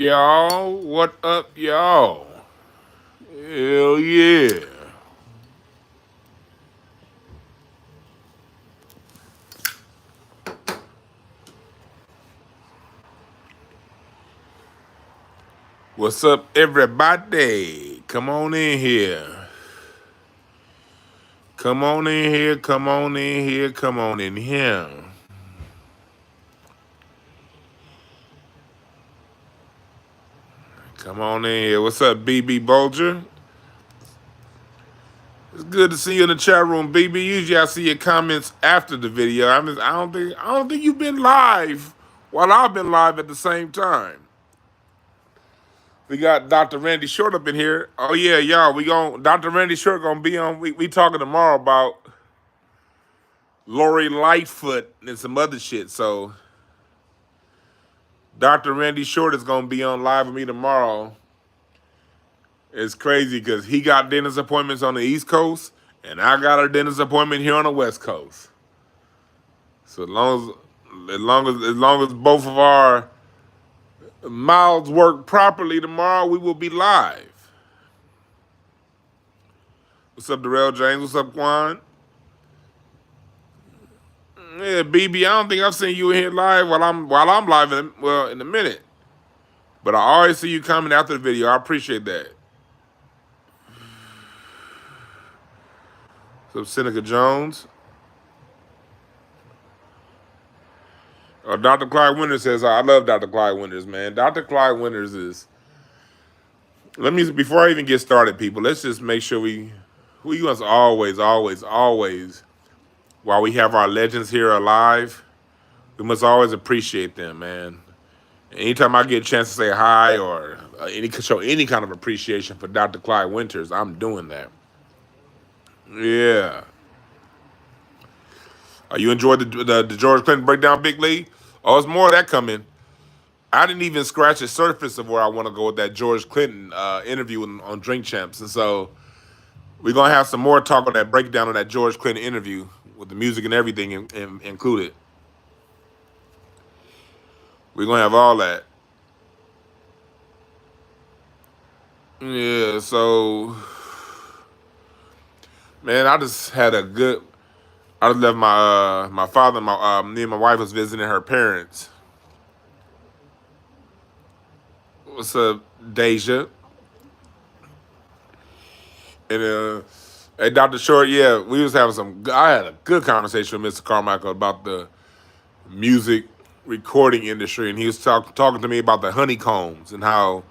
Y'all, what up, y'all? Hell yeah. What's up, everybody? Come on in here. Come on in here, come on in here, come on in here. Come on in here. What's up, BB Bulger? It's good to see you in the chat room, BB. Usually I see your comments after the video. I don't think you've been live while I've been live at the same time. We got Dr. Randy Short up in here. Oh yeah, y'all. Dr. Randy Short gonna be on. We talking tomorrow about Lori Lightfoot and some other shit. So Dr. Randy Short is gonna be on live with me tomorrow. It's crazy because he got dentist appointments on the East Coast, and I got a dentist appointment here on the West Coast. So as long as both of our mouths work properly tomorrow, we will be live. What's up, Darrell James? What's up, Quan? Yeah, BB, I don't think I've seen you in here live while I'm live in a minute. But I always see you coming after the video. I appreciate that. What's up, Seneca Jones? Dr. Clyde Winters says, I love Dr. Clyde Winters, man. Dr. Clyde Winters is. Before I even get started, people, let's just make sure we must always, while we have our legends here alive, we must always appreciate them, man. Anytime I get a chance to say hi or show any kind of appreciation for Dr. Clyde Winters, I'm doing that. Yeah. You enjoyed the George Clinton breakdown, Big Lee? Oh, it's more of that coming. I didn't even scratch the surface of where I want to go with that George Clinton interview on Drink Champs. And so we're going to have some more talk on that breakdown of that George Clinton interview with the music and everything included. We're going to have all that. Yeah, so, man, I just left my father, me and my wife was visiting her parents. What's up, Deja? And hey, Dr. Short, yeah, we was having I had a good conversation with Mr. Carmichael about the music recording industry, and he was talking to me about the Honeycombs and how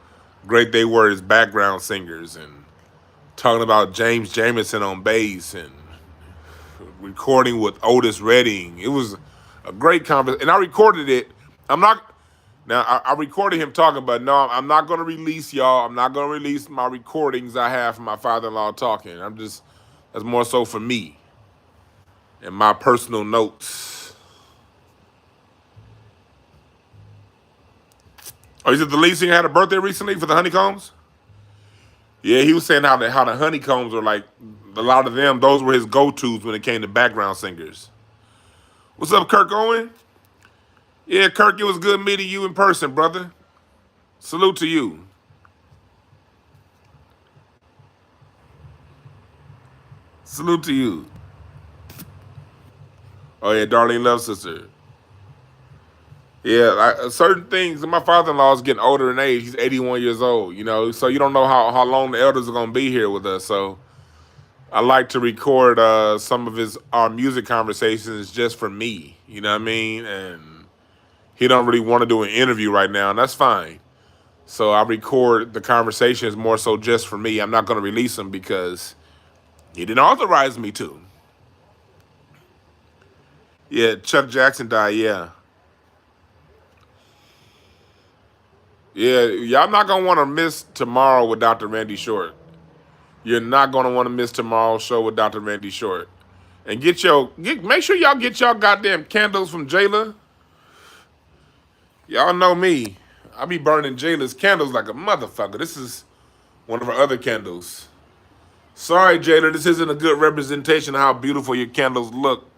great they were as background singers, and talking about James Jamerson on bass and recording with Otis Redding. It was a great conversation, and I recorded it. I recorded him talking, but no, I'm not going to release y'all. I'm not going to release my recordings I have from my father-in-law talking. That's more so for me and my personal notes. Oh, you said the lead singer had a birthday recently for the Honeycombs? Yeah, he was saying how the Honeycombs are like, a lot of them, those were his go-tos when it came to background singers. What's up, Kirk Owen? Yeah, Kirk, it was good meeting you in person, brother. Salute to you. Salute to you. Oh yeah, Darlene Love Sister. Yeah, certain things. My father-in-law is getting older in age. He's 81 years old, so you don't know how long the elders are going to be here with us. So I like to record some of our music conversations just for me, you know what I mean? And he don't really want to do an interview right now, and that's fine. So I record the conversations more so just for me. I'm not going to release them because he didn't authorize me to. Yeah, Chuck Jackson died, yeah. Yeah, y'all not going to want to miss tomorrow with Dr. Randy Short. You're not going to want to miss tomorrow's show with Dr. Randy Short. And make sure y'all get y'all goddamn candles from Jayla. Y'all know me. I be burning Jayla's candles like a motherfucker. This is one of her other candles. Sorry, Jayla, this isn't a good representation of how beautiful your candles look.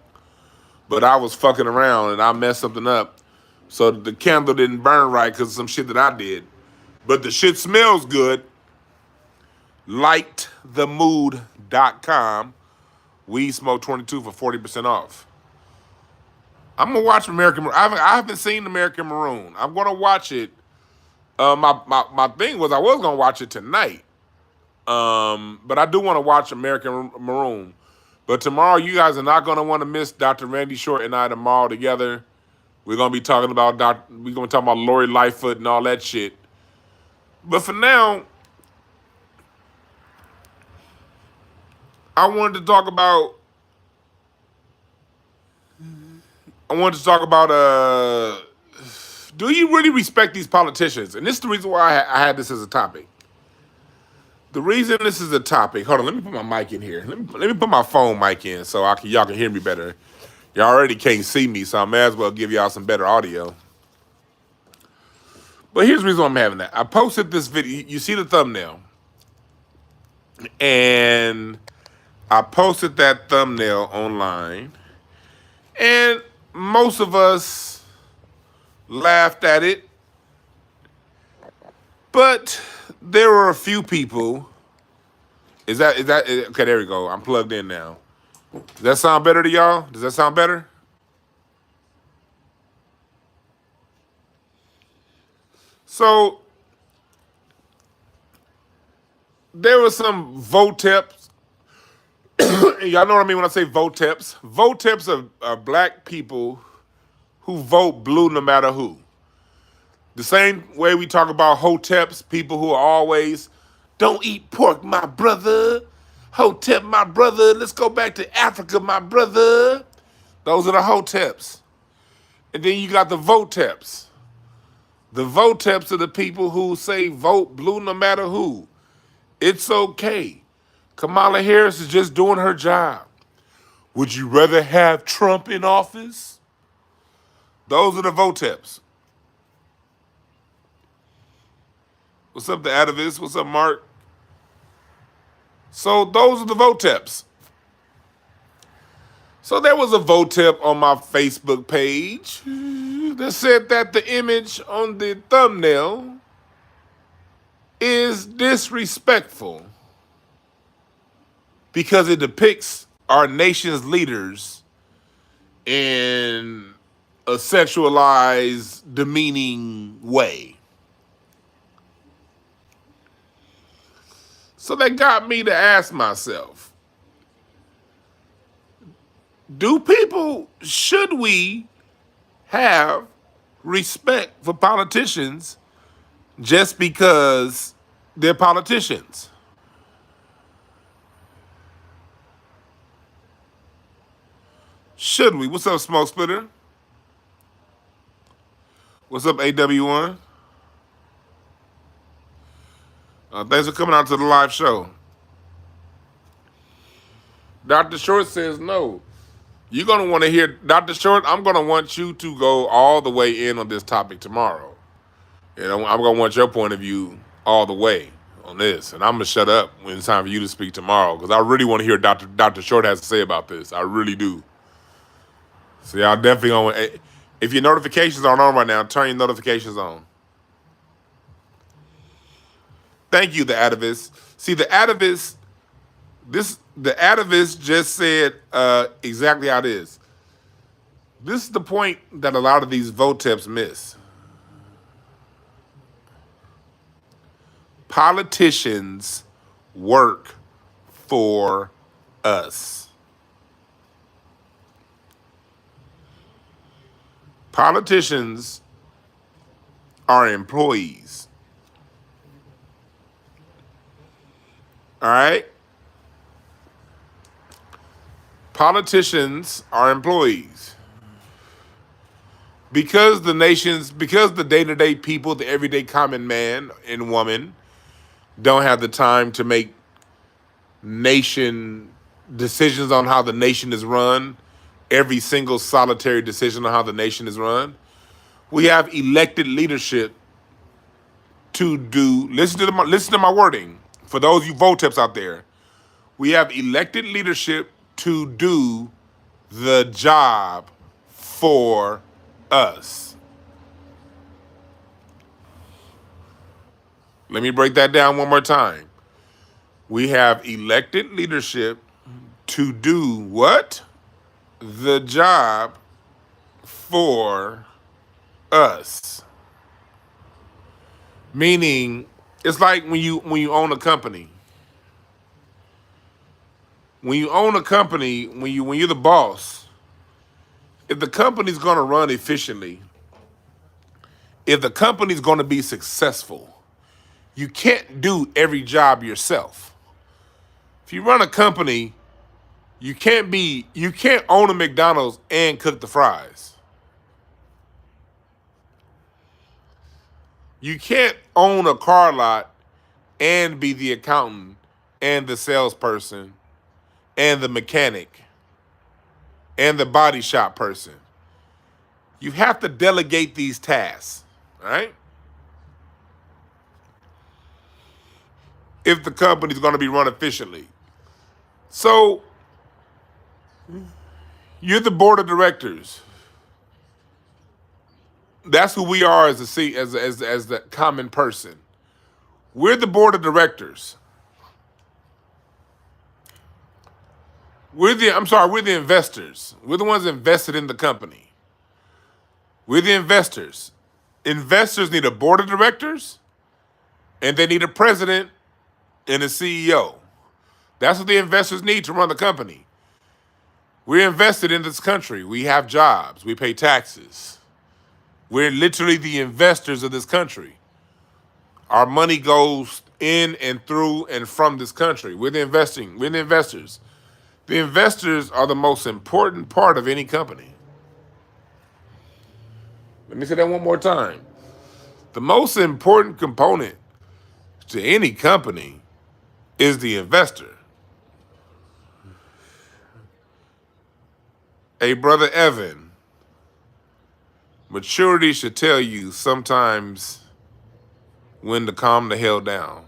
But I was fucking around and I messed something up. So the candle didn't burn right because of some shit that I did. But the shit smells good. Lightthemood.com. Weed Smoke 22 for 40% off. I'm gonna watch American Maroon. I haven't seen American Maroon. I'm gonna watch it. My thing was I was gonna watch it tonight. But I do want to watch American Maroon. But tomorrow you guys are not gonna want to miss Dr. Randy Short and I tomorrow together. We're gonna be talking about Lori Lightfoot and all that shit. But for now, I wanted to talk about do you really respect these politicians? And this is the reason why I had this as a topic. The reason this is a topic, hold on, let me put my mic in here. Let me put my phone mic in so y'all can hear me better. Y'all already can't see me, so I may as well give y'all some better audio. But here's the reason why I'm having that. I posted this video. You see the thumbnail. And I posted that thumbnail online. And most of us laughed at it. But there were a few people. Is that okay? There we go. I'm plugged in now. Does that sound better to y'all? Does that sound better? So there were some voteps. Y'all know what I mean when I say voteps. Voteps are black people who vote blue no matter who. The same way we talk about hoteps, people who are always, don't eat pork, my brother. Hotep, my brother. Let's go back to Africa, my brother. Those are the hoteps. And then you got the voteps. The voteps are the people who say vote blue no matter who. It's okay. Kamala Harris is just doing her job. Would you rather have Trump in office? Those are the voteps. What's up, the Atavis? What's up, Mark? So those are the voteps. So there was a votep on my Facebook page that said that the image on the thumbnail is disrespectful because it depicts our nation's leaders in a sexualized, demeaning way. So that got me to ask myself, should we have respect for politicians just because they're politicians? Should we? What's up, Smoke Splitter? What's up, AW1? Thanks for coming out to the live show. Dr. Short says no. You're going to want to hear, Dr. Short, I'm going to want you to go all the way in on this topic tomorrow. And I'm going to want your point of view all the way on this. And I'm going to shut up when it's time for you to speak tomorrow because I really want to hear what Dr. Short has to say about this. I really do. So y'all definitely going to, if your notifications aren't on right now, turn your notifications on. Thank you, the Atavis. See, the Atavis just said exactly how it is. This is the point that a lot of these voteps miss. Politicians work for us. Politicians are employees. All right? Politicians are employees. Because the day-to-day people, the everyday common man and woman don't have the time to make nation decisions on how the nation is run, every single solitary decision on how the nation is run, we have elected leadership to do, listen to my wording, for those of you voteps out there, we have elected leadership to do the job for us. Let me break that down one more time. We have elected leadership to do what? The job for us. Meaning, it's like when you own a company. When you own a company, when you're the boss, if the company's going to run efficiently, if the company's going to be successful, you can't do every job yourself. If you run a company, you can't own a McDonald's and cook the fries. You can't own a car lot and be the accountant and the salesperson and the mechanic and the body shop person. You have to delegate these tasks, right? If the company's going to be run efficiently. So, you're the board of directors. That's who we are as the common person. We're the board of directors. We're the investors. We're the ones invested in the company. We're the investors. Investors need a board of directors, and they need a president and a CEO. That's what the investors need to run the company. We're invested in this country. We have jobs. We pay taxes. We're literally the investors of this country. Our money goes in and through and from this country. We're the investors. The investors are the most important part of any company. Let me say that one more time. The most important component to any company is the investor. Hey, Brother Evan, maturity should tell you sometimes when to calm the hell down.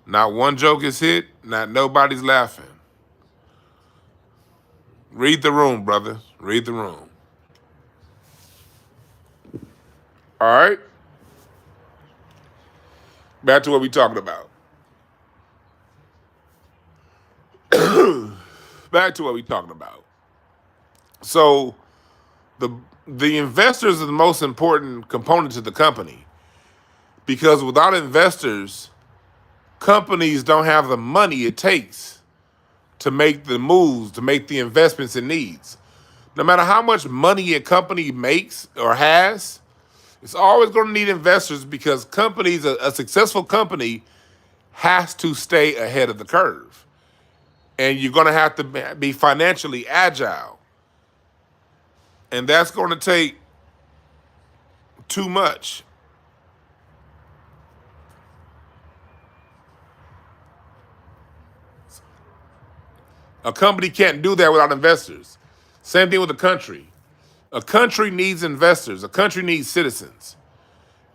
Not one joke is hit, not nobody's laughing. Read the room, brother. Read the room. All right? Back to what we talking about. Back to what we talking about. So the investors are the most important component to the company, because without investors, companies don't have the money it takes to make the moves, to make the investments it needs. No matter how much money a company makes or has, it's always going to need investors, because companies, a successful company has to stay ahead of the curve. And you're going to have to be financially agile. And that's going to take too much. A company can't do that without investors. Same thing with a country. A country needs investors. A country needs citizens.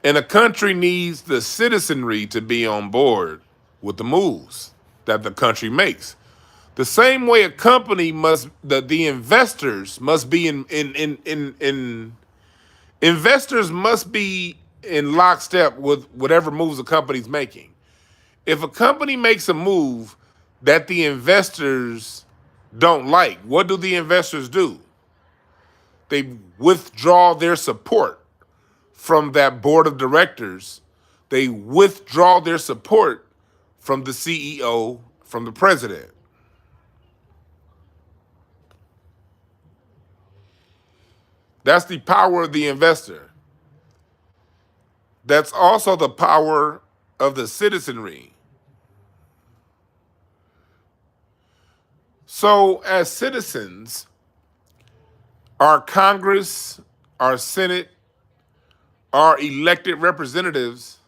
And a country needs the citizenry to be on board with the moves that the country makes. The same way a company the investors must be investors must be in lockstep with whatever moves the company's making. If a company makes a move that the investors don't like, what do the investors do? They withdraw their support from that board of directors. They withdraw their support from the CEO, from the president. That's the power of the investor. That's also the power of the citizenry. So, as citizens, our Congress, our Senate, our elected representatives,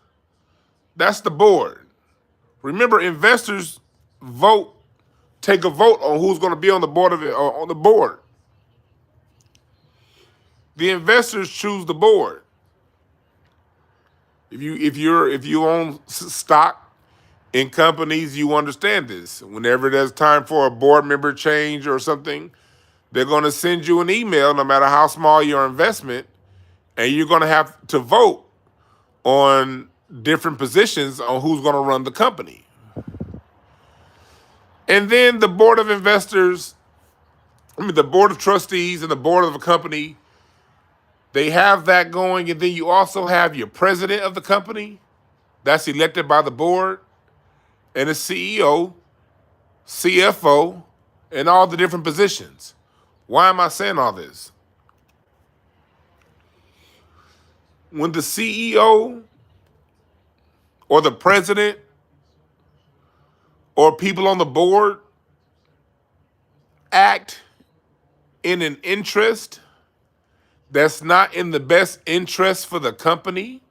that's the board. Remember, investors take a vote on who's going to be on the board on the board. The investors choose the board. If you own stock in companies, you understand this. Whenever there's time for a board member change or something, they're going to send you an email, no matter how small your investment, and you're going to have to vote on different positions on who's going to run the company. And then the board of investors, the board of trustees and the board of a company, they have that going. And then you also have your president of the company that's elected by the board, and a CEO, CFO, and all the different positions. Why am I saying all this? When the CEO or the president or people on the board act in an interest that's not in the best interest for the company,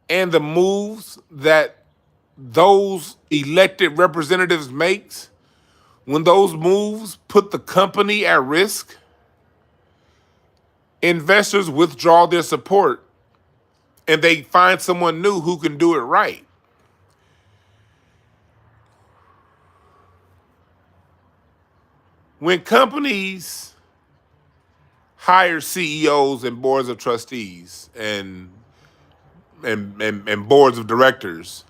and the moves that those elected representatives makes, when those moves put the company at risk, investors withdraw their support and they find someone new who can do it right. When companies hire CEOs and boards of trustees and boards of directors,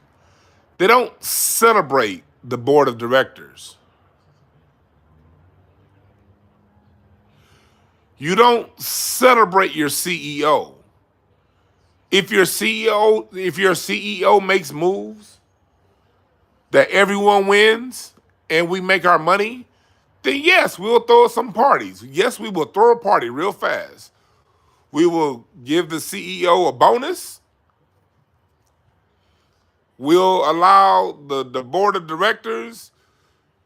they don't celebrate the board of directors. You don't celebrate your CEO. If your CEO makes moves that everyone wins and we make our money, then yes, we'll throw some parties. Yes, we will throw a party real fast. We will give the CEO a bonus. We'll allow the board of directors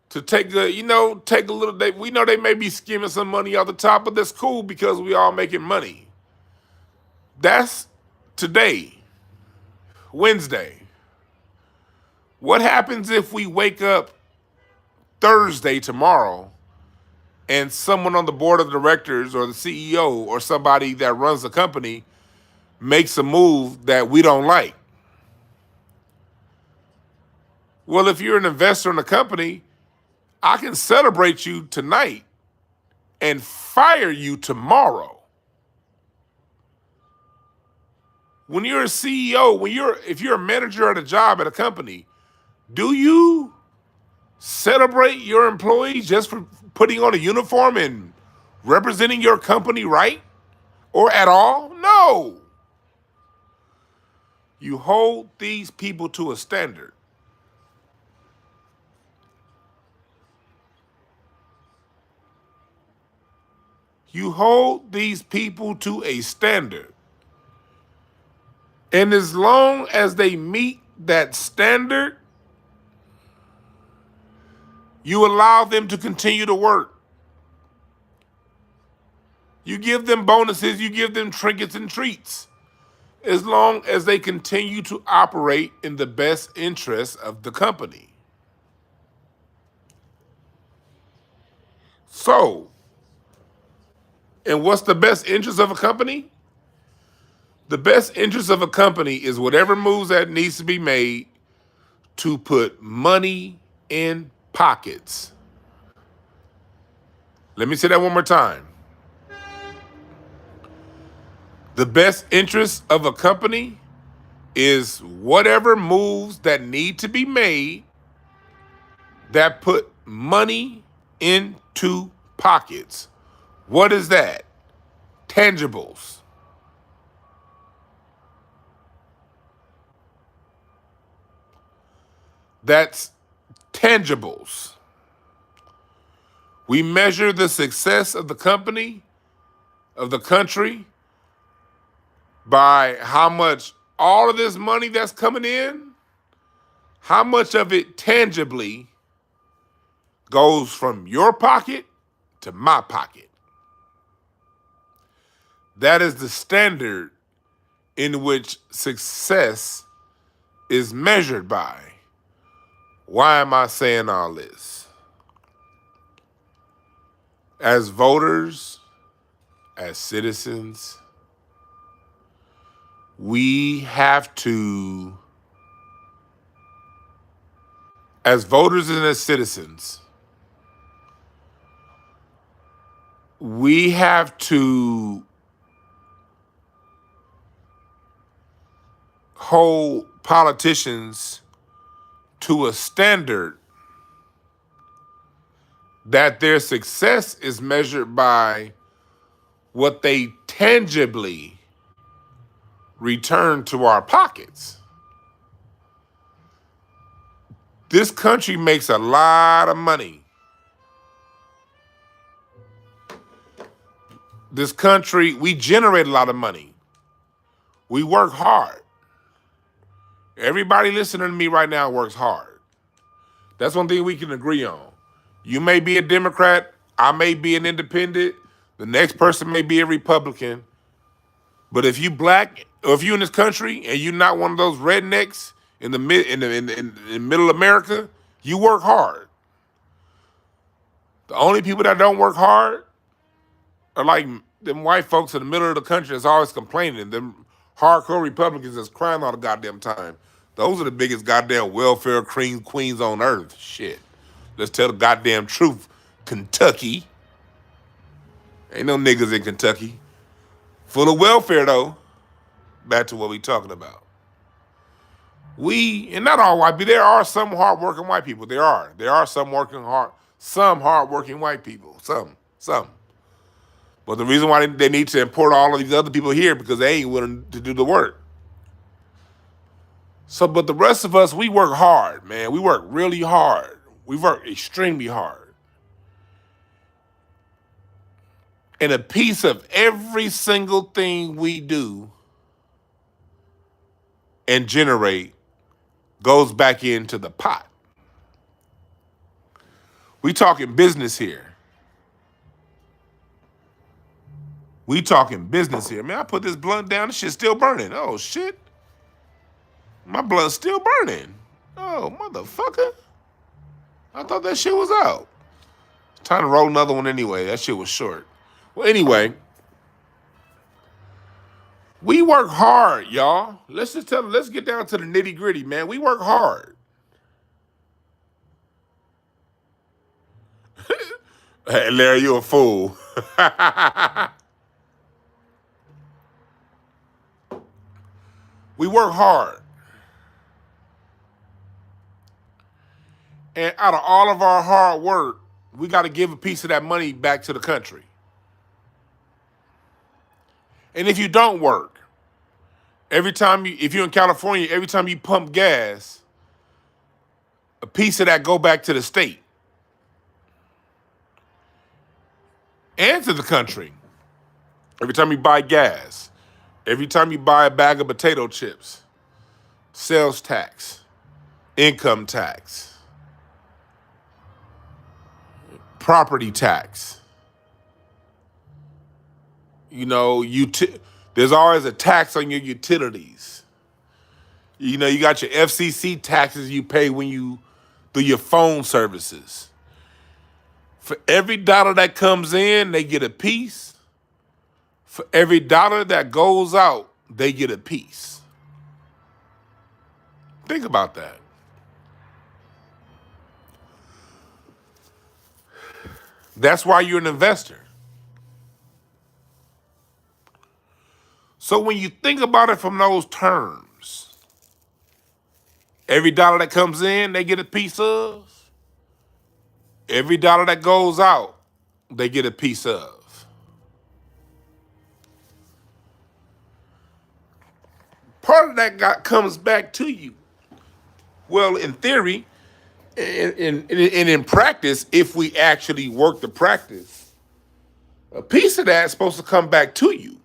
to take a little. We know they may be skimming some money off the top, but that's cool because we all making money. That's today, Wednesday. What happens if we wake up Thursday tomorrow and someone on the board of directors or the CEO or somebody that runs the company makes a move that we don't like? Well, if you're an investor in a company, I can celebrate you tonight and fire you tomorrow. When you're a CEO, if you're a manager at a job at a company, do you celebrate your employees just for putting on a uniform and representing your company right or at all? No. You hold these people to a standard. You hold these people to a standard. And as long as they meet that standard, you allow them to continue to work. You give them bonuses, you give them trinkets and treats, as long as they continue to operate in the best interest of the company. So, and what's the best interest of a company? The best interest of a company is whatever moves that needs to be made to put money in pockets. Let me say that one more time. The best interest of a company is whatever moves that need to be made that put money into pockets. What is that? Tangibles. That's tangibles. We measure the success of the company, of the country, by how much all of this money that's coming in, how much of it tangibly goes from your pocket to my pocket. That is the standard in which success is measured by. Why am I saying all this? As voters, as citizens, we have to, as voters and as citizens, we have to hold politicians to a standard that their success is measured by what they tangibly return to our pockets. This country makes a lot of money. This country, we generate a lot of money. We work hard. Everybody listening to me right now works hard. That's one thing we can agree on. You may be a Democrat, I may be an independent, the next person may be a Republican. But if you black, or if you in this country and you're not one of those rednecks in the middle America, you work hard. The only people that don't work hard are like them white folks in the middle of the country that's always complaining. Them hardcore Republicans that's crying all the goddamn time. Those are the biggest goddamn welfare queens on earth. Shit. Let's tell the goddamn truth. Kentucky. Ain't no niggas in Kentucky. Full of welfare, though. Back to what we talking about. And not all white people, there are some hardworking white people. There are. There are some hardworking white people. Some. But the reason why they need to import all of these other people here because they ain't willing to do the work. So, but the rest of us, we work hard, man. We work really hard. We work extremely hard. And a piece of every single thing we do and generate goes back into the pot. We talking business here. Man, I put this blunt down, this shit's still burning. Oh, shit. My blunt's still burning. Oh, motherfucker. I thought that shit was out. Time to roll another one anyway. That shit was short. Well, anyway, we work hard, y'all. Let's get down to the nitty gritty, man. We work hard. Hey, Larry, you a fool. We work hard. And out of all of our hard work, we got to give a piece of that money back to the country. And if you don't work, if you're in California, every time you pump gas, a piece of that go back to the state and to the country. Every time you buy gas, every time you buy a bag of potato chips, sales tax, income tax, property tax. You know, there's always a tax on your utilities. You know, you got your FCC taxes you pay when you do your phone services. For every dollar that comes in, they get a piece. For every dollar that goes out, they get a piece. Think about that. That's why you're an investor. So when you think about it from those terms, every dollar that comes in, they get a piece of. Every dollar that goes out, they get a piece of. Part of that comes back to you. Well, in theory, and in practice, if we actually work the practice, a piece of that is supposed to come back to you.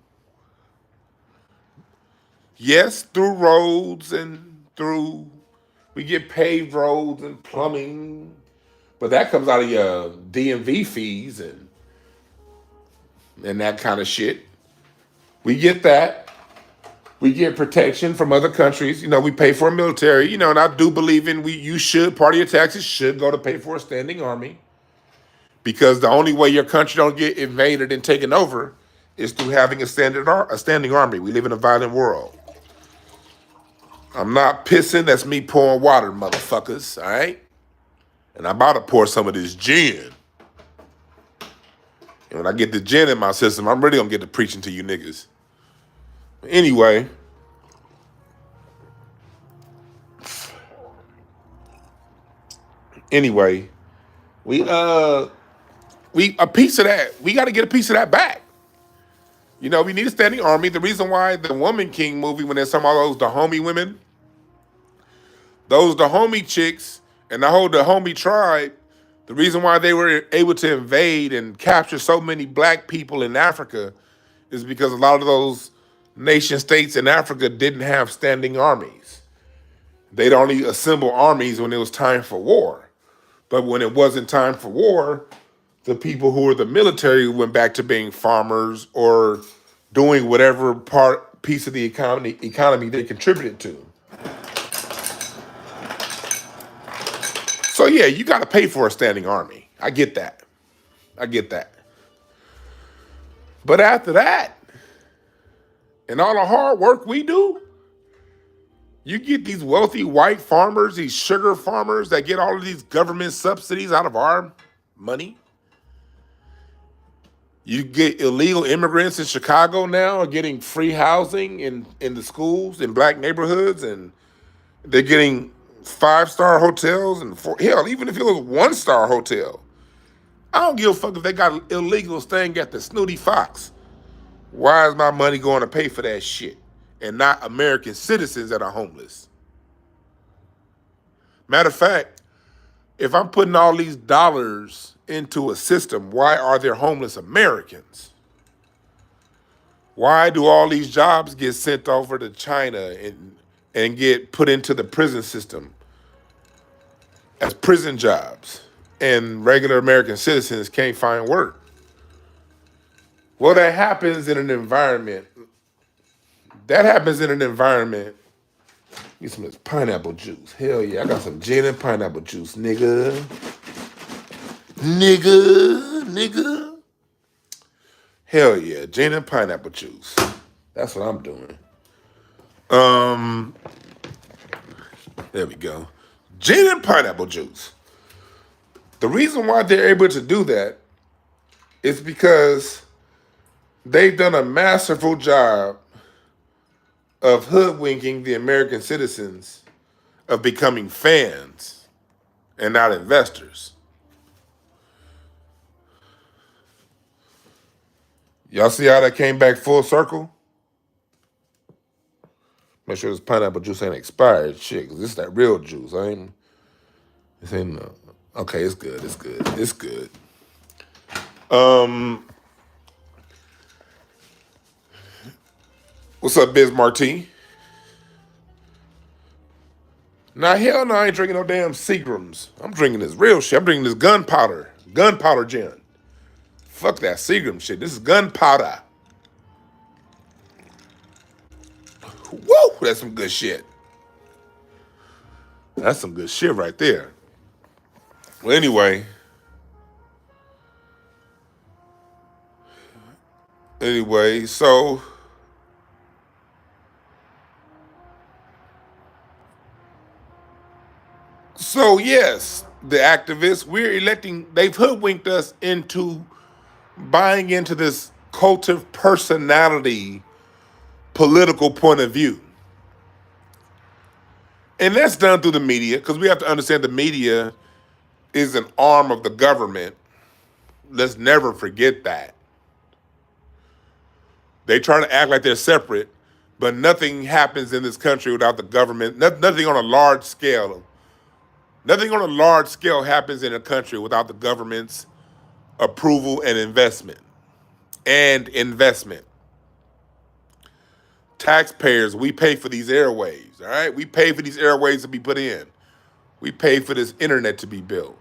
Yes, through roads and we get paved roads and plumbing, but that comes out of your DMV fees and that kind of shit. We get that. We get protection from other countries. You know, we pay for a military. You know, and I do believe part of your taxes should go to pay for a standing army. Because the only way your country don't get invaded and taken over is through having a standing army. We live in a violent world. I'm not pissing. That's me pouring water, motherfuckers. All right? And I'm about to pour some of this gin. And when I get the gin in my system, I'm really going to get to preaching to you niggas. Anyway, Anyway, we a piece of that. We got to get a piece of that back. You know, we need a standing army. The reason why the Woman King movie, when there's some of those Dahomey women, those Dahomey chicks, and the whole Dahomey tribe, the reason why they were able to invade and capture so many black people in Africa is because a lot of those nation states in Africa didn't have standing armies. They'd only assemble armies when it was time for war. But when it wasn't time for war, the people who were the military went back to being farmers or doing whatever piece of the economy they contributed to. So yeah, you got to pay for a standing army. I get that. I get that. But after that, and all the hard work we do, you get these wealthy white farmers, these sugar farmers that get all of these government subsidies out of our money. You get illegal immigrants in Chicago now are getting free housing in the schools in black neighborhoods, and they're getting 5-star hotels and hell, even if it was 1-star hotel. I don't give a fuck if they got illegals staying at the Snooty Fox. Why is my money going to pay for that shit and not American citizens that are homeless? Matter of fact, if I'm putting all these dollars into a system, why are there homeless Americans? Why do all these jobs get sent over to China and get put into the prison system as prison jobs, and regular American citizens can't find work? Well, that happens in an environment. Get some of this pineapple juice. Hell yeah, I got some gin and pineapple juice, nigga. Nigga. Hell yeah, gin and pineapple juice. That's what I'm doing. There we go. Gin and pineapple juice. The reason why they're able to do that is because they've done a masterful job of hoodwinking the American citizens of becoming fans and not investors. Y'all see how that came back full circle? Make sure this pineapple juice ain't expired. Shit, because this is that real juice. This ain't no. Okay, it's good. It's good. What's up, Biz Marti? Nah, hell no, I ain't drinking no damn Seagrams. I'm drinking this real shit. I'm drinking this gunpowder gin. Fuck that Seagram shit. This is gunpowder. Woo, that's some good shit. That's some good shit right there. Well, anyway, so yes, the activists, they've hoodwinked us into buying into this cult of personality political point of view. And that's done through the media, because we have to understand the media is an arm of the government. Let's never forget that. They try to act like they're separate, but nothing happens in this country without the government. Nothing on a large scale. Nothing on a large scale happens in a country without the government's approval and investment. Taxpayers, we pay for these airways, all right? We pay for these airways to be put in. We pay for this internet to be built.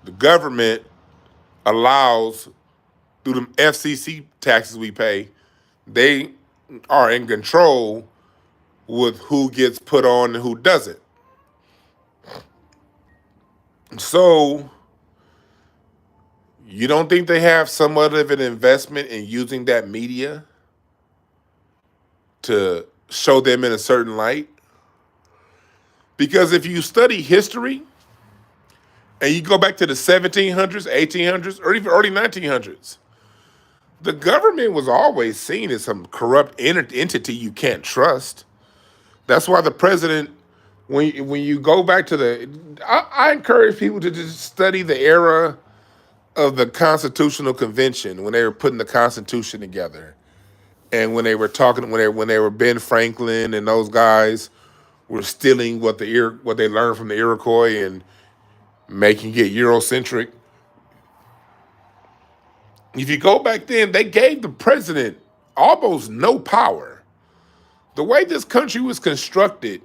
The government allows, through the FCC taxes we pay, they are in control with who gets put on and who doesn't. So, you don't think they have somewhat of an investment in using that media to show them in a certain light? Because if you study history and you go back to the 1700s, 1800s, or even early 1900s, The government was always seen as some corrupt entity you can't trust. That's why the president, when you go back to I encourage people to just study the era of the Constitutional Convention when they were putting the Constitution together, and when they were talking, when they were Ben Franklin and those guys were stealing what they learned from the Iroquois and making it Eurocentric. If you go back then, they gave the president almost no power. The way this country was constructed,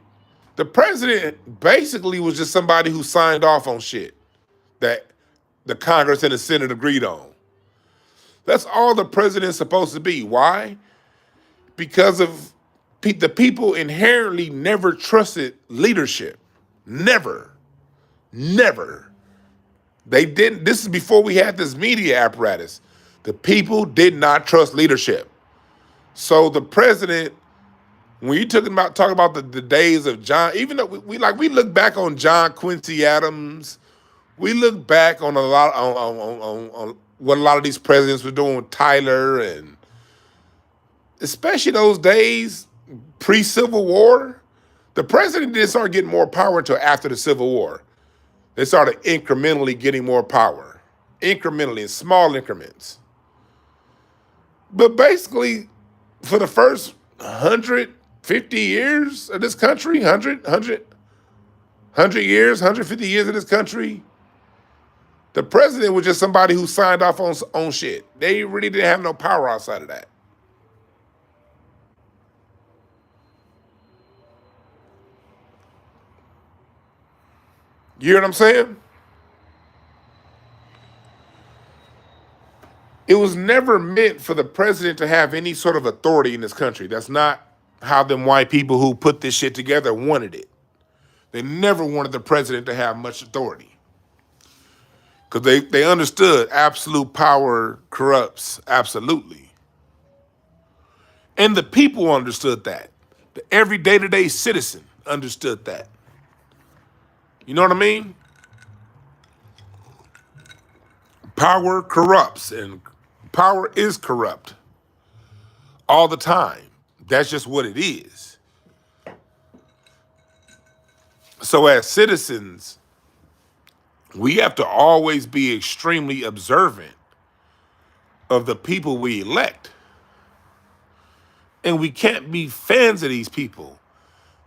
the president basically was just somebody who signed off on shit that the Congress and the Senate agreed on. That's all the president's supposed to be. Why? Because of the people inherently never trusted leadership. Never. Never. They didn't. This is before we had this media apparatus. The people did not trust leadership. So the president, when you talking about the days of John, even though we look back on John Quincy Adams, we look back on on what a lot of these presidents were doing with Tyler, and especially those days pre-Civil War, the president didn't start getting more power until after the Civil War. They started incrementally getting more power, incrementally in small increments. But basically, for the first 150 years of this country, 100 years, 150 years of this country, the president was just somebody who signed off on shit. They really didn't have no power outside of that. You hear what I'm saying? It was never meant for the president to have any sort of authority in this country. That's not how them white people who put this shit together wanted it. They never wanted the president to have much authority. Because they understood absolute power corrupts absolutely. And the people understood that. The every day-to-day citizen understood that. You know what I mean? Power corrupts, and power is corrupt all the time. That's just what it is. So as citizens, we have to always be extremely observant of the people we elect. And we can't be fans of these people.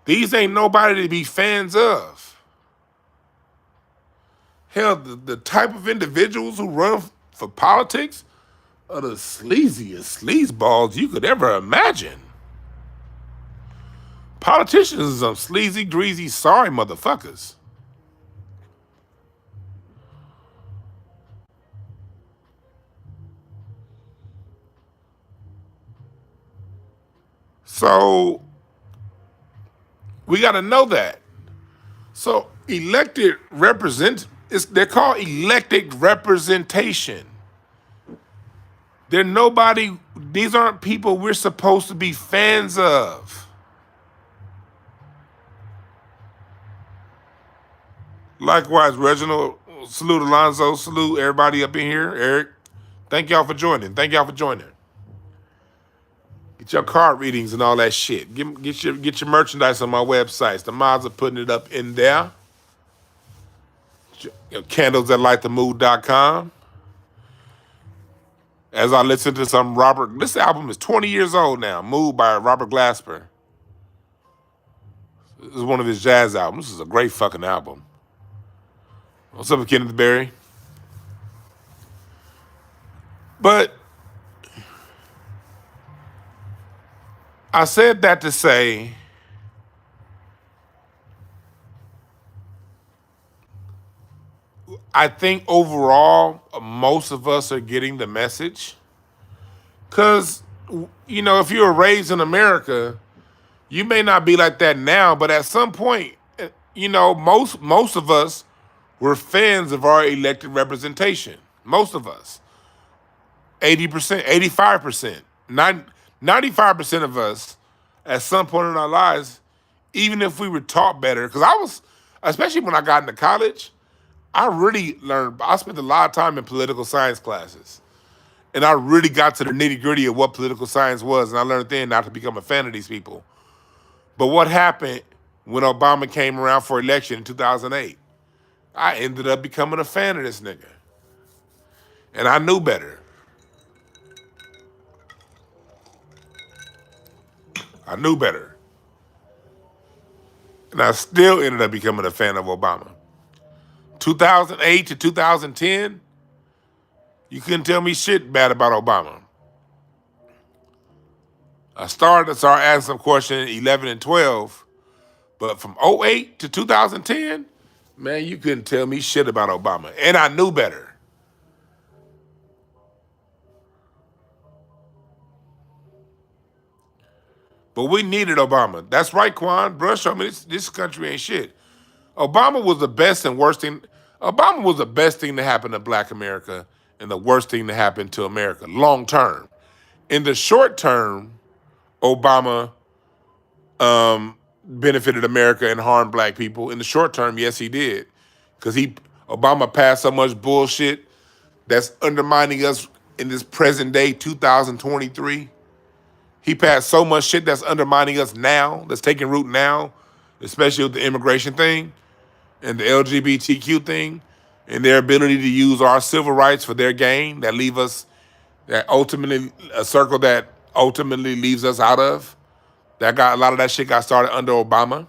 These ain't nobody to be fans of. Hell, the type of individuals who run for politics are the sleaziest sleazeballs you could ever imagine. Politicians are some sleazy, greasy, sorry motherfuckers. So we got to know that. So elected they're called elected representation. These aren't people we're supposed to be fans of. Likewise, Reginald, salute Alonzo, salute everybody up in here. Eric, thank y'all for joining. Get your card readings and all that shit. Get your merchandise on my websites. The mods are putting it up in there. Candles@lightthemood.com. As I listen to some this album is 20 years old now, Mood by Robert Glasper. This is one of his jazz albums. This is a great fucking album. What's up, Kenneth Berry? But I said that to say I think overall most of us are getting the message. Because, if you were raised in America, you may not be like that now, but at some point, most of us were fans of our elected representation. Most of us. 80%, 85%, 95% of us at some point in our lives, even if we were taught better, because especially when I got into college, I spent a lot of time in political science classes. And I really got to the nitty gritty of what political science was, and I learned then not to become a fan of these people. But what happened when Obama came around for election in 2008? I ended up becoming a fan of this nigga. And I knew better. I knew better. And I still ended up becoming a fan of Obama. 2008 to 2010, you couldn't tell me shit bad about Obama. I started asking some questions in 11 and 12, but from 08 to 2010, man, you couldn't tell me shit about Obama. And I knew better. But we needed Obama. That's right, Quan. Brush, I mean, this country ain't shit. Obama was the best and worst thing. Obama was the best thing to happen to Black America and the worst thing to happen to America long term. In the short term, Obama benefited America and harmed Black people. In the short term, yes, he did, because Obama passed so much bullshit that's undermining us in this present day 2023. He passed so much shit that's undermining us now, that's taking root now, especially with the immigration thing and the LGBTQ thing and their ability to use our civil rights for their gain that leave us, that ultimately, a circle that ultimately leaves us out of. A lot of that shit got started under Obama.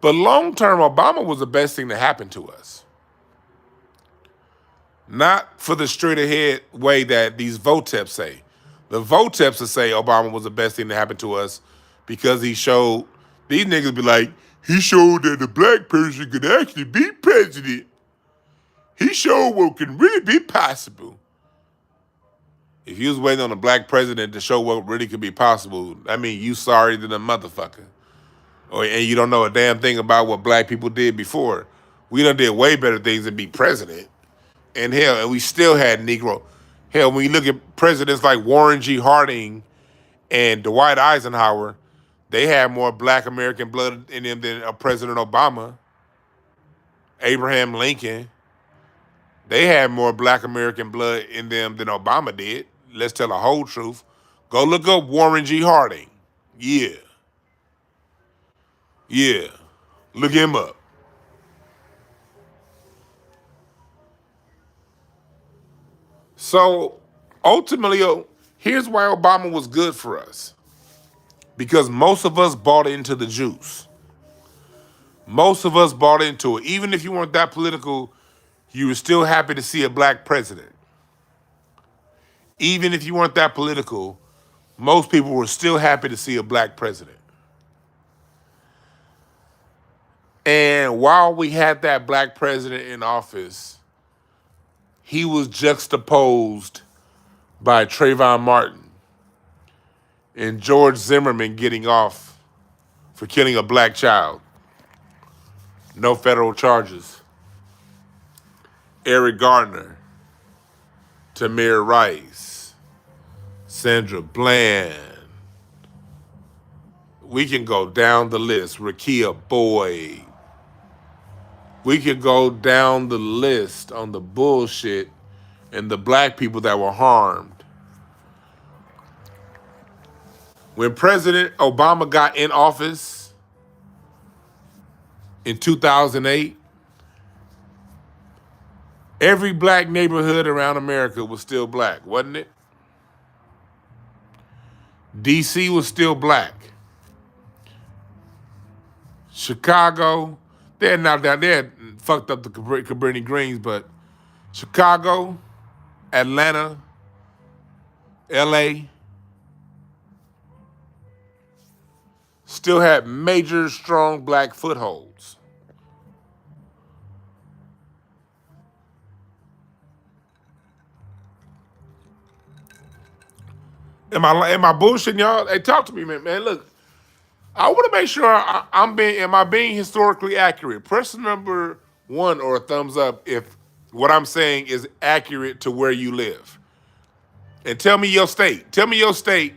But long term, Obama was the best thing that happened to us. Not for the straight ahead way that these voteps say. The voteps will say Obama was the best thing that happened to us because he showed, these niggas be like, he showed that the Black person could actually be president. He showed what can really be possible. If you was waiting on a Black president to show what really could be possible, I mean, you sorry than a motherfucker. And you don't know a damn thing about what Black people did before. We done did way better things than be president. And hell, and we still had Negro. Hell, when you look at presidents like Warren G. Harding and Dwight Eisenhower, they had more Black American blood in them than President Obama. Abraham Lincoln, they had more Black American blood in them than Obama did. Let's tell the whole truth. Go look up Warren G. Harding. Yeah. Look him up. So ultimately, here's why Obama was good for us. Because most of us bought into the juice. Most of us bought into it. Even if you weren't that political, you were still happy to see a Black president. Even if you weren't that political, most people were still happy to see a Black president. And while we had that Black president in office, he was juxtaposed by Trayvon Martin and George Zimmerman getting off for killing a Black child. No federal charges. Eric Gardner, Tamir Rice, Sandra Bland. We can go down the list. Rakia Boyd. We could go down the list on the bullshit and the Black people that were harmed. When President Obama got in office in 2008, every Black neighborhood around America was still Black, wasn't it? DC was still Black. Chicago, they had fucked up the Cabrini Greens, but Chicago, Atlanta, LA, still had major, strong Black footholds. Am I bullshitting y'all? Hey, talk to me, man. Look, I want to make sure am I being historically accurate? Press the number 1 or a thumbs up if what I'm saying is accurate to where you live. And tell me your state. Tell me your state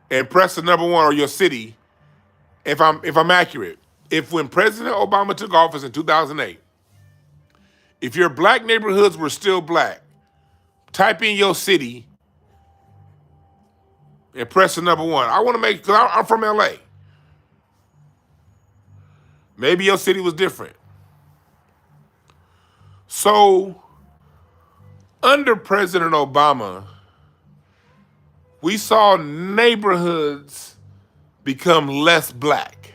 and press the number 1 or your city if I'm accurate. If when President Obama took office in 2008, if your Black neighborhoods were still Black, type in your city and press the number 1. I want to make, because I'm from LA. Maybe your city was different. So, under President Obama, we saw neighborhoods become less black.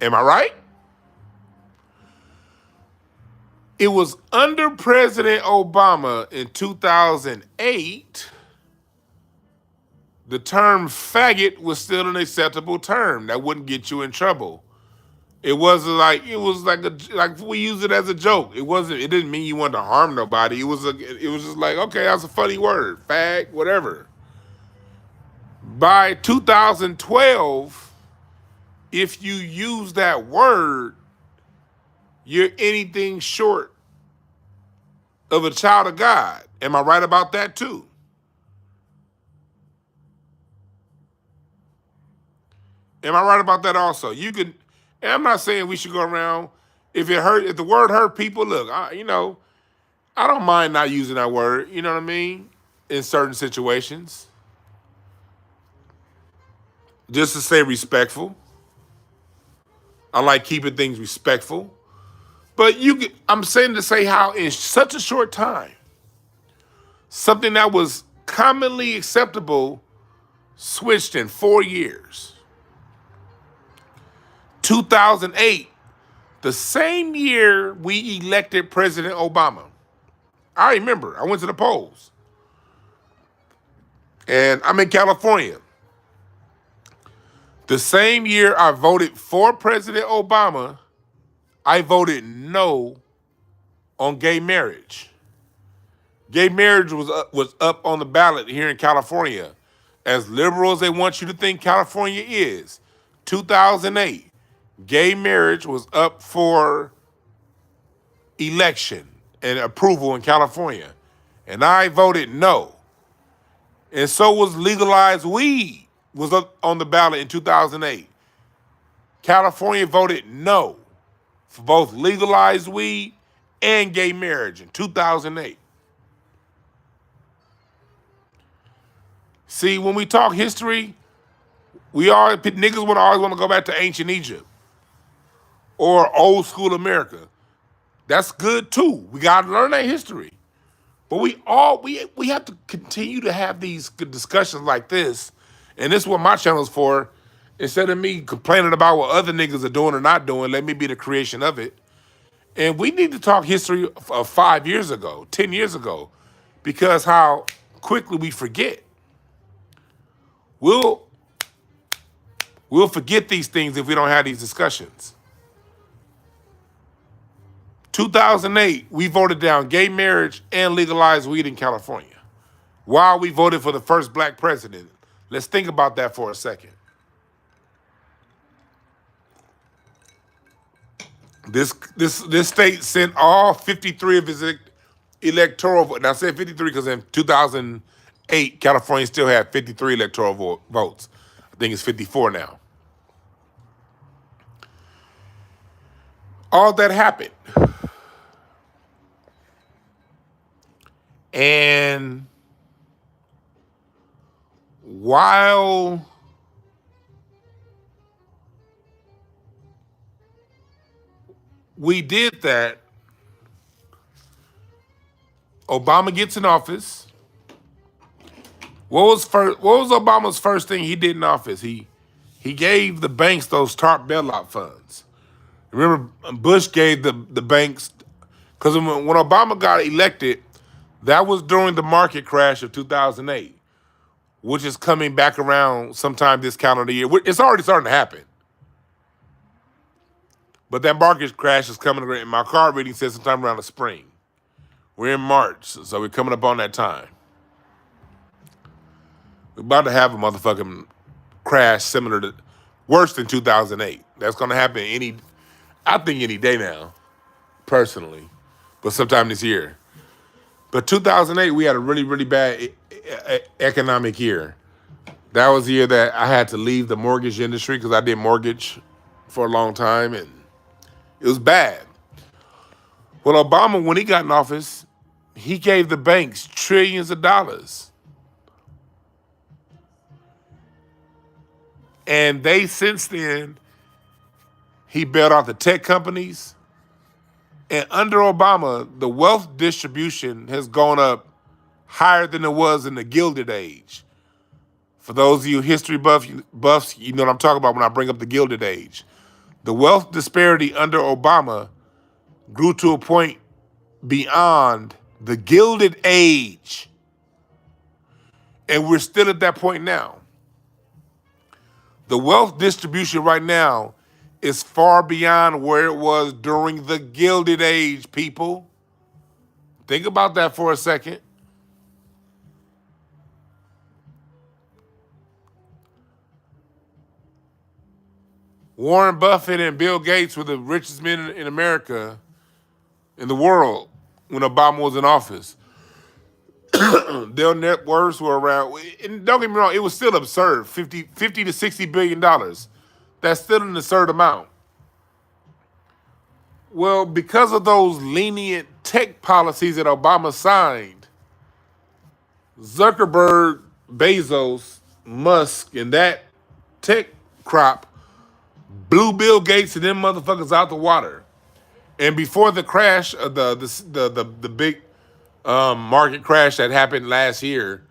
Am I right? It was under President Obama in 2008, the term faggot was still an acceptable term that wouldn't get you in trouble. It was like we use it as a joke. It didn't mean you wanted to harm nobody. It was just like, okay, that's a funny word, fag, whatever. By 2012, if you use that word, you're anything short of a child of God. Am I right about that too? Am I right about that also? You can, and I'm not saying we should go around, if the word hurt people, look, I don't mind not using that word, you know what I mean? In certain situations. Just to stay respectful. I like keeping things respectful. But I'm saying to say how in such a short time, something that was commonly acceptable switched in 4 years. 2008, the same year we elected President Obama. I remember, I went to the polls. And I'm in California. The same year I voted for President Obama, I voted no on gay marriage. Gay marriage was up on the ballot here in California. As liberal as they want you to think California is, 2008, gay marriage was up for election and approval in California. And I voted no. And so was legalized weed was up on the ballot in 2008. California voted no for both legalized weed and gay marriage in 2008. See, when we talk history, niggas would always want to go back to ancient Egypt or old school America. That's good too. We got to learn that history. But we have to continue to have these good discussions like this, and this is what my channel is for. Instead of me complaining about what other niggas are doing or not doing, let me be the creation of it. And we need to talk history of 5 years ago, 10 years ago, because how quickly we forget. We'll forget these things if we don't have these discussions. 2008, we voted down gay marriage and legalized weed in California while we voted for the first black president. Let's think about that for a second. This state sent all 53 of its electoral votes. Now I said 53 because in 2008, California still had 53 electoral votes. I think it's 54 now. All that happened. And while we did that, Obama gets in office. What was Obama's first thing he did in office? He gave the banks those TARP bailout funds. Remember, Bush gave the banks, because when Obama got elected, that was during the market crash of 2008, which is coming back around sometime this calendar year. It's already starting to happen. But that market crash is coming, and my card reading says sometime around the spring. We're in March, so we're coming up on that time. We're about to have a motherfucking crash similar to, worse than 2008. That's going to happen I think any day now, personally, but sometime this year. But 2008, we had a really, really bad economic year. That was the year that I had to leave the mortgage industry because I did mortgage for a long time, and It was bad. Well, Obama, when he got in office, he gave the banks trillions of dollars. And since then, he bailed out the tech companies. And under Obama, the wealth distribution has gone up higher than it was in the Gilded Age. For those of you history buffs, you know what I'm talking about when I bring up the Gilded Age. The wealth disparity under Obama grew to a point beyond the Gilded Age. And we're still at that point now. The wealth distribution right now is far beyond where it was during the Gilded Age, people. Think about that for a second. Warren Buffett and Bill Gates were the richest men in America, in the world, when Obama was in office. Their net worths were around, and don't get me wrong, it was still absurd, 50 to $60 billion. That's still an absurd amount. Well, because of those lenient tech policies that Obama signed, Zuckerberg, Bezos, Musk, and that tech crop blew Bill Gates and them motherfuckers out the water. And before the crash, the big market crash that happened last year,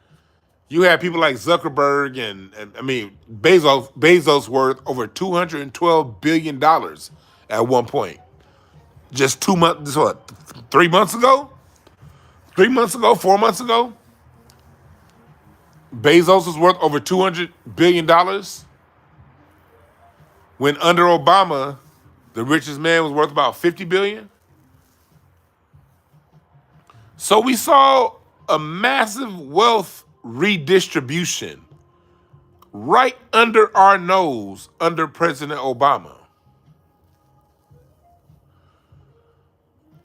you had people like Zuckerberg and I mean Bezos worth over $212 billion at one point. Just 2 months, what, 3 months ago? 3 months ago, 4 months ago? Bezos was worth over $200 billion. When under Obama, the richest man was worth about $50 billion. So we saw a massive wealth redistribution right under our nose under President Obama.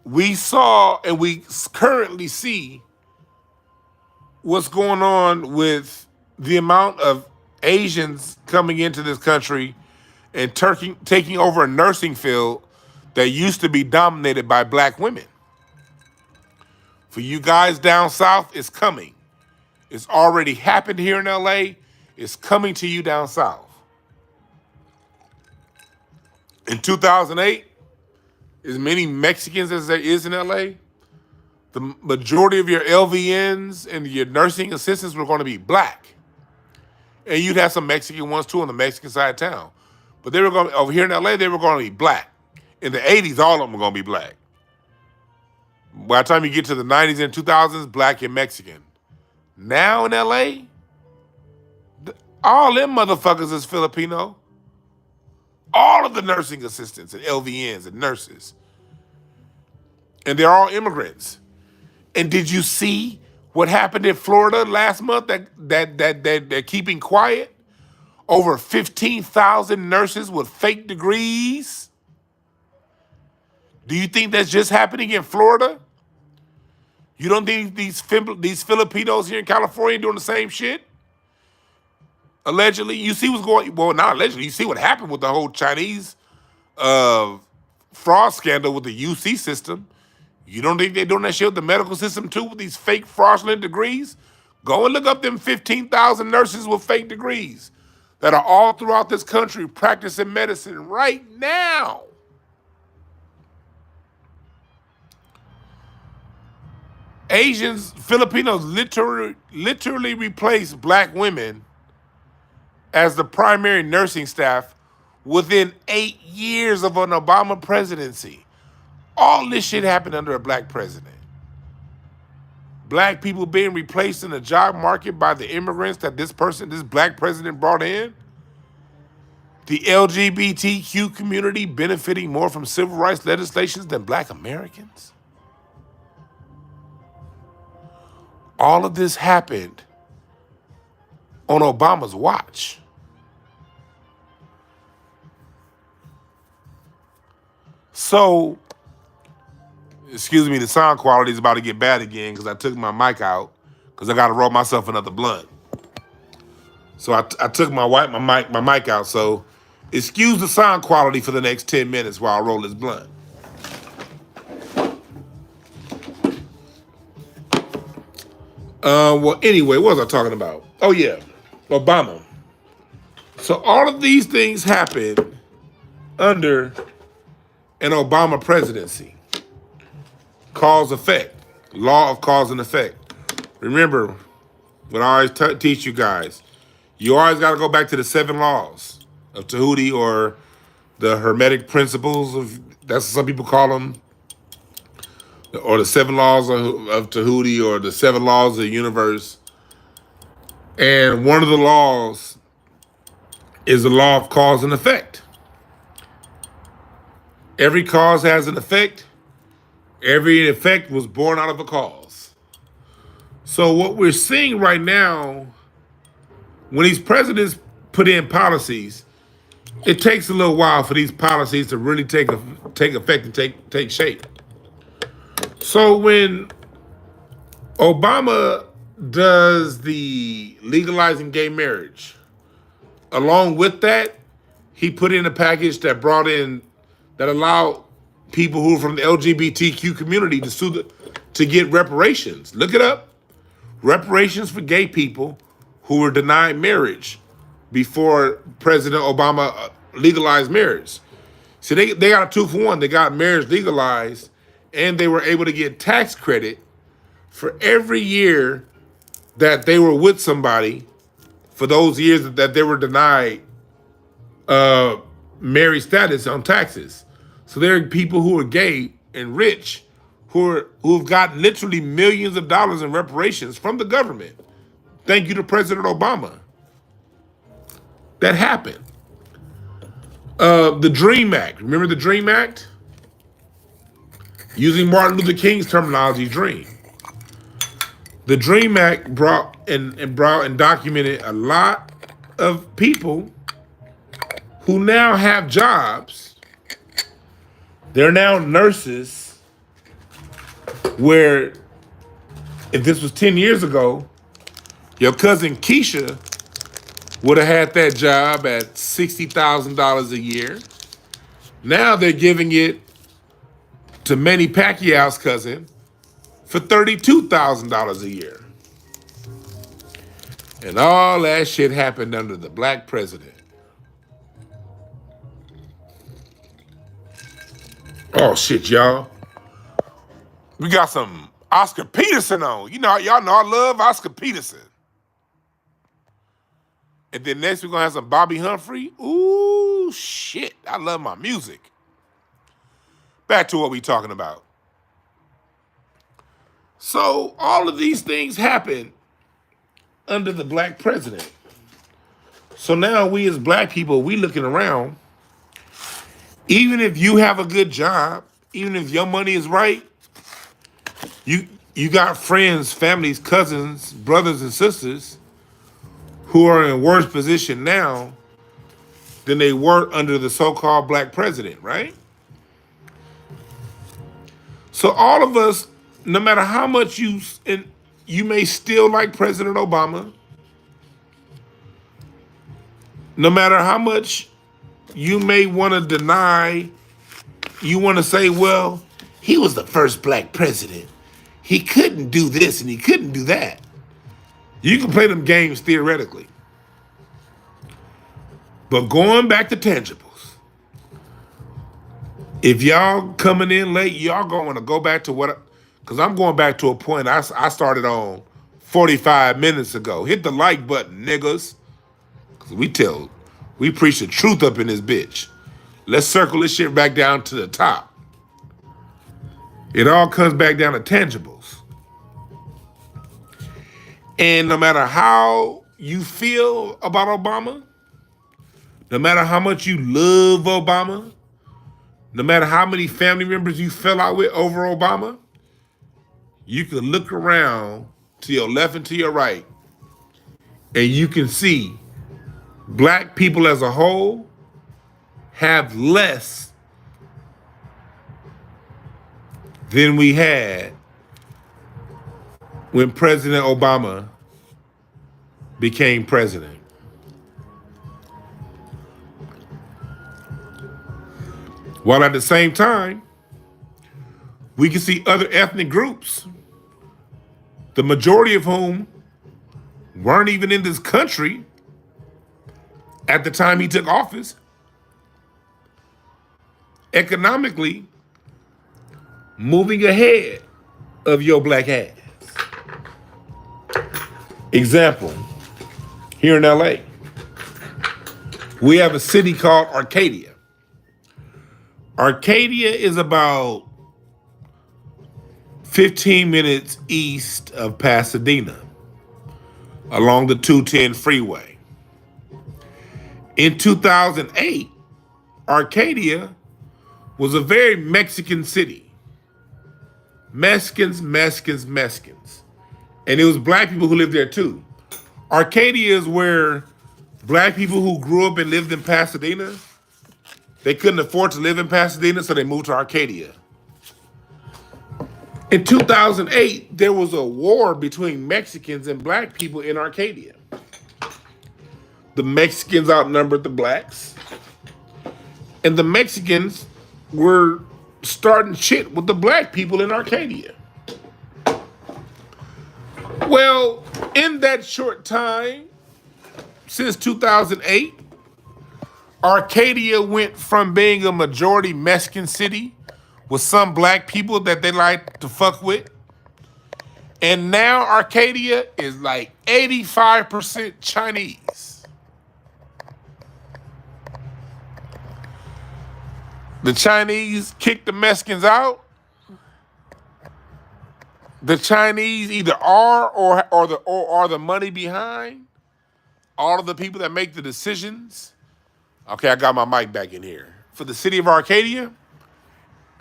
We saw and we currently see what's going on with the amount of Asians coming into this country and taking over a nursing field that used to be dominated by black women. For you guys down south, it's coming. It's already happened here in LA. It's coming to you down south. In 2008, as many Mexicans as there is in LA, the majority of your LVNs and your nursing assistants were going to be black. And you'd have some Mexican ones too on the Mexican side of town. But they were going to, over here in LA, they were going to be black. In the 80s, all of them were going to be black. By the time you get to the 90s and 2000s, black and Mexican. Now in LA, all them motherfuckers is Filipino. All of the nursing assistants and LVNs and nurses. And they're all immigrants. And did you see what happened in Florida last month that they're keeping quiet? Over 15,000 nurses with fake degrees. Do you think that's just happening in Florida? You don't think these Filipinos here in California doing the same shit? Allegedly, you see what's going. Well, not allegedly. You see what happened with the whole Chinese fraud scandal with the UC system. You don't think they're doing that shit with the medical system too, with these fake fraudulent degrees? Go and look up them 15,000 nurses with fake degrees that are all throughout this country practicing medicine right now. Asians, Filipinos literally replaced black women as the primary nursing staff within 8 years of an Obama presidency. All this shit happened under a black president. Black people being replaced in the job market by the immigrants that this black president brought in. The LGBTQ community benefiting more from civil rights legislations than black Americans. All of this happened on Obama's watch. So, excuse me, the sound quality is about to get bad again because I took my mic out because I got to roll myself another blunt. So I took my mic out. So excuse the sound quality for the next 10 minutes while I roll this blunt. Well, anyway, what was I talking about? Oh, yeah, Obama. So all of these things happened under an Obama presidency. Cause effect. Law of cause and effect. Remember, what I always teach you guys, you always got to go back to the 7 laws of Tahuti, or the Hermetic principles of, that's what some people call them, or the 7 laws of Tahuti, or the 7 laws of the universe. And one of the laws is the law of cause and effect. Every cause has an effect. Every effect was born out of a cause. So what we're seeing right now, when these presidents put in policies, it takes a little while for these policies to really take effect and take shape. So when Obama does the legalizing gay marriage, along with that, he put in a package that allowed people who are from the LGBTQ community to get reparations. Look it up. Reparations for gay people who were denied marriage before President Obama legalized marriage. So they got a 2-for-1. They got marriage legalized, and they were able to get tax credit for every year that they were with somebody for those years that they were denied marriage status on taxes. So there are people who are gay and rich who've gotten literally millions of dollars in reparations from the government. Thank you to President Obama. That happened. The DREAM Act. Remember the DREAM Act? Using Martin Luther King's terminology, dream. The DREAM Act brought and documented a lot of people who now have jobs. They're now nurses, where if this was 10 years ago, your cousin Keisha would have had that job at $60,000 a year. Now they're giving it to Manny Pacquiao's cousin for $32,000 a year. And all that shit happened under the black president. Oh shit, y'all. We got some Oscar Peterson on. Y'all know I love Oscar Peterson. And then next we're gonna have some Bobby Humphrey. Ooh, shit. I love my music. Back to what we talking about. So all of these things happen under the black president. So now we as black people, we looking around. Even if you have a good job, even if your money is right, you got friends, families, cousins, brothers, and sisters who are in a worse position now than they were under the so-called black president, right? So all of us, no matter how much you may still like President Obama, no matter how much you may want to deny, you want to say, well, he was the first black president. He couldn't do this and he couldn't do that. You can play them games theoretically. But going back to tangibles, if y'all coming in late, y'all going to go back to because I'm going back to a point I started on 45 minutes ago. Hit the like button, niggas. Because we preach the truth up in this bitch. Let's circle this shit back down to the top. It all comes back down to tangibles. And no matter how you feel about Obama, no matter how much you love Obama, no matter how many family members you fell out with over Obama, you can look around to your left and to your right, and you can see black people as a whole have less than we had when President Obama became president. While at the same time, we can see other ethnic groups the majority of whom weren't even in this country at the time he took office, economically moving ahead of your black ass. Example, here in LA, we have a city called Arcadia. Arcadia is about 15 minutes east of Pasadena along the 210 freeway. In 2008, Arcadia was a very Mexican city. Mexicans. And it was black people who lived there too. Arcadia is where black people who grew up and lived in Pasadena, they couldn't afford to live in Pasadena, so they moved to Arcadia. In 2008, there was a war between Mexicans and black people in Arcadia. The Mexicans outnumbered the blacks, and the Mexicans were starting shit with the black people in Arcadia. Well, in that short time, since 2008, Arcadia went from being a majority Mexican city with some black people that they like to fuck with, and now Arcadia is like 85% Chinese. The Chinese kicked the Mexicans out. The Chinese either are or are the money behind all of the people that make the decisions. Okay, I got my mic back in here. For the city of Arcadia,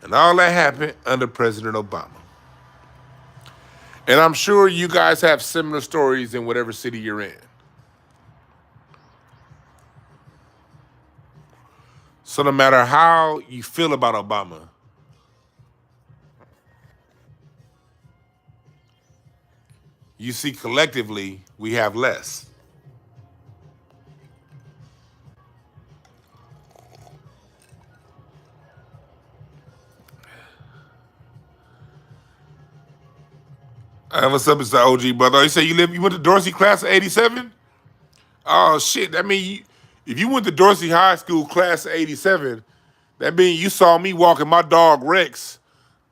and all that happened under President Obama. And I'm sure you guys have similar stories in whatever city you're in. So no matter how you feel about Obama, you see collectively we have less. What's up, Mr. OG brother? You say you went to Dorsey class of 87? Oh shit, that mean if you went to Dorsey High School class of 87, that means you saw me walking my dog Rex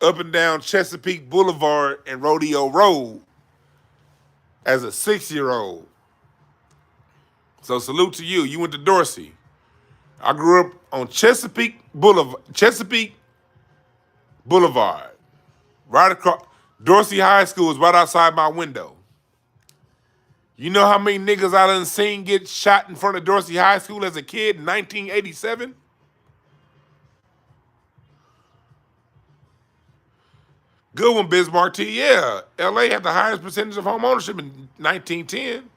up and down Chesapeake Boulevard and Rodeo Road as a 6-year-old. So salute to you. You went to Dorsey. I grew up on Chesapeake Boulevard. Right across. Dorsey High School is right outside my window. You know how many niggas I done seen get shot in front of Dorsey High School as a kid in 1987? Good one, Bismarck T. Yeah, LA had the highest percentage of home ownership in 1910.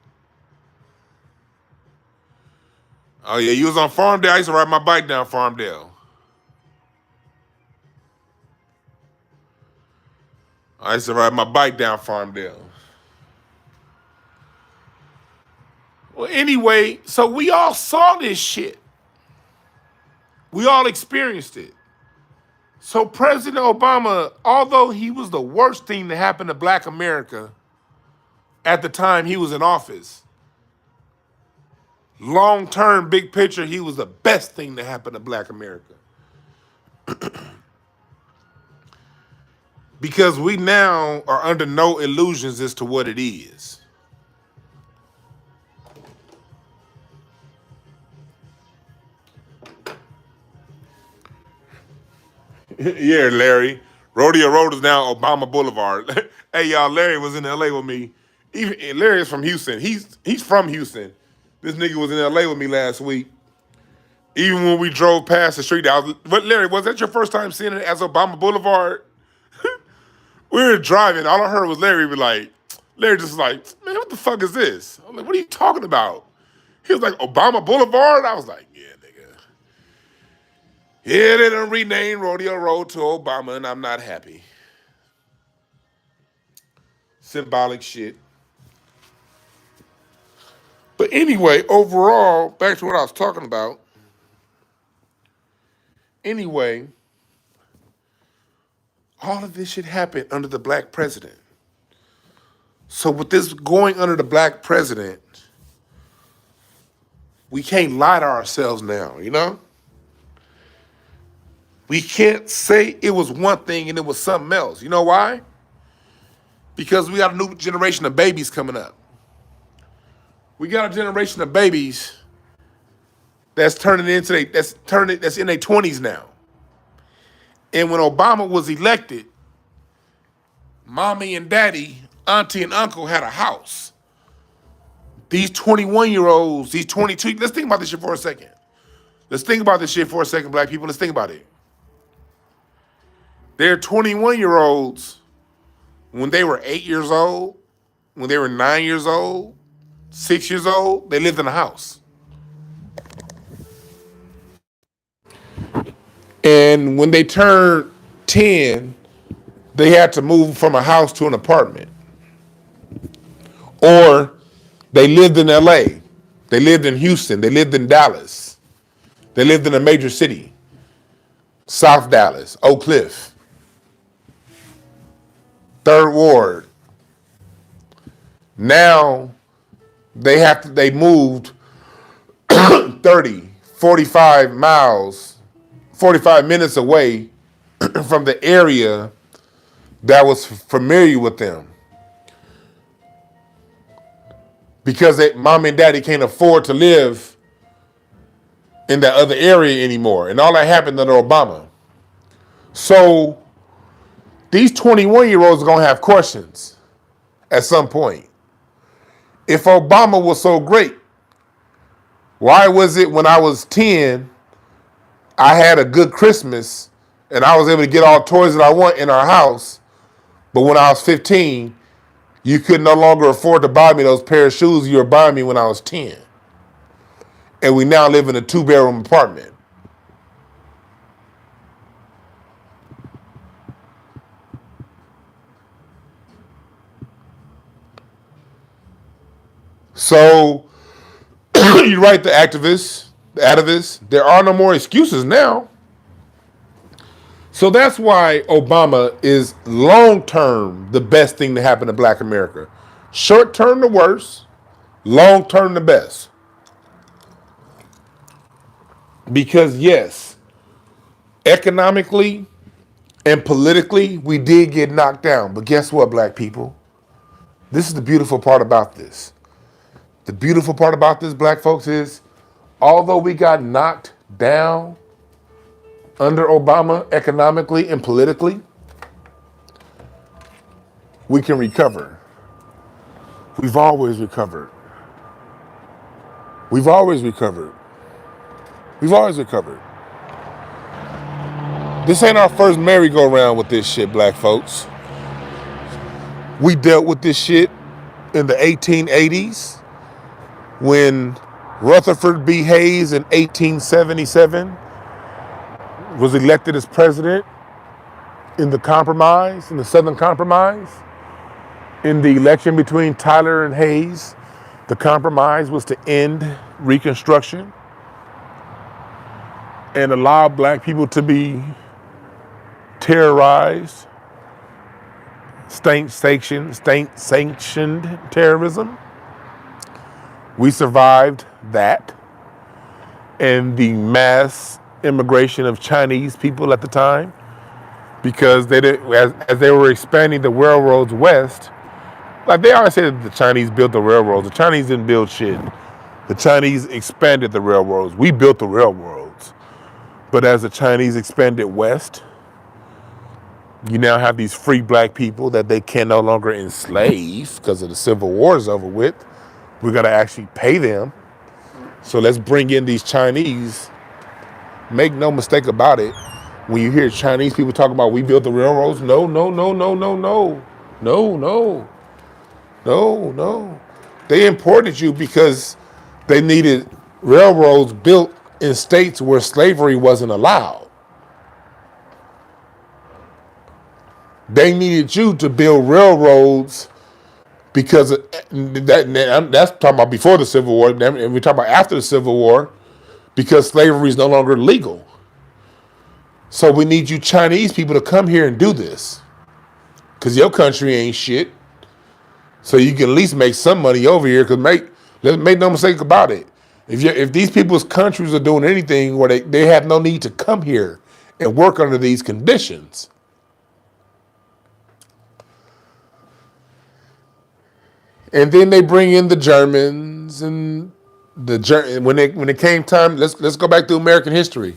Oh yeah, you was on Farmdale. I used to ride my bike down Farmdale. Well, anyway, so we all saw this shit. We all experienced it. So President Obama, although he was the worst thing that happened to Black America at the time he was in office, long-term, big picture, he was the best thing that happened to Black America. Because we now are under no illusions as to what it is. Yeah, Larry. Rodeo Road is now Obama Boulevard. Hey, y'all, Larry was in LA with me. Even Larry is from Houston. He's from Houston. This nigga was in LA with me last week. Even when we drove past the street, but Larry, was that your first time seeing it as Obama Boulevard? We were driving. All I heard was Larry Larry just like, man, what the fuck is this? I'm like, what are you talking about? He was like, Obama Boulevard? I was like, yeah, nigga. Yeah, they done renamed Rodeo Road to Obama, and I'm not happy. Symbolic shit. But anyway, overall, back to what I was talking about. Anyway, all of this shit happened under the black president. So with this going under the black president, we can't lie to ourselves now, you know? We can't say it was one thing and it was something else. You know why? Because we got a new generation of babies coming up. We got a generation of babies that's in their 20s now. And when Obama was elected, mommy and daddy, auntie and uncle had a house. These 21-year-olds, these 22, let's think about this shit for a second. Let's think about this shit for a second, black people. Let's think about it. They're 21-year-olds when they were 8 years old, when they were 9 years old, 6 years old, they lived in a house. And when they turned 10, they had to move from a house to an apartment. Or they lived in LA. They lived in Houston. They lived in Dallas. They lived in a major city. South Dallas, Oak Cliff, Third Ward. Now they moved 30, 45 miles, 45 minutes away from the area that was familiar with them. Because mom and daddy can't afford to live in that other area anymore. And all that happened under Obama. So these 21-year-olds are going to have questions at some point. If Obama was so great, why was it when I was 10, I had a good Christmas and I was able to get all the toys that I want in our house, but when I was 15, you could no longer afford to buy me those pair of shoes you were buying me when I was 10. And we now live in a 2-bedroom apartment. So, you're right, the activists, there are no more excuses now. So that's why Obama is long-term the best thing to happen to black America. Short-term the worst, long-term the best. Because yes, economically and politically, we did get knocked down. But guess what, black people? This is the beautiful part about this. The beautiful part about this, black folks, is although we got knocked down under Obama economically and politically, we can recover. We've always recovered. We've always recovered. We've always recovered. This ain't our first merry-go-round with this shit, black folks. We dealt with this shit in the 1880s when Rutherford B. Hayes in 1877 was elected as president in the compromise, in the Southern Compromise. In the election between Tyler and Hayes, the compromise was to end Reconstruction and allow black people to be terrorized, state-sanctioned terrorism. We survived that and the mass immigration of Chinese people at the time, because they did, as they were expanding the railroads west. Like they always say that the Chinese built the railroads. The Chinese didn't build shit. The Chinese expanded the railroads. We built the railroads. But as the Chinese expanded west, you now have these free black people that they can no longer enslave because of the Civil War is over with. We're going to actually pay them. So let's bring in these Chinese. Make no mistake about it. When you hear Chinese people talk about we built the railroads, no. They imported you because they needed railroads built in states where slavery wasn't allowed. They needed you to build railroads because that's talking about before the Civil War, and we're talking about after the Civil War, because slavery is no longer legal. So we need you Chinese people to come here and do this, because your country ain't shit. so you can at least make some money over here. Cause let's make no mistake about it. If these people's countries are doing anything where they have no need to come here and work under these conditions. And then they bring in the Germans and when it came time, let's go back to American history.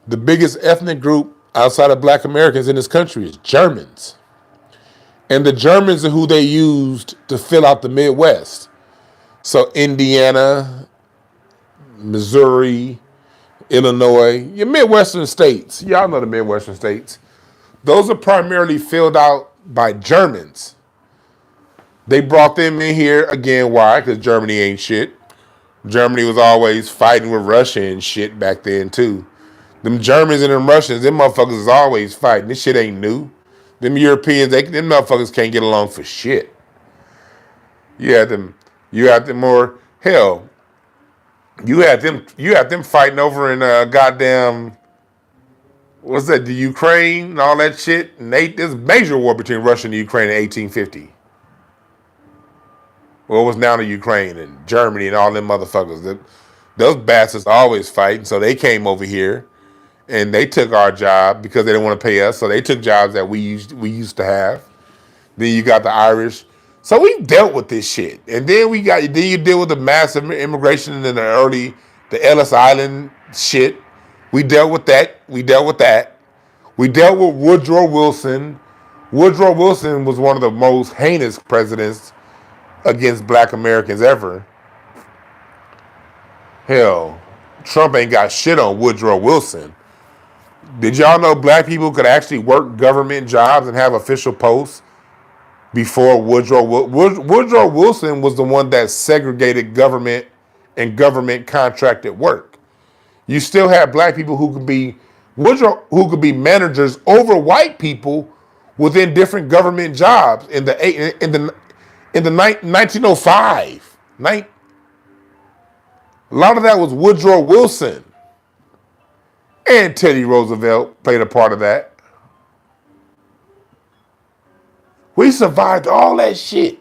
The biggest ethnic group outside of black Americans in this country is Germans. And the Germans are who they used to fill out the Midwest. So Indiana, Missouri, Illinois, your Midwestern states. Y'all know the Midwestern states. Those are primarily filled out by Germans. They brought them in here, again, why? Because Germany ain't shit. Germany was always fighting with Russia and shit back then, too. Them Germans and them Russians, them motherfuckers is always fighting. This shit ain't new. Them Europeans, them motherfuckers can't get along for shit. You had them more, hell, you had them fighting over in goddamn, what's that, the Ukraine and all that shit. And there's a major war between Russia and Ukraine in 1850. Well, it was now the Ukraine and Germany and all them motherfuckers. Those bastards always fighting, so they came over here and they took our job because they didn't want to pay us. So they took jobs that we used to have. Then you got the Irish. So we dealt with this shit. And then you deal with the massive immigration in the Ellis Island shit. We dealt with that. We dealt with Woodrow Wilson. Woodrow Wilson was one of the most heinous presidents against black Americans ever. Hell, Trump ain't got shit on Woodrow Wilson. Did y'all know black people could actually work government jobs and have official posts before Woodrow Wilson was the one that segregated government and government contracted work? You still have black people who could be managers over white people within different government jobs in the 1905. A lot of that was Woodrow Wilson. And Teddy Roosevelt played a part of that. We survived all that shit.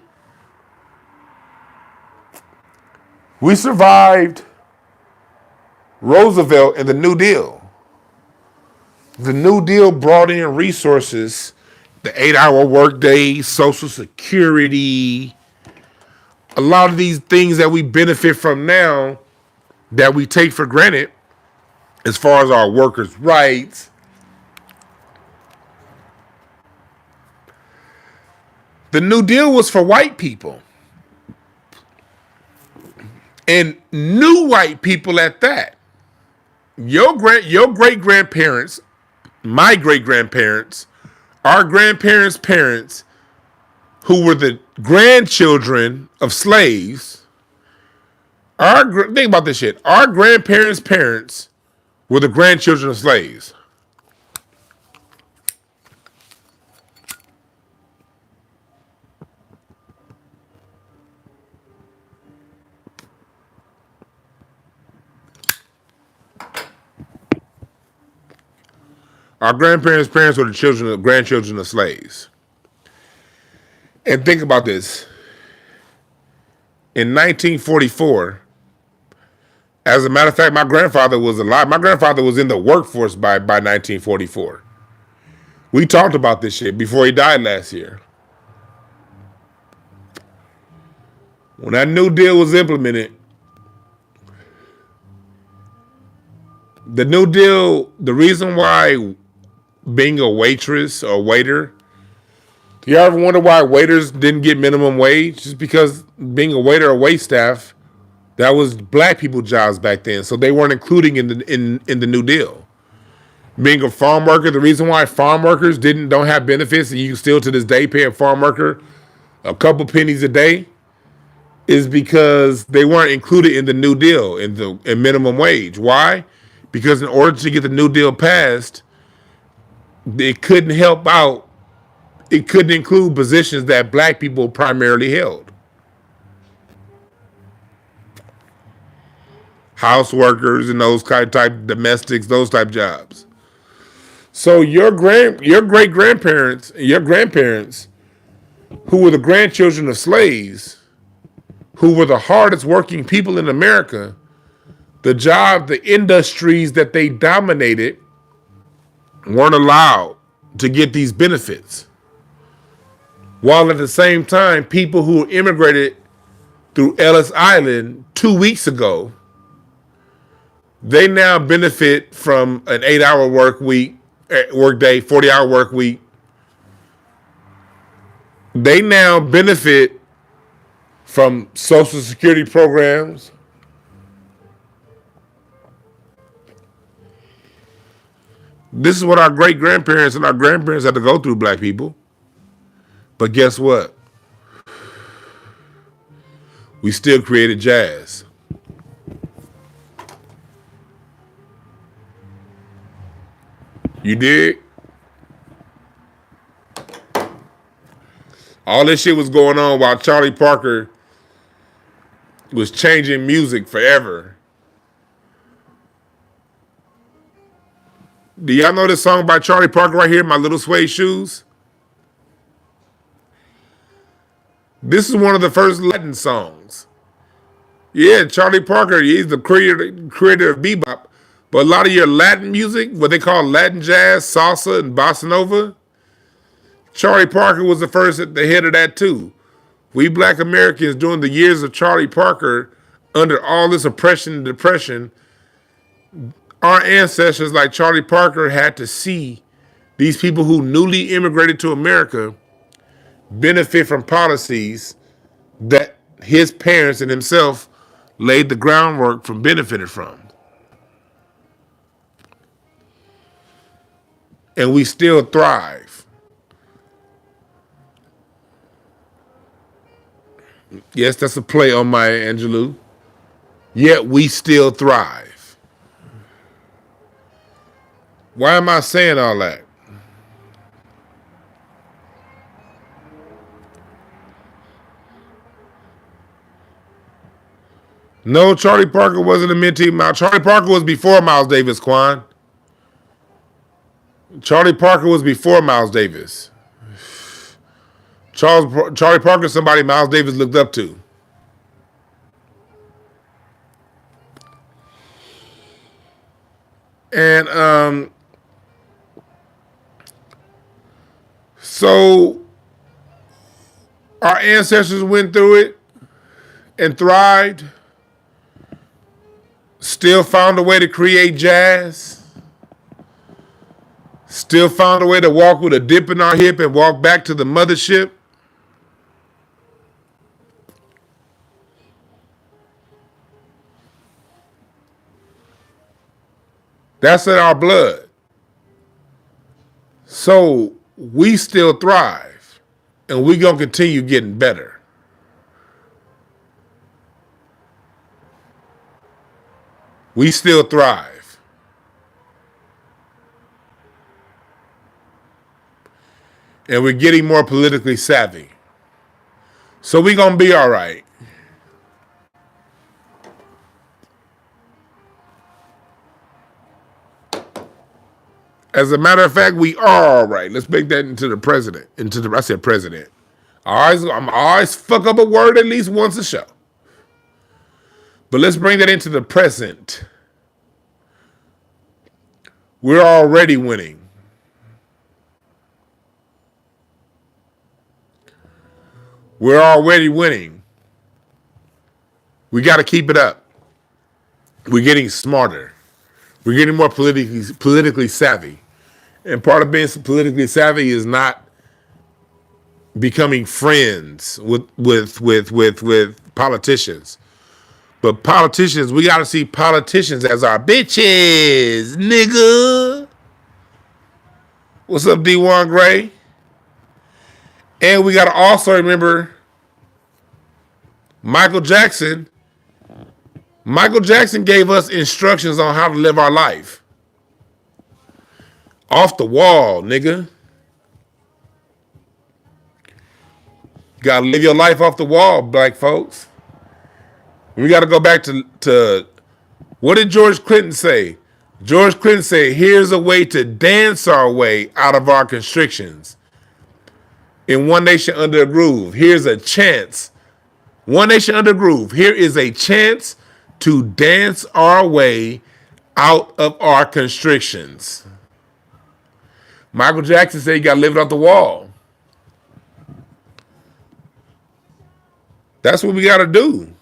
We survived Roosevelt and the New Deal. The New Deal brought in resources, the 8-hour workday, Social Security, a lot of these things that we benefit from now that we take for granted as far as our workers' rights. The New Deal was for white people. And new white people at that. Your great-grandparents, my great-grandparents, our grandparents' parents, who were the grandchildren of slaves, think about this shit. Our grandparents' parents were the grandchildren of slaves. Our grandparents' parents were the grandchildren of slaves. And think about this. In 1944, as a matter of fact, my grandfather was alive. My grandfather was in the workforce by 1944. We talked about this shit before he died last year. When that New Deal was implemented, the New Deal, the reason why being a waitress or waiter, do you ever wonder why waiters didn't get minimum wage? Just because being a waiter or wait staff, that was black people jobs back then, so they weren't including in the New Deal. Being a farm worker, the reason why farm workers don't have benefits and you can still to this day pay a farm worker a couple pennies a day is because they weren't included in the New Deal in minimum wage. Why? Because in order to get the New Deal passed, it couldn't help out. It couldn't include positions that black people primarily held. House workers and those type domestics, those type jobs. So your great grandparents, your grandparents who were the grandchildren of slaves, who were the hardest working people in America, the industries that they dominated weren't allowed to get these benefits. While at the same time, people who immigrated through Ellis Island 2 weeks ago, they now benefit from an 8-hour work day, 40-hour work week. They now benefit from Social Security programs. This is what our great-grandparents and our grandparents had to go through, black people. But guess what? We still created jazz. You dig? All this shit was going on while Charlie Parker was changing music forever. Do y'all know this song by Charlie Parker right here, My Little Suede Shoes? This is one of the first Latin songs. Yeah, Charlie Parker, he's the creator of bebop. But a lot of your Latin music, what they call Latin jazz, salsa, and bossa nova, Charlie Parker was the first at the head of that too. We black Americans, during the years of Charlie Parker, under all this oppression and depression, our ancestors like Charlie Parker had to see these people who newly immigrated to America benefit from policies that his parents and himself laid the groundwork from benefiting from. And we still thrive. Yes, that's a play on Maya Angelou. Yet we still thrive. Why am I saying all that? No, Charlie Parker wasn't a mentee. Charlie Parker was before Miles Davis, Quan. Charlie Parker was before Miles Davis. Charlie Parker is somebody Miles Davis looked up to. And so our ancestors went through it and thrived. Still found a way to create jazz. Still found a way to walk with a dip in our hip and walk back to the mothership. That's in our blood. So we still thrive, and we're going to continue getting better. We still thrive. And we're getting more politically savvy. So we're going to be all right. As a matter of fact, we are all right. Let's make that into the president. I said president. I'm always fuck up a word at least once a show. But let's bring that into the present. We're already winning. We're already winning. We got to keep it up. We're getting smarter. We're getting more politically savvy. And part of being politically savvy is not becoming friends with politicians. But politicians, we got to see politicians as our bitches, nigga. What's up, D1 Gray? And we got to also remember Michael Jackson. Michael Jackson gave us instructions on how to live our life. Off the wall, nigga. Got to live your life off the wall, black folks. We got to go back to what did George Clinton say? George Clinton said, here's a way to dance our way out of our constrictions. in One Nation Under a Groove. Here's a chance. One Nation Under a Groove. Here is a chance to dance our way out of our constrictions. Michael Jackson said you got to live it off the wall. That's what we got to do.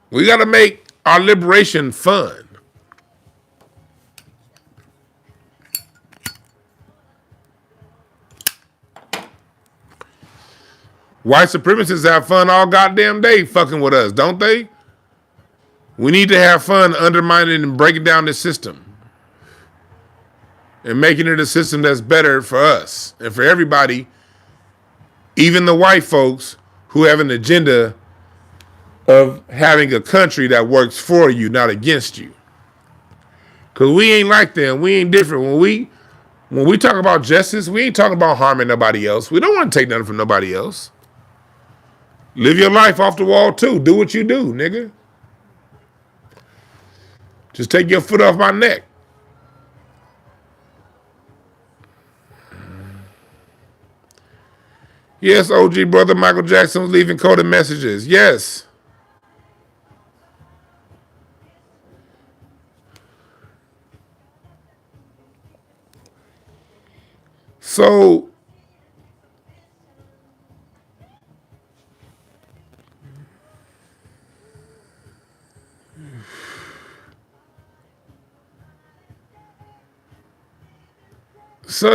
We got to make our liberation fun. White supremacists have fun all goddamn day fucking with us, don't they? We need to have fun undermining and breaking down this system and making it a system that's better for us and for everybody, even the white folks who have an agenda of having a country that works for you, not against you. Because we ain't like them. We ain't different. When we talk about justice, we ain't talking about harming nobody else. We don't want to take nothing from nobody else. Live your life off the wall too. Do what you do, nigga. Just take your foot off my neck. Yes, OG brother Michael Jackson was leaving coded messages. Yes. So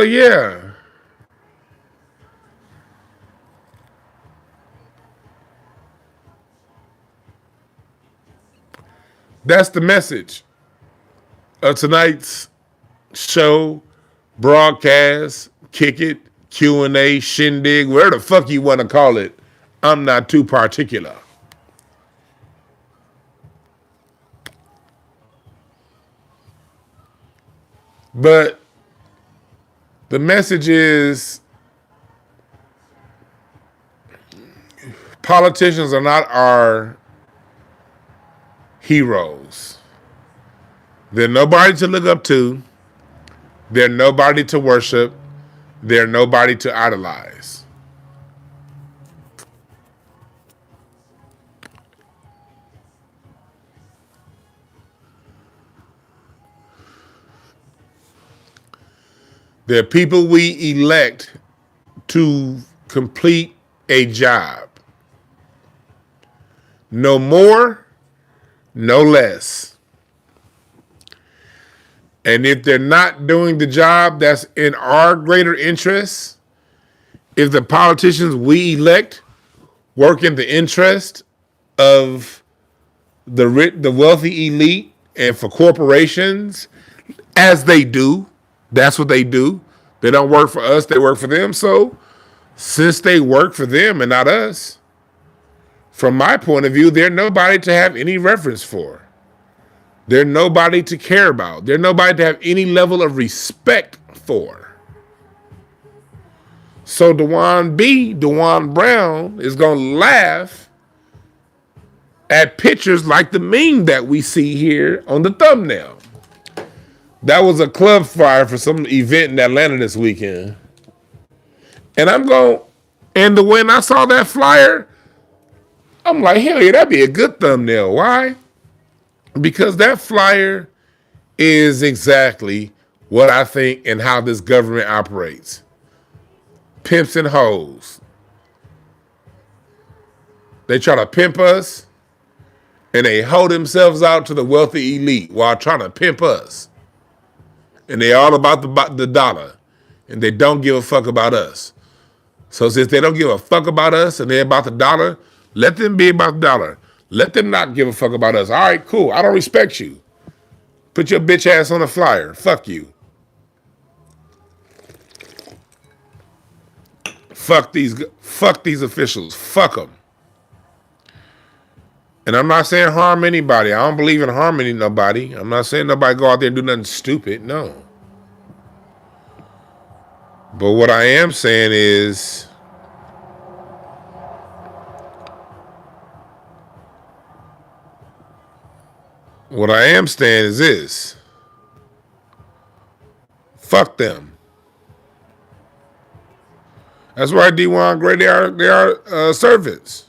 yeah. That's the message of tonight's show, broadcast, kick it, Q&A, shindig, whatever the fuck you want to call it. I'm not too particular. But the message is politicians are not our heroes. They're nobody to look up to. They're nobody to worship. They're nobody to idolize. They're people we elect to complete a job. No more, no less. And if they're not doing the job that's in our greater interest, if the politicians we elect work in the interest of the wealthy elite and for corporations, as they do, that's what they do. They don't work for us, they work for them. So since they work for them and not us, from my point of view, they're nobody to have any reference for. They're nobody to care about. They're nobody to have any level of respect for. So DwannBrown is going to laugh at pictures like the meme that we see here on the thumbnail. That was a club flyer for some event in Atlanta this weekend. And when I saw that flyer, I'm like, hell yeah, that'd be a good thumbnail. Why? Because that flyer is exactly what I think and how this government operates. Pimps and hoes. They try to pimp us, and they hoe themselves out to the wealthy elite while trying to pimp us. And they all about the dollar, and they don't give a fuck about us. So since they don't give a fuck about us and they're about the dollar, let them be about the dollar. Let them not give a fuck about us. All right, cool. I don't respect you. Put your bitch ass on a flyer. Fuck you. Fuck these officials. Fuck them. And I'm not saying harm anybody. I don't believe in harming nobody. I'm not saying nobody go out there and do nothing stupid. No. But what I am saying is, this. Fuck them. That's why D1 Gray, they are servants.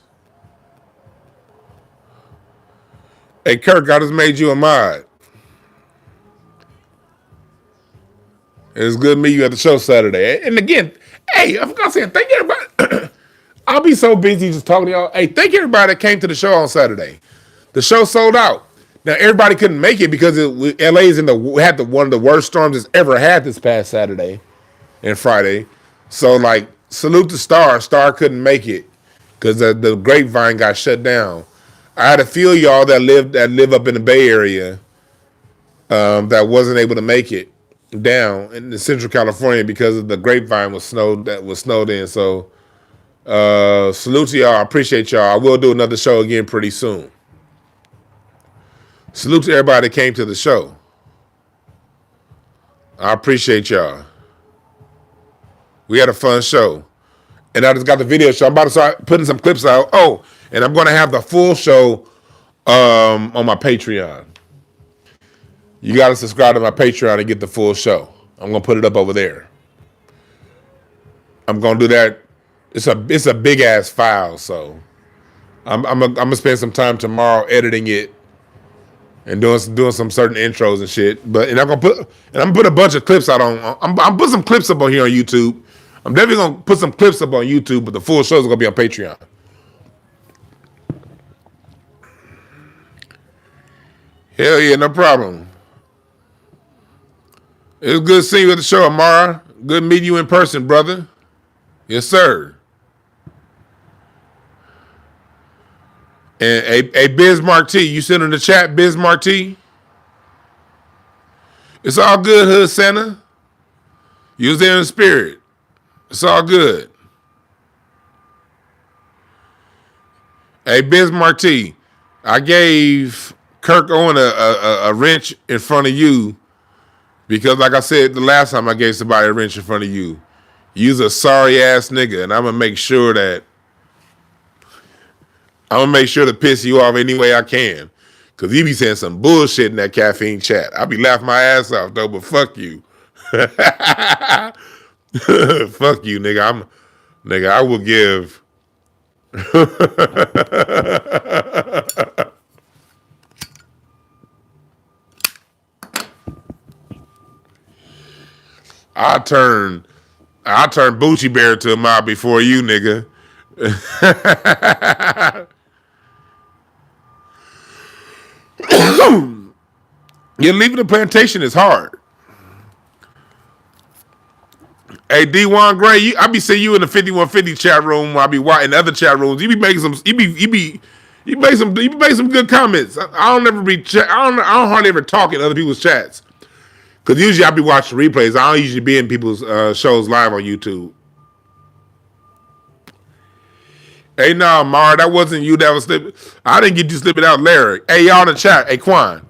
Hey, Kirk, I just made you a mod. It's good to meet you at the show Saturday. And again, hey, I forgot saying thank you everybody. I'll be so busy just talking to y'all. Hey, thank you everybody that came to the show on Saturday. The show sold out. Now everybody couldn't make it because LA's had one of the worst storms it's ever had this past Saturday and Friday. So like, salute to Star. Star couldn't make it because the Grapevine got shut down. I had a few of y'all that live up in the Bay Area that wasn't able to make it down in Central California because of the Grapevine was snowed in. So salute to y'all. I appreciate y'all. I will do another show again pretty soon. Salute to everybody that came to the show. I appreciate y'all. We had a fun show. And I just got the video show. I'm about to start putting some clips out. Oh, and I'm going to have the full show on my Patreon. You got to subscribe to my Patreon and get the full show. I'm going to put it up over there. I'm going to do that. It's a big ass file, so I'm gonna spend some time tomorrow editing it and doing some certain intros and shit. I'm gonna put a bunch of clips out on. I'm put some clips up on here on YouTube. I'm definitely gonna put some clips up on YouTube, but the full show is gonna be on Patreon. Hell yeah, no problem. It was good seeing you at the show, Amara. Good meeting you in person, brother. Yes, sir. And a Biz Marty, you sent in the chat, Biz Marty. It's all good, Hood Santa. You was there in spirit. It's all good. Hey, Biz Marty, I gave Kirk Owen a wrench in front of you because, like I said the last time I gave somebody a wrench in front of you, you's a sorry ass nigga, and I'm gonna make sure to piss you off any way I can. Cause you be saying some bullshit in that caffeine chat. I be laughing my ass off though, but fuck you. Fuck you, nigga. I will give. I turn Bucci Bear to a mob before you, nigga. Yeah, leaving the plantation is hard. Hey, D1 Gray, I be seeing you in the 5150 chat room. I be in other chat rooms. You be making some. You make some good comments. I don't hardly ever talk in other people's chats. Because usually I be watching replays. I don't usually be in people's shows live on YouTube. Hey, nah, Mara, that wasn't you that was slipping. I didn't get you slipping out, Larry. Hey, y'all in the chat. Hey, Quan.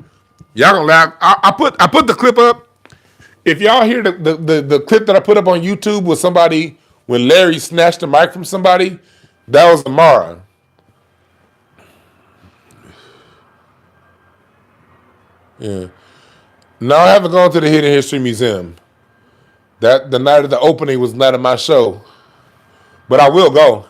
Y'all gonna laugh. I put the clip up. If y'all hear the clip that I put up on YouTube with somebody when Larry snatched the mic from somebody, that was Amara. Yeah. No, I haven't gone to the Hidden History Museum. The night of the opening was the night of my show. But I will go.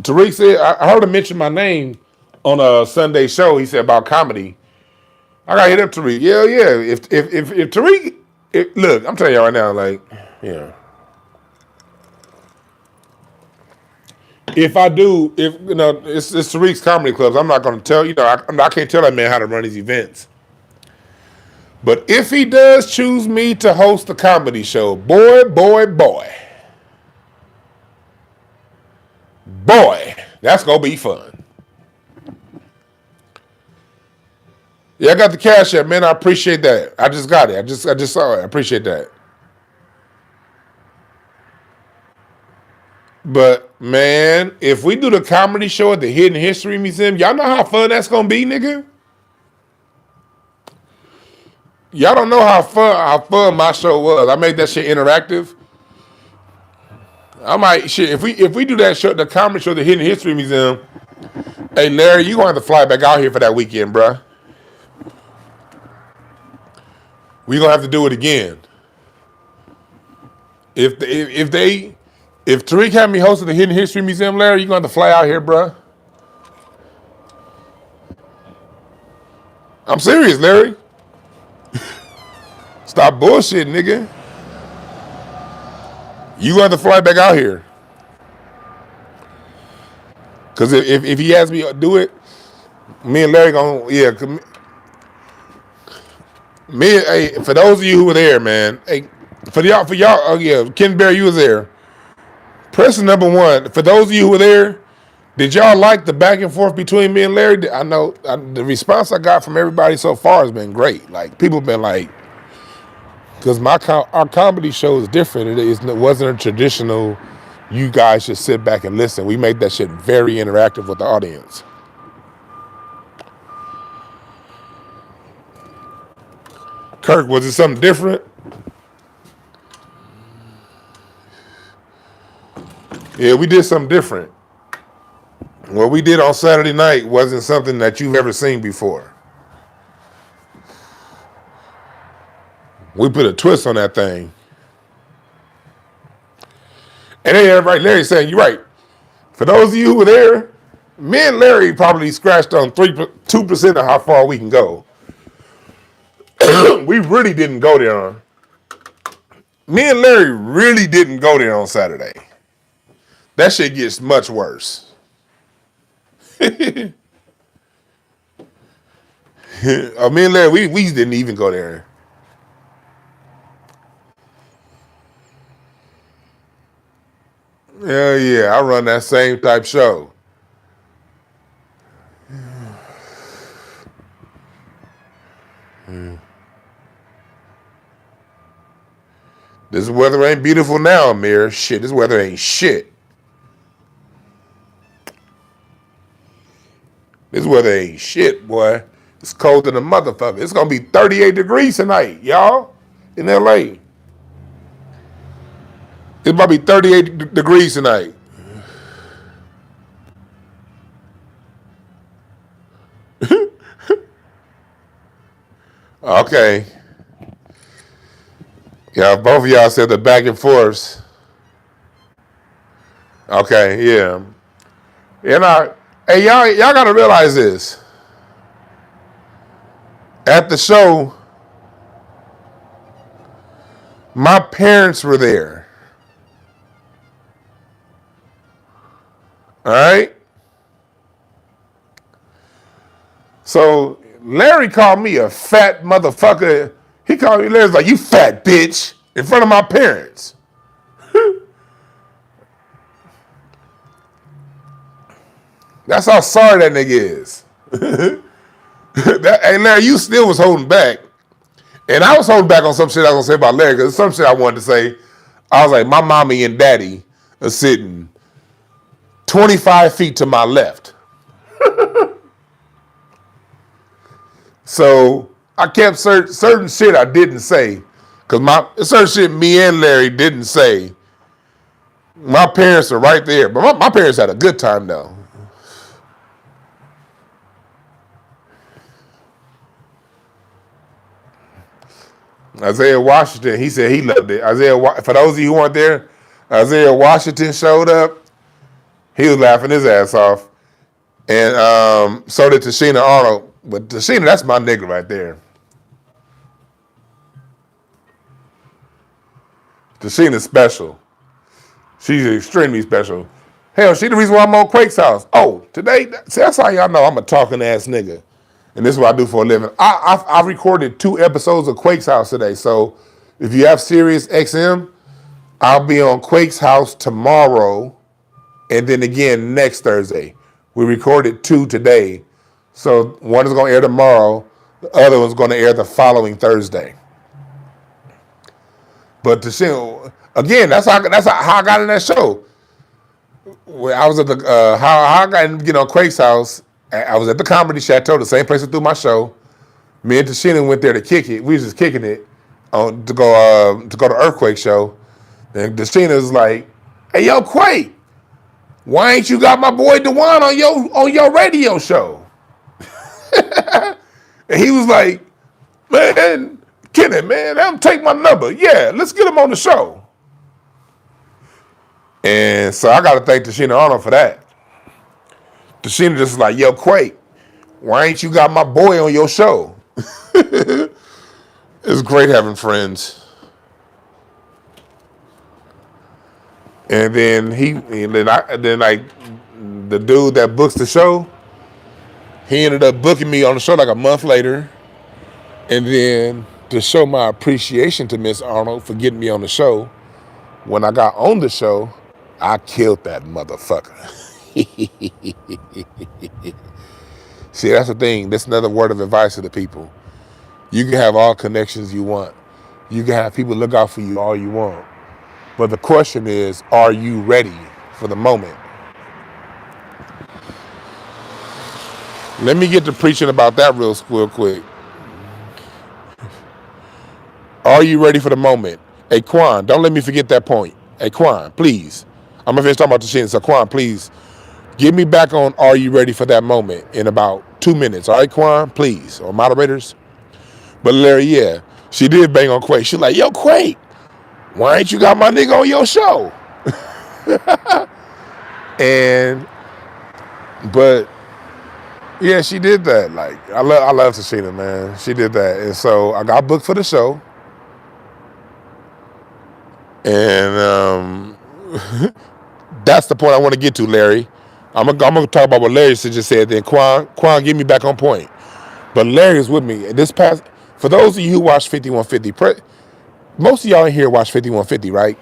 Tariq said, I heard him mention my name on a Sunday show. He said about comedy. I got to hit up Tariq. Yeah. If Tariq, look, I'm telling you right now, like, yeah. If it's Tariq's comedy clubs, I'm not going to tell, I can't tell that man how to run his events. But if he does choose me to host a comedy show, boy, that's going to be fun. Yeah, I got the cash app, man. I appreciate that. I just got it. I just saw it. I appreciate that. But, man, if we do the comedy show at the Hidden History Museum, y'all know how fun that's going to be, nigga? Y'all don't know how fun my show was. I made that shit interactive. I might, shit, if we do that show, the comedy show at the Hidden History Museum, hey, Larry, you going to have to fly back out here for that weekend, bruh. we gonna have to do it again. If Tariq had me hosting the Hidden History Museum, Larry, you gonna have to fly out here, bruh. I'm serious, Larry. Stop bullshitting, nigga. You gonna have to fly back out here. Cause if he has me do it, me and Larry gonna hey, for those of you who were there, man, hey, for y'all, oh yeah, Ken Berry, you was there. Person number one, for those of you who were there, did y'all like the back and forth between me and Larry? I know the response I got from everybody so far has been great. Like, people have been like, because our comedy show is different. It wasn't a traditional, you guys should sit back and listen. We made that shit very interactive with the audience. Kirk, was it something different? Yeah, we did something different. What we did on Saturday night wasn't something that you've ever seen before. We put a twist on that thing. And then right, Larry's saying, you're right. For those of you who were there, me and Larry probably scratched on 2% of how far we can go. We really didn't go there. Me and Larry really didn't go there on Saturday. That shit gets much worse. Me and Larry, we didn't even go there. Hell yeah, I run that same type show. This weather ain't beautiful now, Amir. Shit, this weather ain't shit. This weather ain't shit, boy. It's cold than a motherfucker. It's gonna be 38 degrees tonight, y'all, in LA. It's about to be 38 degrees tonight. Okay. Yeah, both of y'all said the back and forths. Okay, yeah. Hey, y'all gotta realize this. At the show, my parents were there. All right? So Larry called me a fat motherfucker. He called me, Larry's like, you fat bitch, in front of my parents. That's how sorry that nigga is. Hey, Larry, you still was holding back. And I was holding back on some shit I was going to say about Larry, because some shit I wanted to say. I was like, my mommy and daddy are sitting 25 feet to my left. So I kept certain shit I didn't say, because certain shit me and Larry didn't say. My parents are right there, but my parents had a good time though. Isaiah Washington, he said he loved it. For those of you who weren't there, Isaiah Washington showed up. He was laughing his ass off. And so did Tashina Arnold. But Tashina, that's my nigga right there. Tashina's special. She's extremely special. Hell, she the reason why I'm on Quake's house. Oh, today, see, that's how y'all know I'm a talking ass nigga. And this is what I do for a living. I recorded 2 episodes of Quake's house today. So if you have Sirius XM, I'll be on Quake's house tomorrow and then again next Thursday. We recorded 2 today. So one is going to air tomorrow. The other one's going to air the following Thursday. But again, that's how I got in that show. I was at how I got in, Quake's house. I was at the Comedy Chateau, the same place I do my show. Me and Tashina went there to kick it. We was just kicking it to go to Earthquake show. And Tashina was like, "Hey, yo, Quake, why ain't you got my boy Dwan on your radio show?" And he was like, "Man, Ken winning, man. Let him take my number. Yeah, let's get him on the show. And so I got to thank Tashina Arnold for that. Tashina just like, yo, Quake, why ain't you got my boy on your show? It's great having friends. And then the dude that books the show, he ended up booking me on the show like a month later. And then to show my appreciation to Miss Arnold for getting me on the show, when I got on the show, I killed that motherfucker. See, that's the thing. That's another word of advice to the people. You can have all connections you want. You can have people look out for you all you want. But the question is, are you ready for the moment? Let me get to preaching about that real quick. Are you ready for the moment? Hey, Quan, don't let me forget that point. Hey, Quan, please. I'm going to finish talking about the shit. So, Quan, please, get me back on Are You Ready for That Moment in about 2 minutes. All right, Quan, please. Or moderators. But Larry, yeah, she did bang on Quake. She's like, yo, Quake, why ain't you got my nigga on your show? But yeah, she did that. Like, I love Tashina, man. She did that. And so I got booked for the show. And that's the point I want to get to, Larry. I'm gonna talk about what Larry just said. Then Quan, get me back on point. But Larry is with me. For those of you who watch 5150, most of y'all in here watch 5150, right?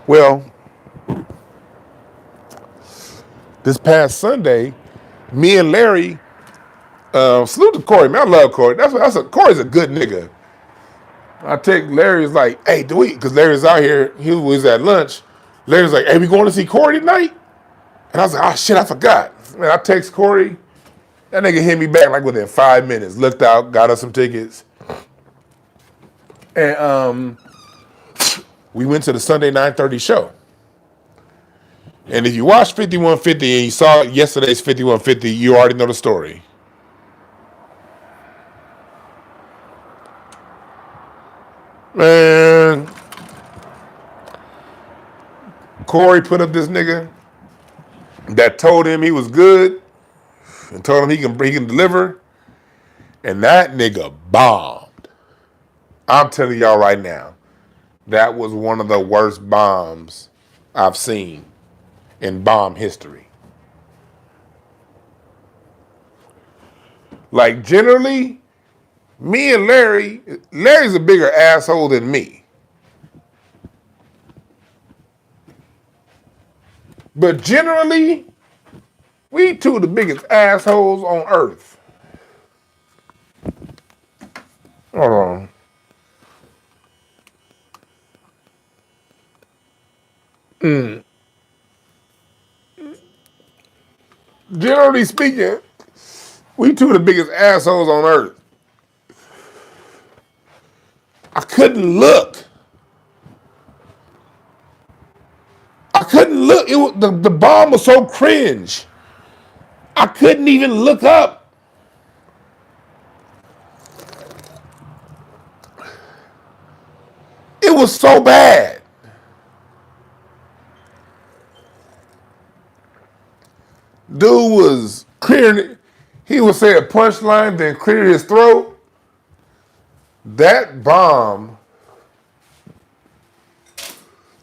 Well, this past Sunday, me and Larry, salute to Corey, man. I love Corey. Corey's a good nigga. I take Larry's like, hey, because Larry's out here, he was at lunch. Larry's like, hey, we going to see Corey tonight? And I was like, oh shit, I forgot. Man, I text Corey. That nigga hit me back like within 5 minutes. Looked out, got us some tickets. And we went to the Sunday 9:30 show. And if you watched 5150 and you saw yesterday's 5150, you already know the story. Man, Corey put up this nigga that told him he was good and told him he can deliver, and that nigga bombed. I'm telling y'all right now, that was one of the worst bombs I've seen in bomb history. Like, generally, me and Larry's a bigger asshole than me. But generally, we two of the biggest assholes on earth. Hold on. Generally speaking, we two of the biggest assholes on earth. I couldn't look. The bomb was so cringe. I couldn't even look up. It was so bad. Dude was clearing, he would say a punchline, then clear his throat. That bomb,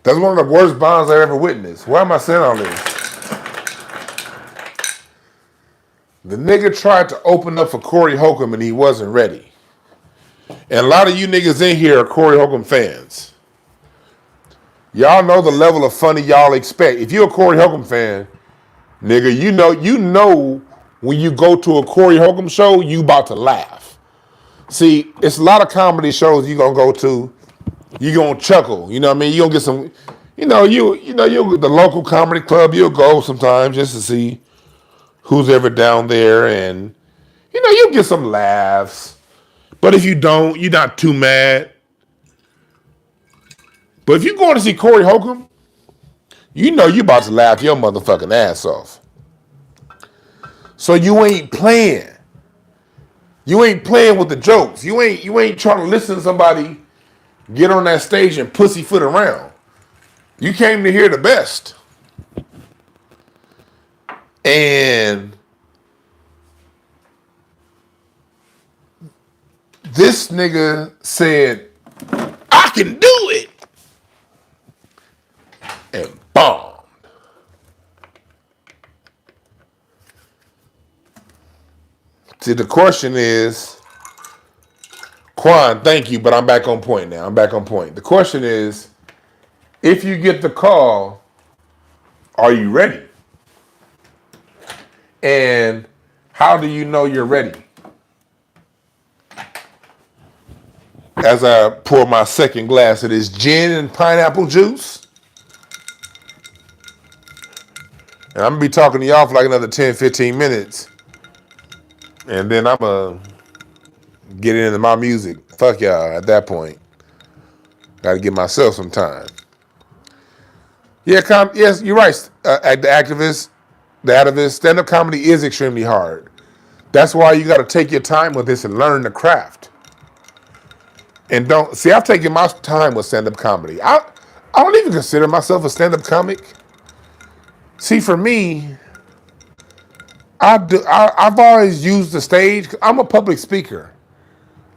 that's one of the worst bombs I ever witnessed. Why am I saying all this? The nigga tried to open up for Corey Holcomb and he wasn't ready. And a lot of you niggas in here are Corey Holcomb fans. Y'all know the level of funny y'all expect. If you're a Corey Holcomb fan, nigga, you know when you go to a Corey Holcomb show, you about to laugh. See, it's a lot of comedy shows you gonna go to, you gonna chuckle. You know what I mean? You gonna get some, you the local comedy club, you'll go sometimes just to see who's ever down there, and you'll get some laughs. But if you don't, you're not too mad. But if you're going to see Corey Holcomb, you know you about to laugh your motherfucking ass off. So you ain't playing. You ain't playing with the jokes. You ain't trying to listen to somebody get on that stage and pussyfoot around. You came to hear the best. And this nigga said, I can do it. And bombed. See, the question is, Quan, thank you, but I'm back on point now. I'm back on point. The question is, if you get the call, are you ready? And how do you know you're ready? As I pour my second glass of this gin and pineapple juice. And I'm going to be talking to y'all for like another 10, 15 minutes. And then I'm going to get into my music. Fuck y'all at that point. Got to give myself some time. Yeah, yes, you're right. The activist, stand-up comedy is extremely hard. That's why you got to take your time with this and learn the craft. And don't see. I've taken my time with stand-up comedy. I don't even consider myself a stand-up comic. See, for me, I've always used the stage. I'm a public speaker.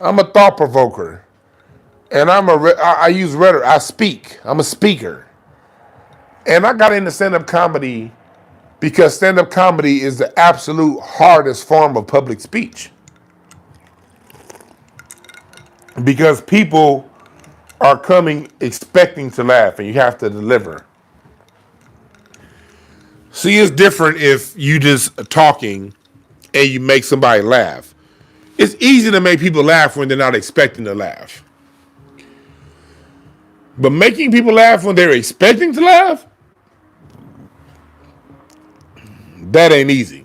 I'm a thought provoker, and I use rhetoric. I speak. I'm a speaker, and I got into stand-up comedy because stand-up comedy is the absolute hardest form of public speech. Because people are coming expecting to laugh, and you have to deliver. See, it's different if you just talking and you make somebody laugh. It's easy to make people laugh when they're not expecting to laugh. But making people laugh when they're expecting to laugh, that ain't easy.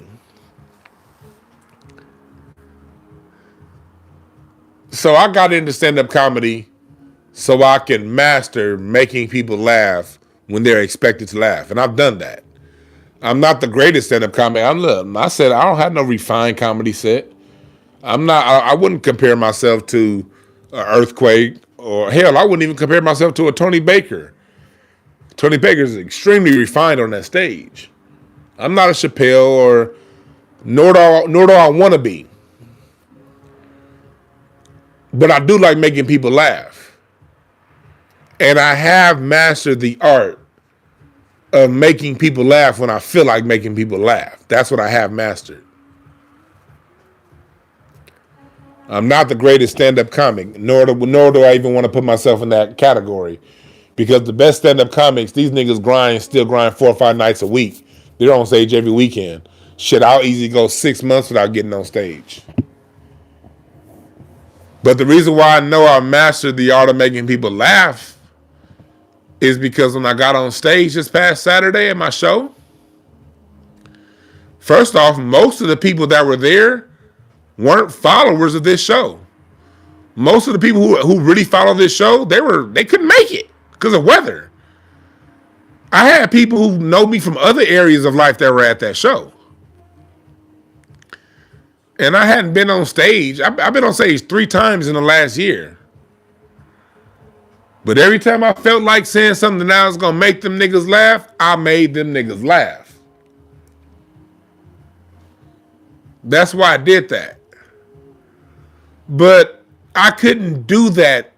So I got into stand-up comedy so I can master making people laugh when they're expected to laugh. And I've done that. I'm not the greatest stand-up comic. I said I don't have no refined comedy set. I wouldn't compare myself to an Earthquake, or hell, I wouldn't even compare myself to a Tony Baker. Tony Baker is extremely refined on that stage. I'm not a Chappelle, nor do I want to be. But I do like making people laugh. And I have mastered the art of making people laugh when I feel like making people laugh. That's what I have mastered. I'm not the greatest stand-up comic, nor do I even want to put myself in that category. Because the best stand-up comics, these niggas still grind 4 or 5 nights a week. They're on stage every weekend. Shit, I'll easily go 6 months without getting on stage. But the reason why I know I mastered the art of making people laugh is because when I got on stage this past Saturday at my show, first off, most of the people that were there weren't followers of this show. Most of the people who really follow this show, they couldn't make it because of weather. I had people who know me from other areas of life that were at that show. And I hadn't been on stage. I've been on stage 3 times in the last year. But every time I felt like saying something that was going to make them niggas laugh, I made them niggas laugh. That's why I did that. But I couldn't do that.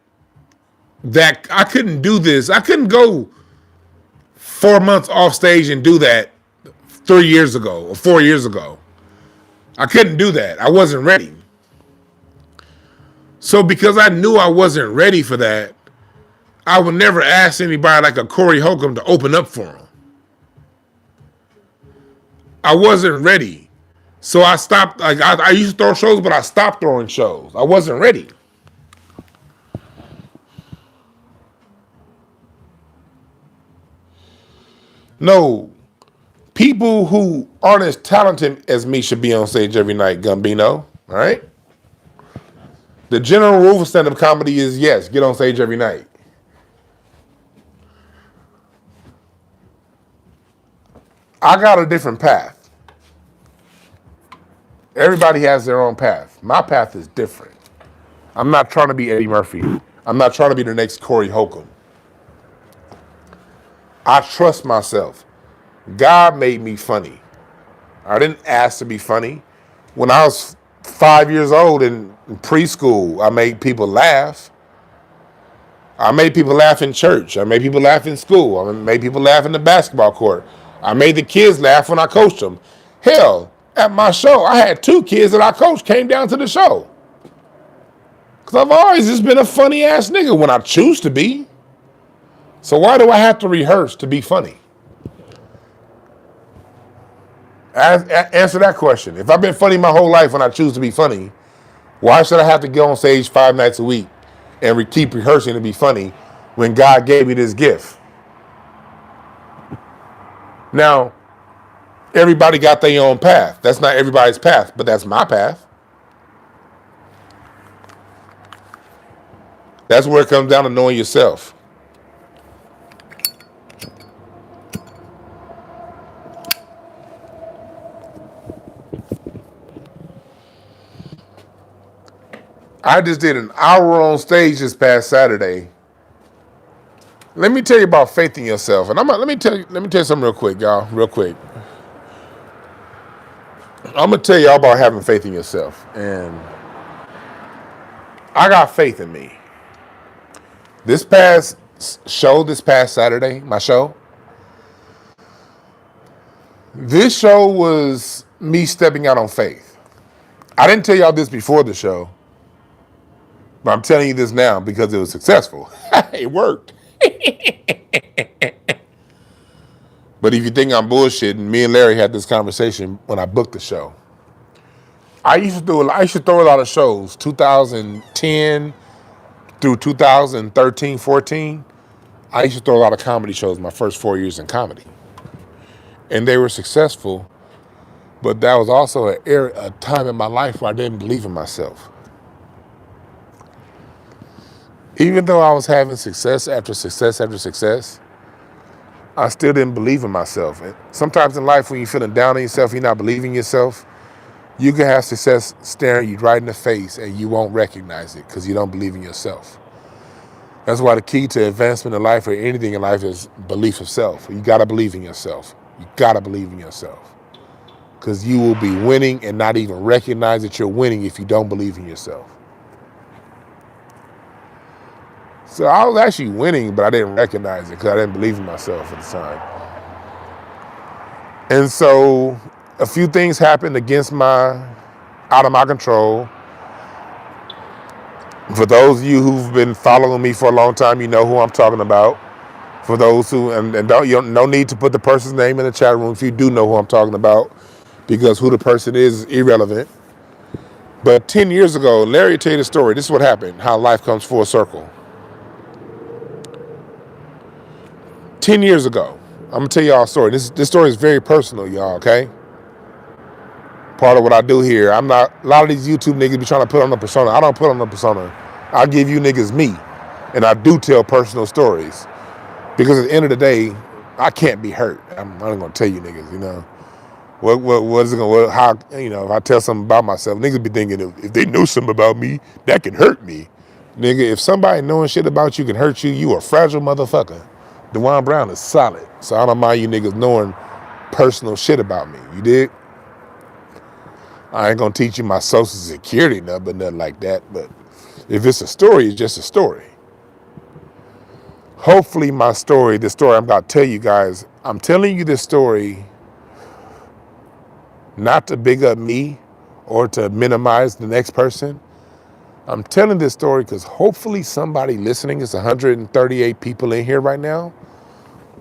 I couldn't do this. I couldn't go 4 months off stage and do that 3 years ago or 4 years ago. I couldn't do that. I wasn't ready. So because I knew I wasn't ready for that, I would never ask anybody like a Corey Holcomb to open up for him. I wasn't ready. So I stopped. Like I used to throw shows, but I stopped throwing shows. I wasn't ready. No, people who aren't as talented as me should be on stage every night, Gambino. All right? The general rule for stand-up comedy is, yes, get on stage every night. I got a different path. Everybody has their own path. My path is different. I'm not trying to be Eddie Murphy. I'm not trying to be the next Corey Holcomb. I trust myself. God made me funny. I didn't ask to be funny. When I was 5 years old in preschool, I made people laugh. I made people laugh in church. I made people laugh in school. I made people laugh in the basketball court. I made the kids laugh when I coached them. Hell, at my show, I had 2 kids that I coached came down to the show. Because I've always just been a funny ass nigga when I choose to be. So why do I have to rehearse to be funny? Answer that question. If I've been funny my whole life when I choose to be funny, why should I have to go on stage 5 nights a week and keep rehearsing to be funny when God gave me this gift? Now, everybody got their own path. That's not everybody's path, but that's my path. That's where it comes down to knowing yourself. I just did an hour on stage this past Saturday. Let me tell you about faith in yourself. And let me tell you something real quick, y'all. Real quick. I'm gonna tell y'all about having faith in yourself. And I got faith in me. This past Saturday, my show. This show was me stepping out on faith. I didn't tell y'all this before the show, but I'm telling you this now because it was successful. It worked. But if you think I'm bullshitting, me and Larry had this conversation when I booked the show. I used to throw a lot of shows, 2010 through 2013, 14. I used to throw a lot of comedy shows my first 4 years in comedy. And they were successful, but that was also a time in my life where I didn't believe in myself. Even though I was having success after success after success, I still didn't believe in myself. And sometimes in life, when you're feeling down on yourself, you're not believing in yourself, you can have success staring you right in the face and you won't recognize it because you don't believe in yourself. That's why the key to advancement in life or anything in life is belief of self. You got to believe in yourself. You got to believe in yourself because you will be winning and not even recognize that you're winning if you don't believe in yourself. So I was actually winning, but I didn't recognize it because I didn't believe in myself at the time. And so a few things happened out of my control. For those of you who've been following me for a long time, you know who I'm talking about. For those who, no need to put the person's name in the chat room if you do know who I'm talking about, because who the person is irrelevant. But 10 years ago, Larry tell you the story. This is what happened, how life comes full circle. 10 years ago, I'm going to tell y'all a story. This story is very personal, y'all, okay? Part of what I do here, a lot of these YouTube niggas be trying to put on a persona. I don't put on a persona. I give you niggas me. And I do tell personal stories. Because at the end of the day, I can't be hurt. I'm not going to tell you niggas, you know. What is it going to, how, you know, if I tell something about myself, niggas be thinking if they know something about me, that can hurt me. Nigga, if somebody knowing shit about you can hurt you, you a fragile motherfucker. DwannBrown is solid. So I don't mind you niggas knowing personal shit about me. You dig? I ain't gonna teach you my social security number, nothing like that. But if it's a story, it's just a story. Hopefully my story, the story I'm about to tell you guys, I'm telling you this story not to big up me or to minimize the next person. I'm telling this story because hopefully somebody listening, it's 138 people in here right now.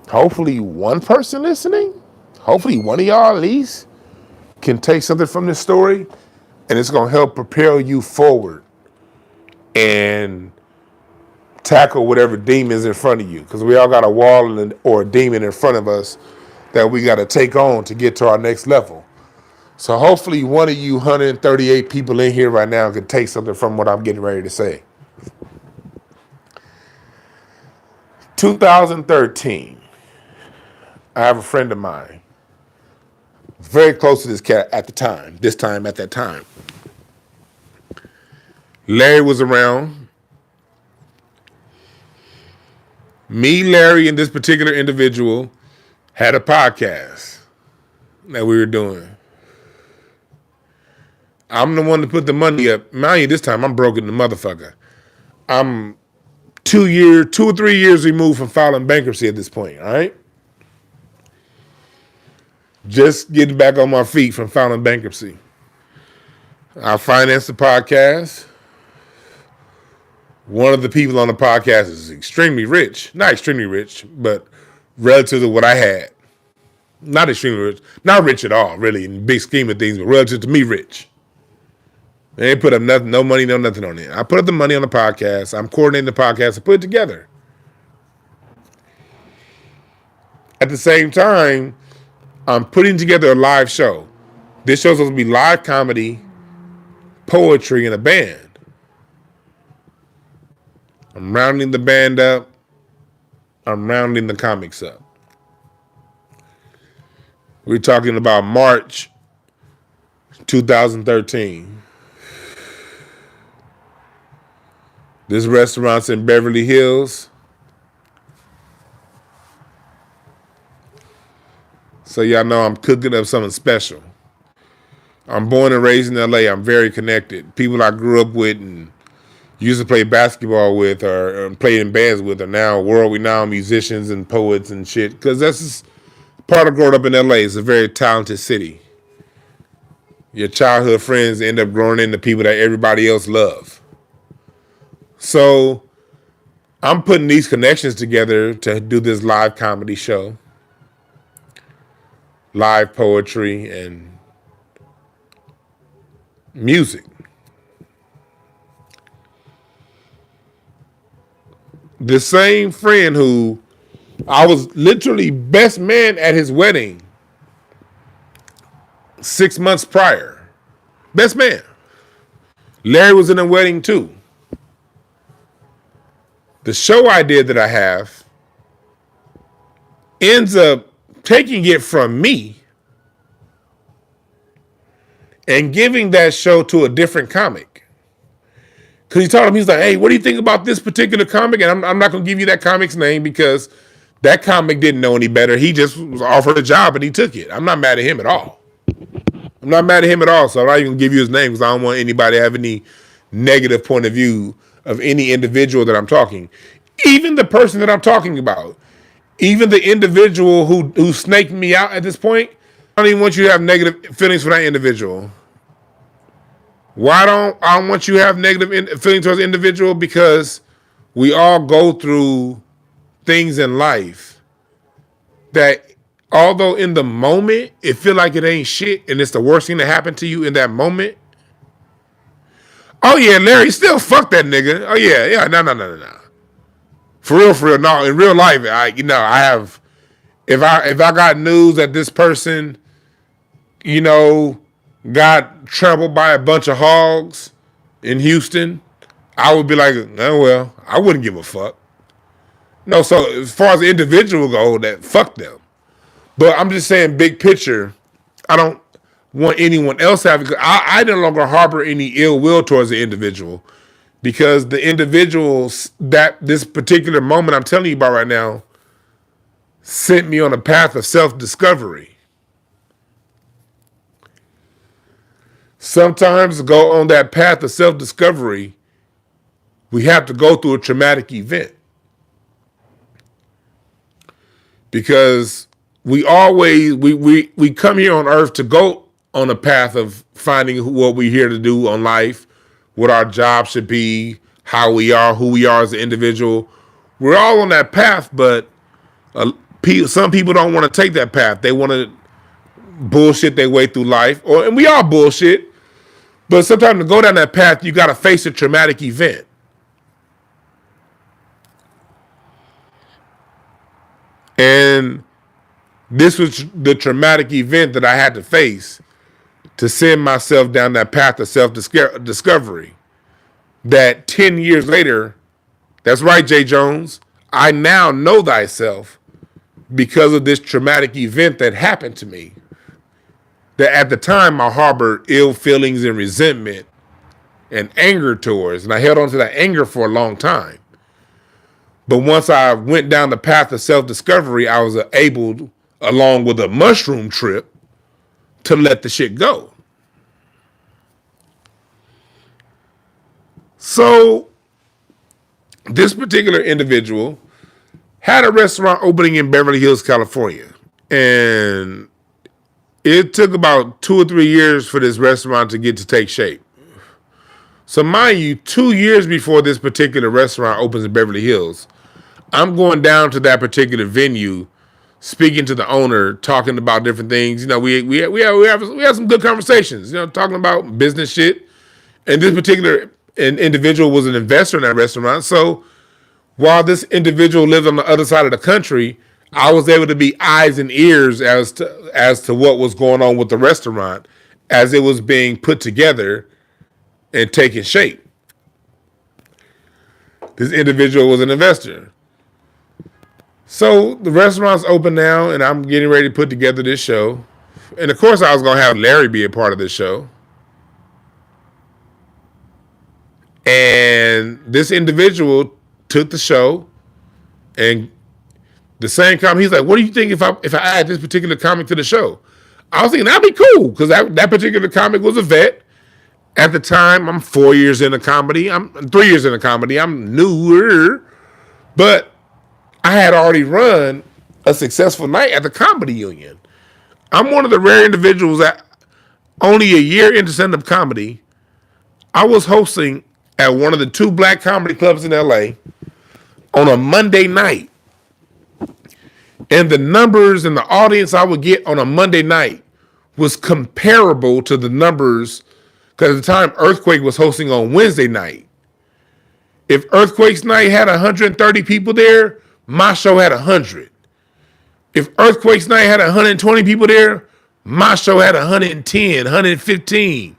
Hopefully one person listening, hopefully one of y'all at least can take something from this story and it's gonna help propel you forward and tackle whatever demons in front of you. Because we all got a wall or a demon in front of us that we gotta take on to get to our next level. So hopefully one of you 138 people in here right now can take something from what I'm getting ready to say. 2013, I have a friend of mine. Very close to this cat at the time. At that time. Larry was around. Me, Larry, and this particular individual had a podcast that we were doing. I'm the one to put the money up. Mind you, this time I'm broke in the motherfucker. I'm 2 or 3 years removed from filing bankruptcy at this point, all right? Just getting back on my feet from filing bankruptcy. I financed the podcast. One of the people on the podcast is extremely rich. Not extremely rich, but relative to what I had. Not extremely rich. Not rich at all, really, in the big scheme of things, but relative to me, rich. They ain't put up nothing, no money, no nothing on it. I put up the money on the podcast. I'm coordinating the podcast and put it together. At the same time, I'm putting together a live show. This show's supposed to be live comedy, poetry, and a band. I'm rounding the band up. I'm rounding the comics up. We're talking about March 2013. This restaurant's in Beverly Hills. So y'all know I'm cooking up something special. I'm born and raised in LA. I'm very connected. People I grew up with and used to play basketball with or played in bands with are now world-renowned musicians and poets and shit. Because that's just part of growing up in LA. It's a very talented city. Your childhood friends end up growing into people that everybody else loves. So I'm putting these connections together to do this live comedy show. Live poetry and music. The same friend who I was literally best man at his wedding 6 months prior. Best man. Larry was in the wedding too. The show idea that I have ends up taking it from me and giving that show to a different comic. Because he told him, he's like, hey, what do you think about this particular comic? And I'm not going to give you that comic's name because that comic didn't know any better. He just was offered a job and he took it. I'm not mad at him at all. So I'm not even going to give you his name because I don't want anybody to have any negative point of view of any individual that I'm talking. Even the person that I'm talking about. Even the individual who snaked me out at this point, I don't even want you to have negative feelings for that individual. Why don't I want you to have negative feelings towards the individual? Because we all go through things in life that, although in the moment it feel like it ain't shit and it's the worst thing that happened to you in that moment. Oh yeah, Larry, still fuck that nigga. Oh yeah, no. For real, no. In real life, I have. If I got news that this person, got trampled by a bunch of hogs in Houston, I would be like, oh well, I wouldn't give a fuck. No, so as far as the individual go, that fuck them. But I'm just saying, big picture, I don't want anyone else to have it. I no longer harbor any ill will towards the individual. Because the individuals that this particular moment I'm telling you about right now sent me on a path of self-discovery. Sometimes to go on that path of self-discovery, we have to go through a traumatic event. Because we come here on earth to go on a path of finding what we're here to do on life, what our job should be, how we are, who we are as an individual. We're all on that path, but some people don't want to take that path. They want to bullshit their way through life, and we all bullshit. But sometimes to go down that path, you got to face a traumatic event. And this was the traumatic event that I had to face to send myself down that path of self-discovery. That 10 years later, that's right, Jay Jones, I now know thyself because of this traumatic event that happened to me. that at the time I harbored ill feelings and resentment and anger towards. And I held on to that anger for a long time. But once I went down the path of self-discovery, I was able, along with a mushroom trip, to let the shit go. So this particular individual had a restaurant opening in Beverly Hills, California. And it took about 2 or 3 years for this restaurant to get to take shape. So mind you, 2 years before this particular restaurant opens in Beverly Hills, I'm going down to that particular venue, speaking to the owner, talking about different things. You know, we have some good conversations, you know, talking about business shit. And this particular individual was an investor in that restaurant. So while this individual lived on the other side of the country, I was able to be eyes and ears as to what was going on with the restaurant as it was being put together and taking shape. This individual was an investor. So the restaurant's open now, and I'm getting ready to put together this show. And of course, I was going to have Larry be a part of this show. And this individual took the show, and the same comic, he's like, what do you think if I add this particular comic to the show? I was thinking that'd be cool, because that particular comic was a vet. At the time, I'm 4 years into comedy. I'm 3 years into comedy. I'm newer, but I had already run a successful night at the Comedy Union. I'm one of the rare individuals that only a year into stand-up comedy, I was hosting at one of the 2 black comedy clubs in LA on a Monday night. And the numbers and the audience I would get on a Monday night was comparable to the numbers, because at the time Earthquake was hosting on Wednesday night. If Earthquake's night had 130 people there, my show had 100. If Earthquake's night had 120 people there, my show had 110, 115.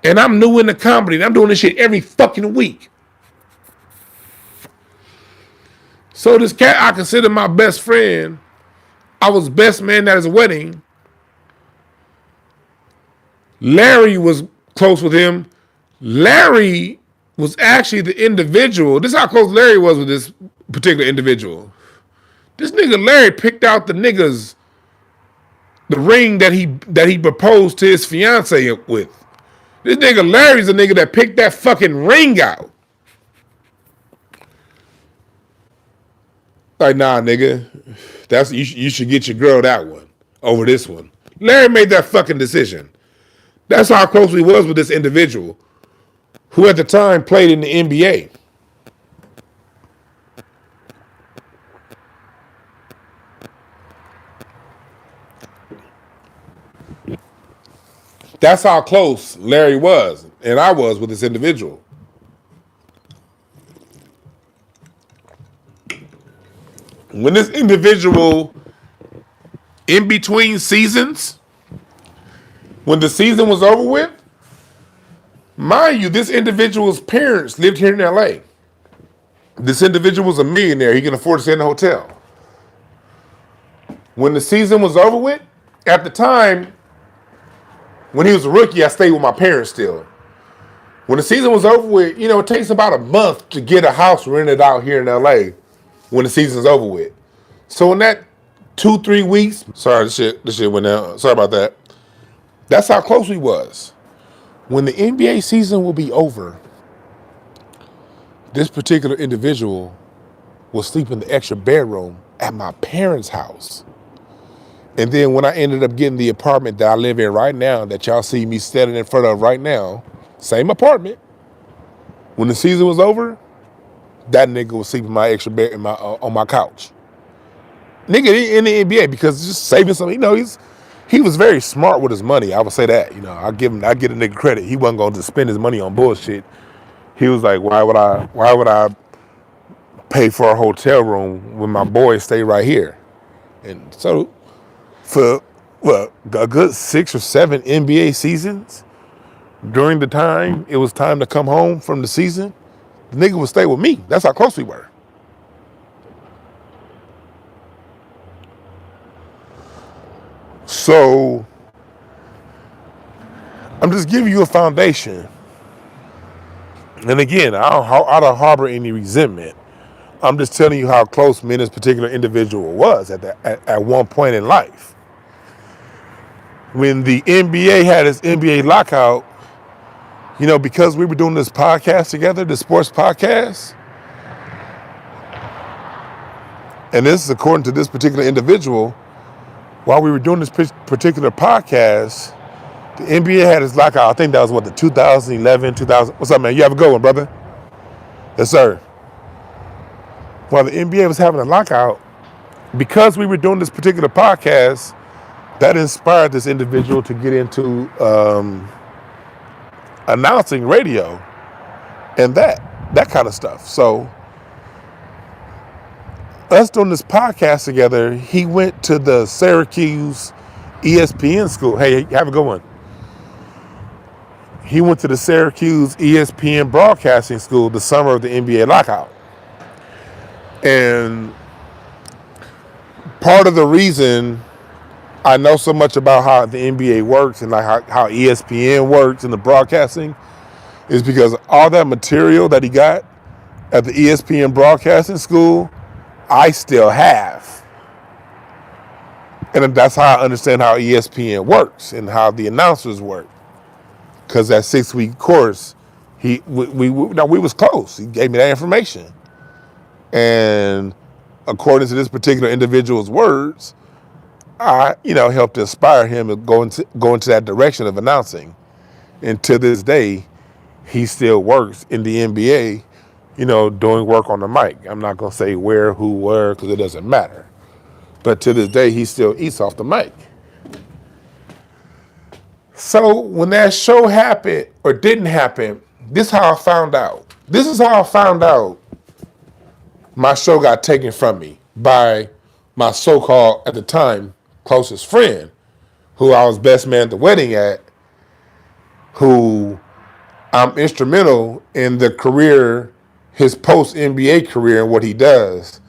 And I'm new in the comedy, and I'm doing this shit every fucking week. So this cat I consider my best friend, I was best man at his wedding. Larry was close with him. Larry was actually the individual. This is how close Larry was with this particular individual. This nigga Larry picked out the ring that he proposed to his fiance with. This nigga Larry's the nigga that picked that fucking ring out. Like, nah, nigga, you should get your girl that one over this one. Larry made that fucking decision. That's how close he was with this individual, who at the time played in the NBA. That's how close Larry was, and I was with this individual. When this individual, in between seasons, when the season was over with, mind you, this individual's parents lived here in LA. This individual was a millionaire. He can afford to stay in a hotel. When the season was over with, at the time, when he was a rookie, I stayed with my parents still. When the season was over with, you know, it takes about a month to get a house rented out here in LA when the season's over with. So in that 2-3 weeks, sorry, this shit went out. Sorry about that. That's how close we was. When the NBA season will be over, this particular individual will sleep in the extra bedroom at my parents' house. And then when I ended up getting the apartment that I live in right now, that y'all see me standing in front of right now, same apartment, when the season was over, that nigga was sleeping in my extra bed on my couch. Nigga in the NBA, because just saving something, you know, he was very smart with his money. I would say that, you know, I get a nigga credit. He wasn't going to spend his money on bullshit. He was like, why would I pay for a hotel room when my boys stay right here? And so for a good 6 or 7 NBA seasons, during the time it was time to come home from the season, the nigga would stay with me. That's how close we were. So I'm just giving you a foundation. And again, I don't harbor any resentment. I'm just telling you how close me and this particular individual was at one point in life. When the NBA had its NBA lockout, because we were doing this podcast together, the sports podcast, and this is according to this particular individual, while we were doing this particular podcast, the NBA had its lockout. I think that was the 2011, 2000. What's up, man? You have a good one, brother? Yes, sir. While the NBA was having a lockout, because we were doing this particular podcast, that inspired this individual to get into announcing radio and that kind of stuff. So us doing this podcast together, he went to the Syracuse ESPN school. Hey, have a good one. He went to the Syracuse ESPN broadcasting school the summer of the NBA lockout. And part of the reason I know so much about how the NBA works and like how ESPN works in the broadcasting is because all that material that he got at the ESPN broadcasting school, I still have. And that's how I understand how ESPN works and how the announcers work. Because that 6-week course, we was close. He gave me that information. And according to this particular individual's words, I, helped inspire him to go into that direction of announcing. And to this day, he still works in the NBA, doing work on the mic. I'm not going to say where, who, where, because it doesn't matter. But to this day, he still eats off the mic. So when that show happened or didn't happen, this is how I found out. This is how I found out my show got taken from me by my so-called, at the time, closest friend, who I was best man at the wedding at, who I'm instrumental in the career, his post-NBA career and what he does.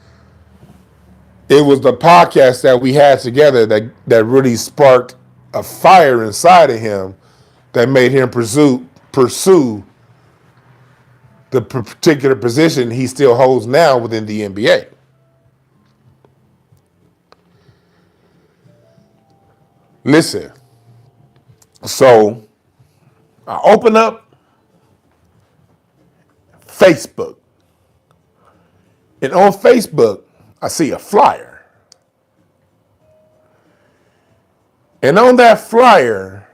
It was the podcast that we had together that really sparked a fire inside of him that made him pursue the particular position he still holds now within the NBA. Listen, so I open up Facebook, and on Facebook, I see a flyer. And on that flyer,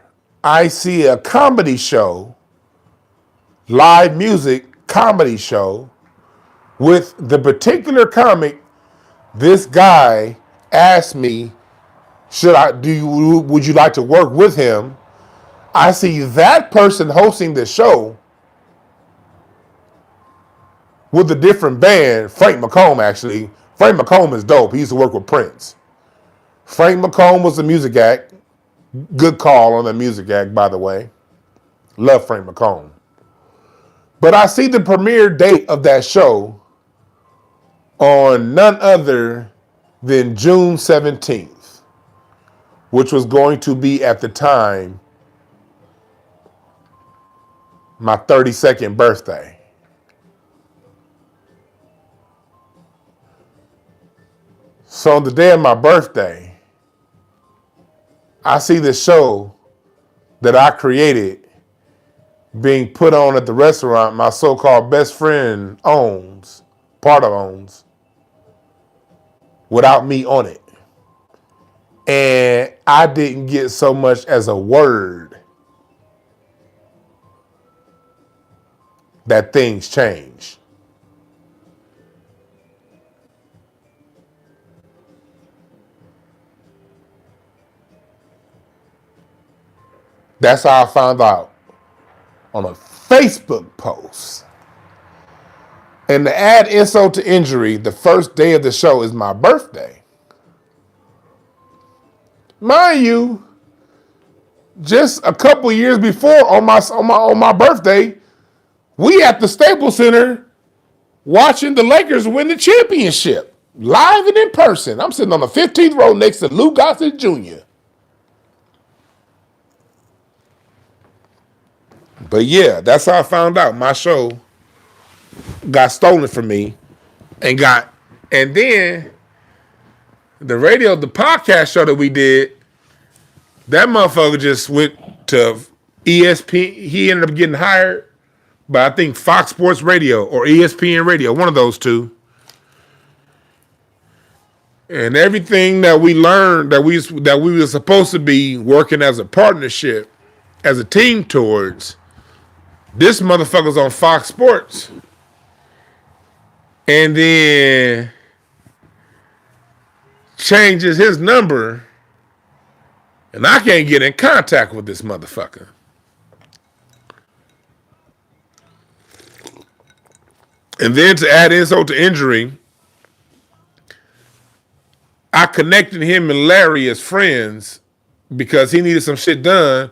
I see a comedy show, live music comedy show, with the particular comic. This guy asked me, would you like to work with him? I see that person hosting the show with a different band, Frank McComb, actually. Frank McComb is dope. He used to work with Prince. Frank McComb was the music act. Good call on the music act, by the way. Love Frank McComb. But I see the premiere date of that show on none other than June 17th, which was going to be, at the time, my 32nd birthday. So on the day of my birthday, I see the show that I created being put on at the restaurant my so-called best friend owns, without me on it. And I didn't get so much as a word that things change. That's how I found out, on a Facebook post. And to add insult to injury, the first day of the show is my birthday. Mind you, just a couple years before, on my birthday, we at the Staples Center watching the Lakers win the championship, live and in person. I'm sitting on the 15th row next to Lou Gossett Jr. But yeah, that's how I found out my show got stolen from me and then the podcast show that we did, that motherfucker just went to ESPN. He ended up getting hired by, I think, Fox Sports Radio or ESPN Radio, one of those two. And everything that we learned that we were supposed to be working as a partnership, as a team towards, this motherfucker's on Fox Sports. And then changes his number, and I can't get in contact with this motherfucker. And then to add insult to injury, I connected him and Larry as friends because he needed some shit done.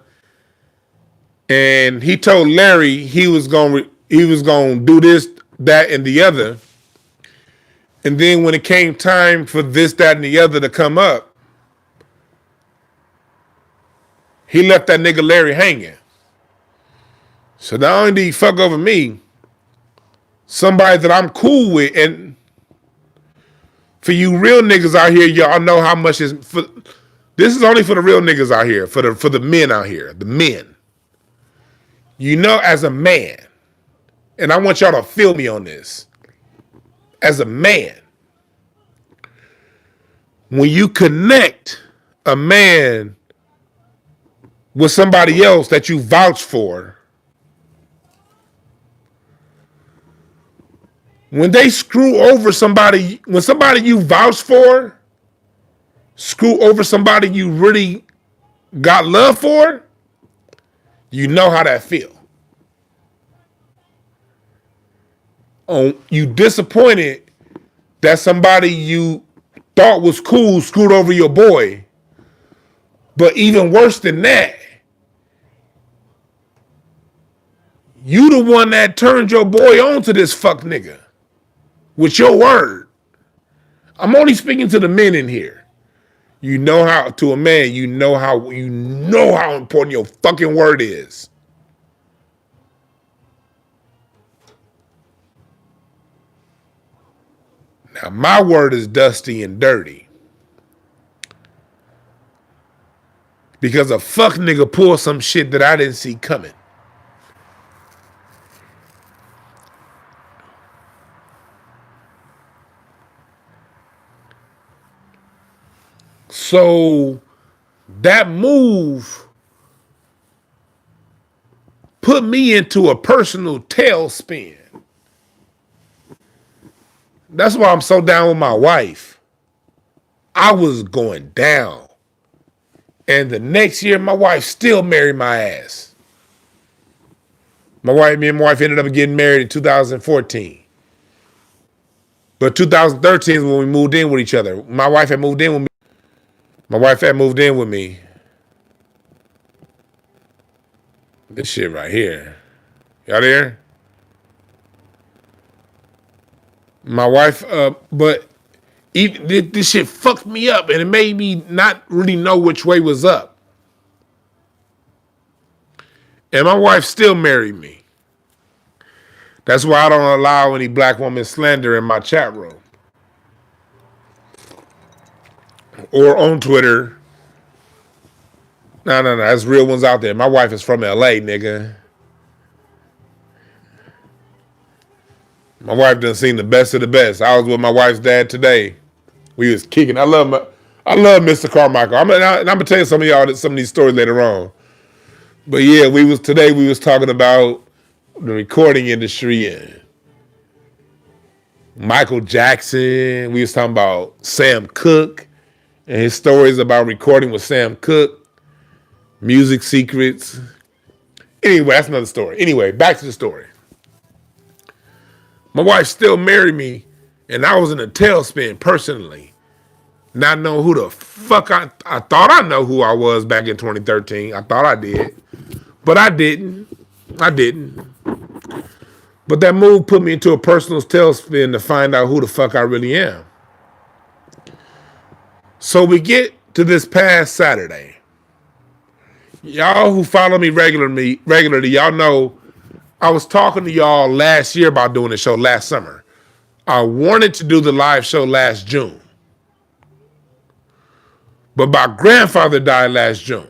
And he told Larry he was gonna do this, that, and the other. And then when it came time for this, that, and the other to come up, he left that nigga Larry hanging. So not only did he fuck over me, somebody that I'm cool with, and for you real niggas out here, y'all know how much is for. This is only for the real niggas out here, for the men out here, the men. You know, as a man, and I want y'all to feel me on this. As a man, when you connect a man with somebody else that you vouch for, when they screw over somebody, when somebody you vouch for screw over somebody you really got love for, you know how that feel. You disappointed that somebody you thought was cool screwed over your boy. But even worse than that, you the one that turned your boy on to this fuck nigga with your word. I'm only speaking to the men in here. You know how, to a man, you know how important your fucking word is. Now, my word is dusty and dirty. Because a fuck nigga pulled some shit that I didn't see coming. So that move put me into a personal tailspin. That's why I'm so down with my wife. I was going down. And the next year, my wife still married my ass. Me and my wife ended up getting married in 2014. But 2013 is when we moved in with each other. My wife had moved in with me. This shit right here. Y'all there? My wife, but even this shit fucked me up, and it made me not really know which way was up. And my wife still married me. That's why I don't allow any black woman slander in my chat room. Or on Twitter. No, there's real ones out there. My wife is from LA, nigga. My wife done seen the best of the best. I was with my wife's dad today. We was kicking. I love Mr. Carmichael. I'm gonna tell you some of these stories later on. But yeah, we was talking about the recording industry and Michael Jackson. We was talking about Sam Cooke and his stories about recording with Sam Cooke, music secrets. Anyway, that's another story. Anyway, back to the story. My wife still married me, and I was in a tailspin personally. Not knowing who the fuck I thought I know who I was back in 2013. I thought I did. But I didn't. But that move put me into a personal tailspin to find out who the fuck I really am. So we get to this past Saturday. Y'all who follow me regularly, y'all know I was talking to y'all last year about doing the show last summer. I wanted to do the live show last June. But my grandfather died last June.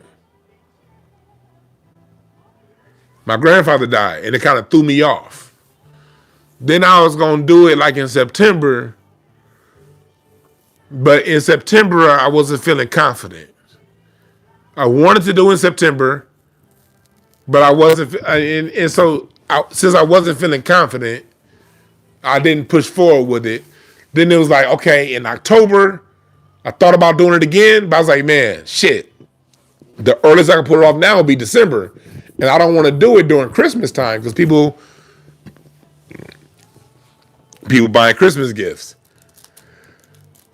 My grandfather died, and it kind of threw me off. Then I was going to do it like in September, but in September, I wasn't feeling confident. I wanted to do it in September, but I wasn't, and so since I wasn't feeling confident, I didn't push forward with it. Then it was like, okay, in October, I thought about doing it again, but I was like, man, shit. The earliest I can put it off now will be December. And I don't want to do it during Christmas time because people buying Christmas gifts.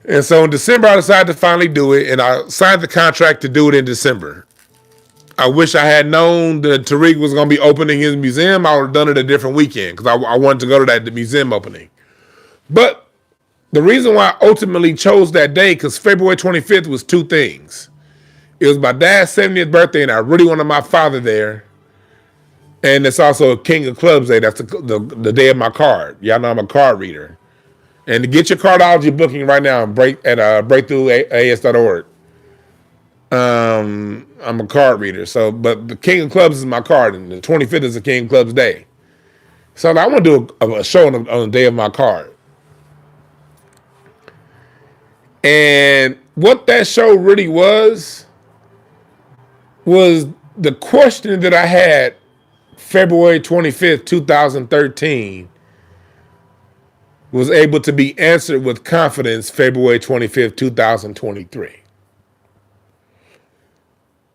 And so in December, I decided to finally do it, and I signed the contract to do it in December. I wish I had known that Tariq was going to be opening his museum. I would have done it a different weekend because I wanted to go to that museum opening. But the reason why I ultimately chose that day, because February 25th was two things. It was my dad's 70th birthday, and I really wanted my father there. And it's also a King of Clubs Day. That's the day of my card. Y'all know I'm a card reader. And to get your cardology booking right now, breakthroughas.org. I'm a card reader. So, but the King of Clubs is my card, and the 25th is the King of Clubs Day. So I want to do a show on the day of my card. And what that show really was the question that I had February 25th, 2013 was able to be answered with confidence February 25th, 2023.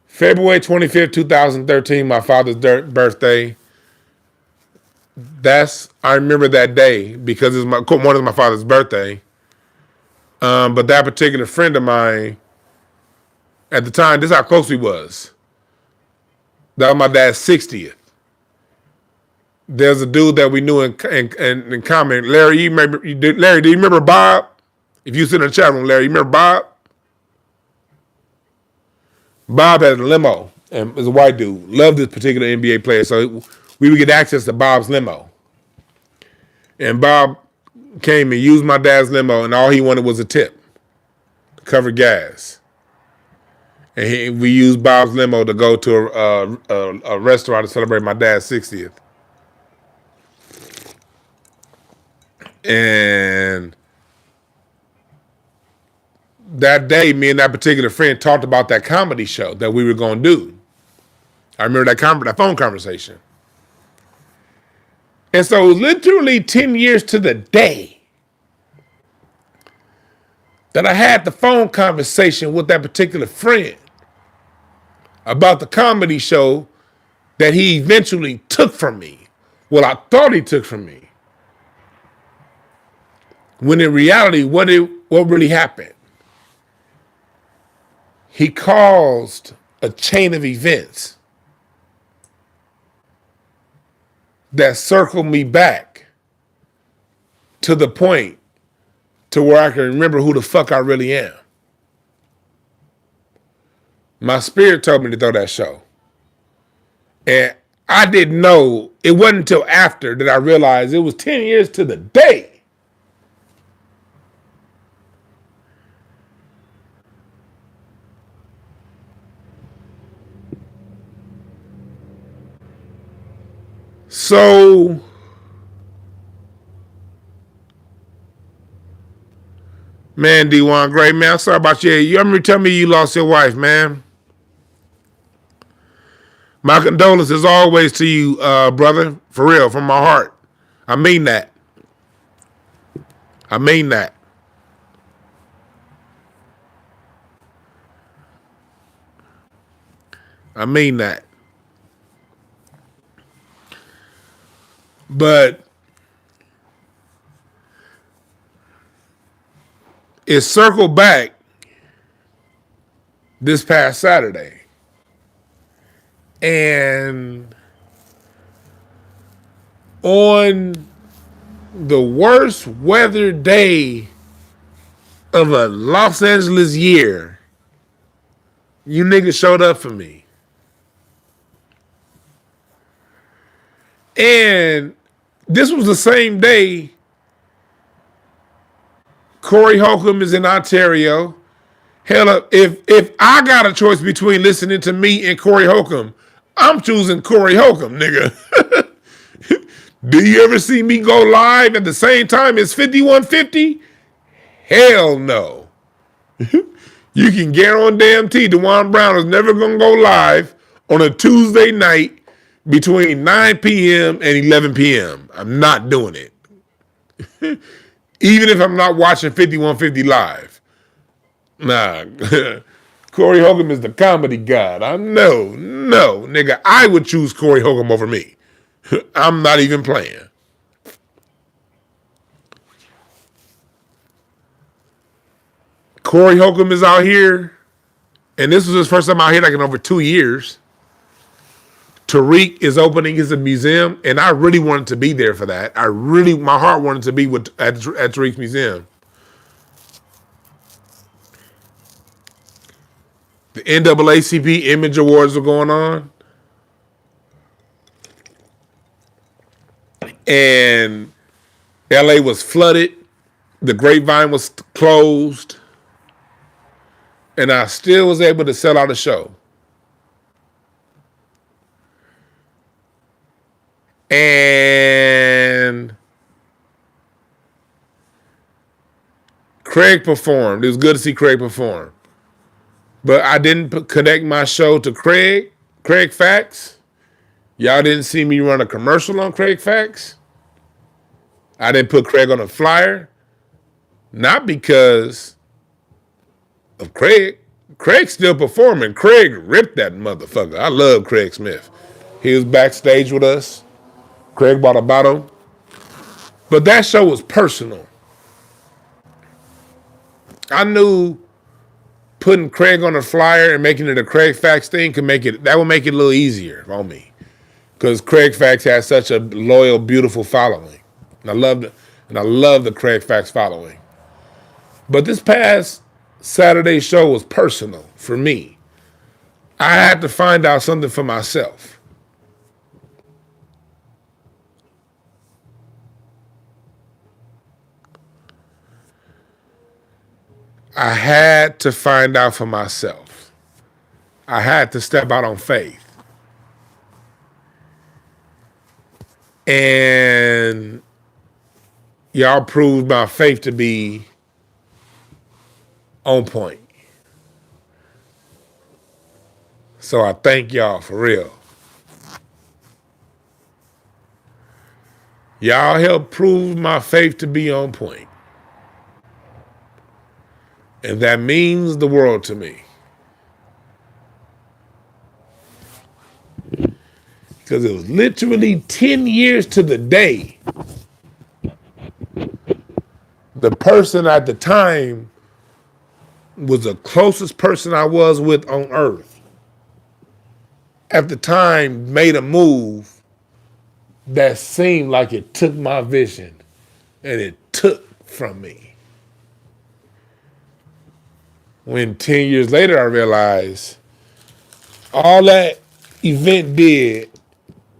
February 25th, 2013, my father's birthday. I remember that day because it's one of my father's birthday. But that particular friend of mine, at the time, this is how close we was. That was my dad's 60th. There's a dude that we knew in common. Larry, do you remember Bob? If you sit in the chat room, Larry, you remember Bob? Bob had a limo and was a white dude. Loved this particular NBA player, so we would get access to Bob's limo. And Bob came and used my dad's limo, and all he wanted was a tip to cover gas. And we used Bob's limo to go to a restaurant to celebrate my dad's 60th. And that day, me and that particular friend talked about that comedy show that we were going to do. I remember that phone conversation. And so literally 10 years to the day that I had the phone conversation with that particular friend about the comedy show that he eventually took from me. Well, I thought he took from me. When in reality, what really happened? He caused a chain of events that circled me back to the point to where I can remember who the fuck I really am. My spirit told me to throw that show. And I didn't know, it wasn't until after that I realized it was 10 years to the day. So, man, Dwan, great man. I'm sorry about you. You remember telling me you lost your wife, man. My condolences always to you, brother. For real, from my heart. I mean that. I mean that. I mean that. But it circled back this past Saturday. And on the worst weather day of a Los Angeles year, you niggas showed up for me. And this was the same day Corey Holcomb is in Ontario. Hell, if I got a choice between listening to me and Corey Holcomb, I'm choosing Corey Holcomb, nigga. Do you ever see me go live at the same time as 5150? Hell no. You can guarantee DwannBrown is never going to go live on a Tuesday night between 9 p.m. and 11 p.m. I'm not doing it. Even if I'm not watching 5150 live. Nah. Corey Holcomb is the comedy god. I know. No, nigga, I would choose Corey Holcomb over me. I'm not even playing. Corey Holcomb is out here, and this was his first time out here like in over 2 years. Tariq is opening his museum, and I really wanted to be there for that. My heart wanted to be at Tariq's museum. The NAACP Image Awards were going on. And LA was flooded. The Grapevine was closed. And I still was able to sell out a show. And Craig performed. It was good to see Craig perform. But I didn't connect my show to Craig Facts. Y'all didn't see me run a commercial on Craig Facts. I didn't put Craig on a flyer. Not because of Craig. Craig's still performing. Craig ripped that motherfucker. I love Craig Smith. He was backstage with us. Craig bought a bottle. But that show was personal. I knew putting Craig on a flyer and making it a Craig Facts thing would make it a little easier on me. Because Craig Facts has such a loyal, beautiful following. And I love the Craig Facts following. But this past Saturday show was personal for me. I had to find out something for myself. I had to find out for myself. I had to step out on faith. And y'all proved my faith to be on point. So I thank y'all for real. Y'all helped prove my faith to be on point. And that means the world to me. Because it was literally 10 years to the day. The person at the time was the closest person I was with on earth. At the time, made a move that seemed like it took my vision and it took from me. When 10 years later, I realized all that event did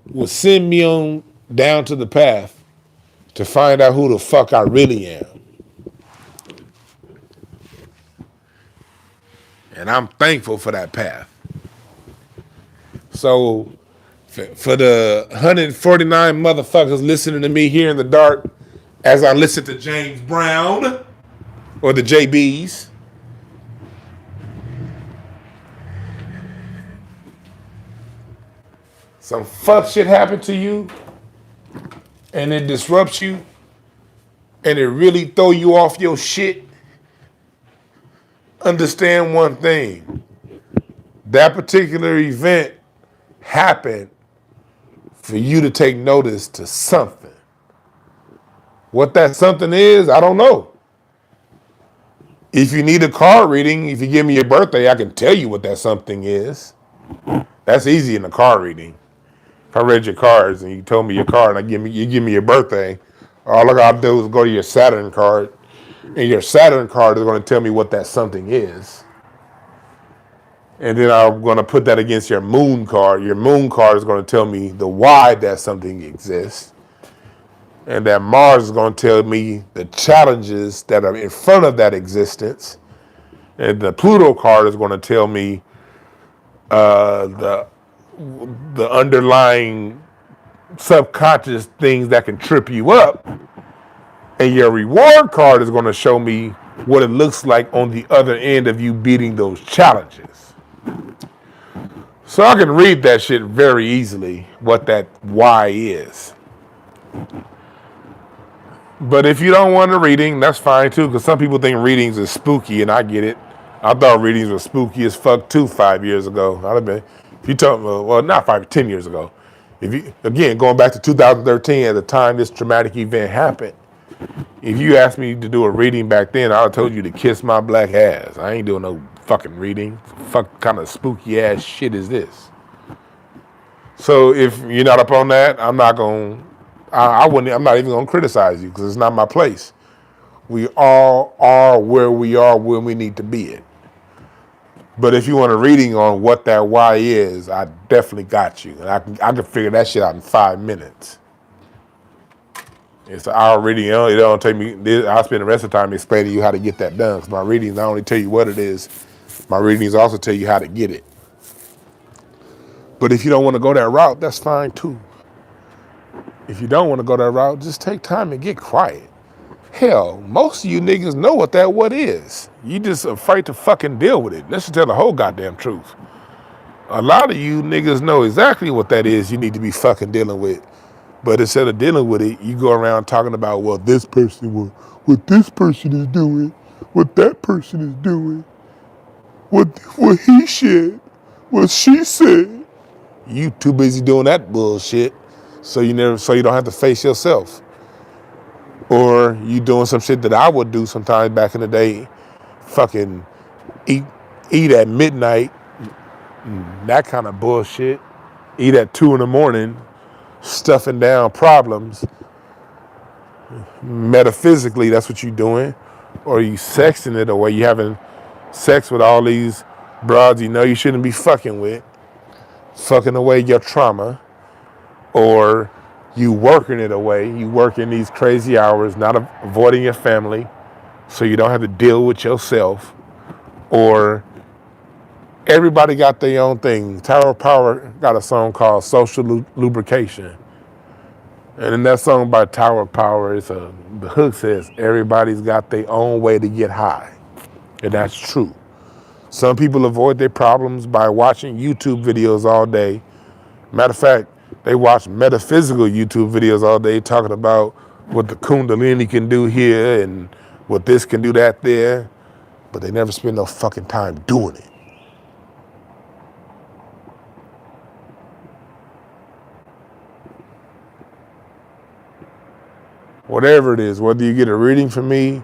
was send me on down to the path to find out who the fuck I really am. And I'm thankful for that path. So for the 149 motherfuckers listening to me here in the dark as I listen to James Brown or the JBs, some fuck shit happened to you and it disrupts you and it really throw you off your shit, understand one thing. That particular event happened for you to take notice to something. What that something is, I don't know. If you need a card reading, if you give me your birthday, I can tell you what that something is. That's easy in a card reading. If I read your cards and you told me your card and you give me your birthday, all I gotta do is go to your Saturn card, and your Saturn card is gonna tell me what that something is. And then I'm going to put that against your moon card. Your moon card is going to tell me the why that something exists. And that Mars is going to tell me the challenges that are in front of that existence. And the Pluto card is going to tell me the underlying subconscious things that can trip you up. And your reward card is going to show me what it looks like on the other end of you beating those challenges. So I can read that shit very easily, what that why is. But if you don't want a reading, that's fine too, because some people think readings is spooky, and I get it. I thought readings were spooky as fuck too 5 years ago. I'd have been, if you told me, well, not 10 years ago. If you, again, going back to 2013, at the time this traumatic event happened, if you asked me to do a reading back then, I would have told you to kiss my black ass. I ain't doing no fucking reading. Fuck kind of spooky ass shit is this? So if you're not up on that, I'm not even gonna criticize you because it's not my place. We all are where we are when we need to be at. But if you want a reading on what that why is, I definitely got you. And I can figure that shit out in 5 minutes. It's an hour reading. It don't take me. I'll spend the rest of the time explaining to you how to get that done. Because my readings not only tell you what it is, my readings also tell you how to get it. But if you don't want to go that route, that's fine too. If you don't want to go that route, just take time and get quiet. Hell, most of you niggas know what that what is. You just afraid to fucking deal with it. Let's just tell the whole goddamn truth. A lot of you niggas know exactly what that is you need to be fucking dealing with. But instead of dealing with it, you go around talking about, well, this person, what this person is doing, what that person is doing, what he said, what she said. You too busy doing that bullshit, so you don't have to face yourself. Or you doing some shit that I would do sometimes back in the day, fucking eat at midnight, that kind of bullshit. Eat at 2 a.m, stuffing down problems. Metaphysically, that's what you're doing. Or you sexing it away. You having sex with all these broads you know you shouldn't be fucking with. Fucking away your trauma. Or you working it away. You working these crazy hours, not avoiding your family, so you don't have to deal with yourself. Or everybody got their own thing. Tower of Power got a song called Social Lubrication. And in that song by Tower of Power, the hook says, everybody's got their own way to get high. And that's true. Some people avoid their problems by watching YouTube videos all day. Matter of fact, they watch metaphysical YouTube videos all day talking about what the Kundalini can do here and what this can do that there. But they never spend no fucking time doing it. Whatever it is, whether you get a reading from me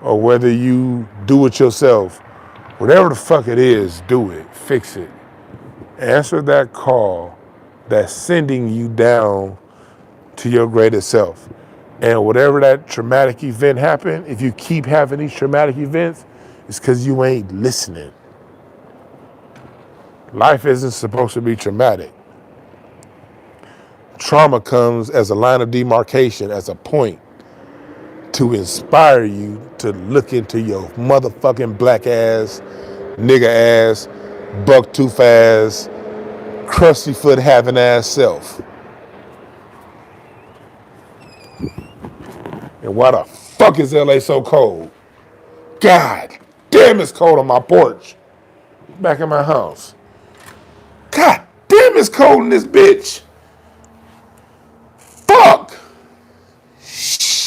or whether you do it yourself, whatever the fuck it is, do it, fix it. Answer that call that's sending you down to your greater self. And whatever that traumatic event happened, if you keep having these traumatic events, it's because you ain't listening. Life isn't supposed to be traumatic. Trauma comes as a line of demarcation, as a point to inspire you to look into your motherfucking black ass, nigga ass, buck tooth ass, crusty foot having ass self. And why the fuck is LA so cold? God damn, it's cold on my porch. Back in my house. God damn, it's cold in this bitch. Fuck. Shit.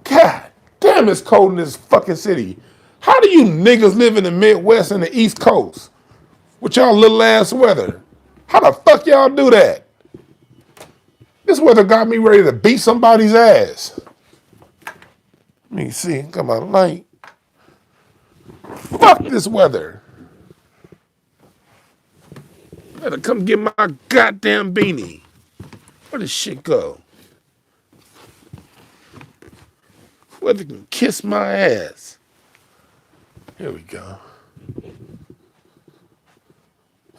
God damn, it's cold in this fucking city. How do you niggas live in the Midwest and the East Coast with y'all little ass weather? How the fuck y'all do that? This weather got me ready to beat somebody's ass. Let me see, come on, light. Fuck this weather. Better come get my goddamn beanie. Where does shit go? weather can kiss my ass. Here we go.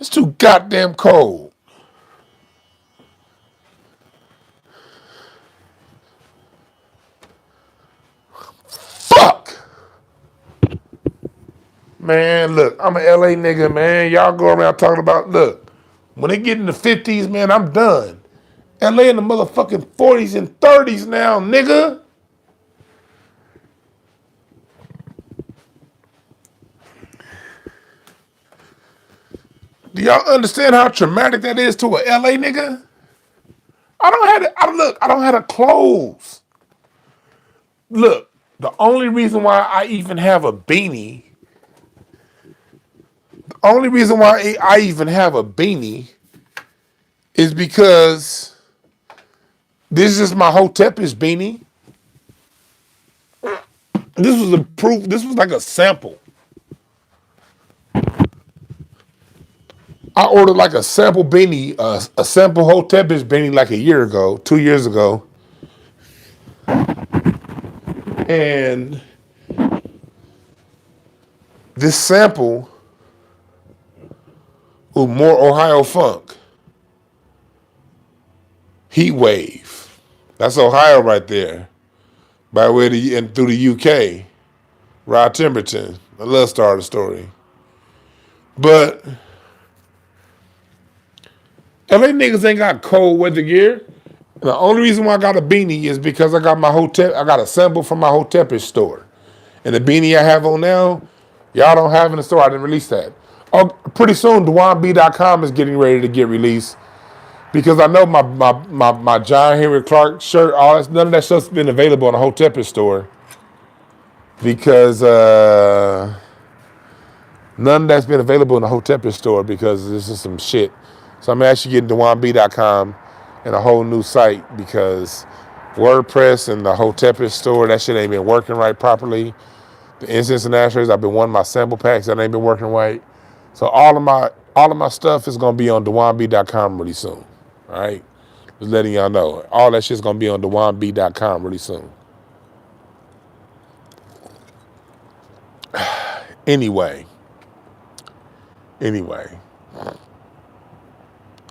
It's too goddamn cold. Fuck! Man, look, I'm an LA nigga, man. Y'all go around talking about, look, when they get in the 50s, man, I'm done. LA in the motherfucking 40s and 30s now, nigga. Do y'all understand how traumatic that is to a LA nigga? I don't have the clothes. Look, the only reason why I even have a beanie, is because this is my Hotepish beanie. This was a proof, this was like a sample. I ordered like a sample beanie, a sample Hotepish beanie like a year ago, 2 years ago. And this sample was more Ohio funk. Heat wave. That's Ohio right there. By the way, and through the UK. Rod Timberton. I love start the story. But LA niggas ain't got cold weather gear. And the only reason why I got a beanie is because I got a sample from my Hotepish store. And the beanie I have on now, y'all don't have in the store. I didn't release that. Oh, pretty soon, DwannBrown is getting ready to get released because I know my John Henry Clark shirt, none of that stuff's been available in the Hotepish store because none of that's been available in the Hotepish store because this is some shit. So I'm actually getting DwannBrown and a whole new site because WordPress and the Hotepish store, that shit ain't been working right properly. The incense and ashtrays, I've been wanting my sample packs that ain't been working right. So all of my stuff is gonna be on DwannBrown really soon. All right, just letting y'all know. All that shit's gonna be on DwannBrown really soon. Anyway,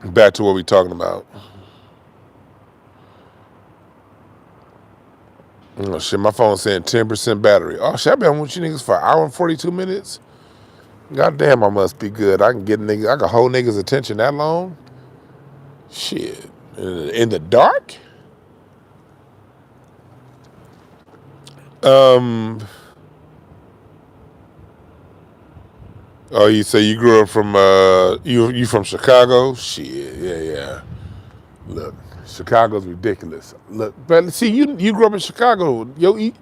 back to what we talking about. Oh shit, my phone's saying 10% battery. Oh shit, I've been with you niggas for an hour and 42 minutes. Goddamn, I must be good. I can hold niggas' attention that long. Shit. In the dark? Oh, you say you grew up from you from Chicago? Shit, yeah. Look, Chicago's ridiculous. Look, but see, you grew up in Chicago. You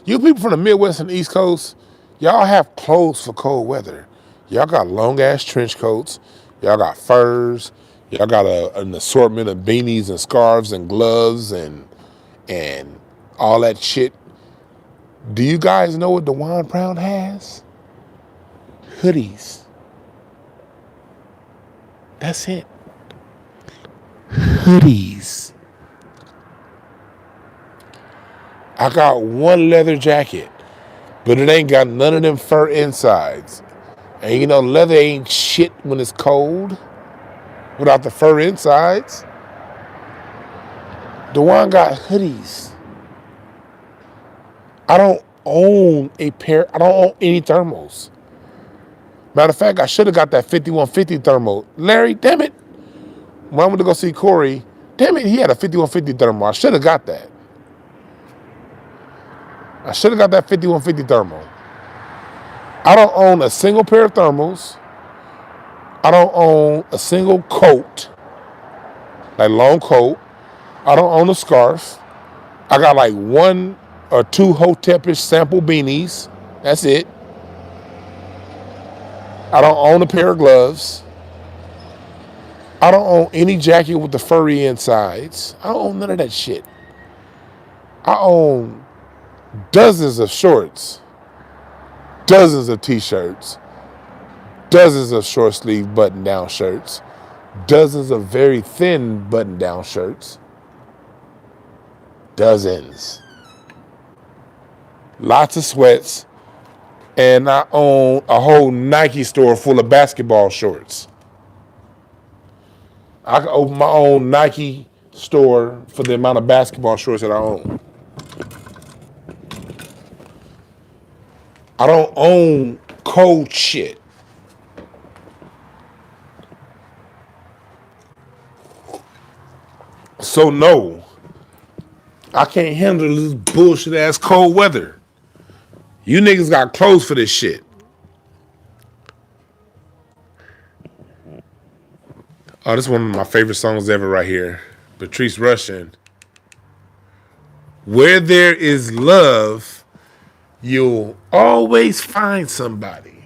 people from the Midwest and the East Coast, y'all have clothes for cold weather. Y'all got long ass trench coats. Y'all got furs. Y'all got an assortment of beanies and scarves and gloves and all that shit. Do you guys know what DwannBrown has? Hoodies. That's it. Hoodies. I got one leather jacket, but it ain't got none of them fur insides. And you know, leather ain't shit when it's cold without the fur insides. Dwan got hoodies. I don't own any thermals. Matter of fact, I should have got that 5150 thermal. Larry, damn it. When I went to go see Corey, damn it, he had a 5150 thermal. I should have got that. I should have got that 5150 thermal. I don't own a single pair of thermals. I don't own a single coat, like long coat. I don't own a scarf. I got like one or two Hotepish sample beanies. That's it. I don't own a pair of gloves. I don't own any jacket with the furry insides. I don't own none of that shit. I own dozens of shorts, dozens of t-shirts, dozens of short sleeve button down shirts, dozens of very thin button down shirts. Dozens. lots of sweats, and I own a whole Nike store full of basketball shorts. I can open my own Nike store for the amount of basketball shorts that I own. I don't own cold shit. So no, I can't handle this bullshit ass cold weather. You niggas got clothes for this shit. Oh, this is one of my favorite songs ever right here. Patrice Rushen. Where there is love, you'll always find somebody.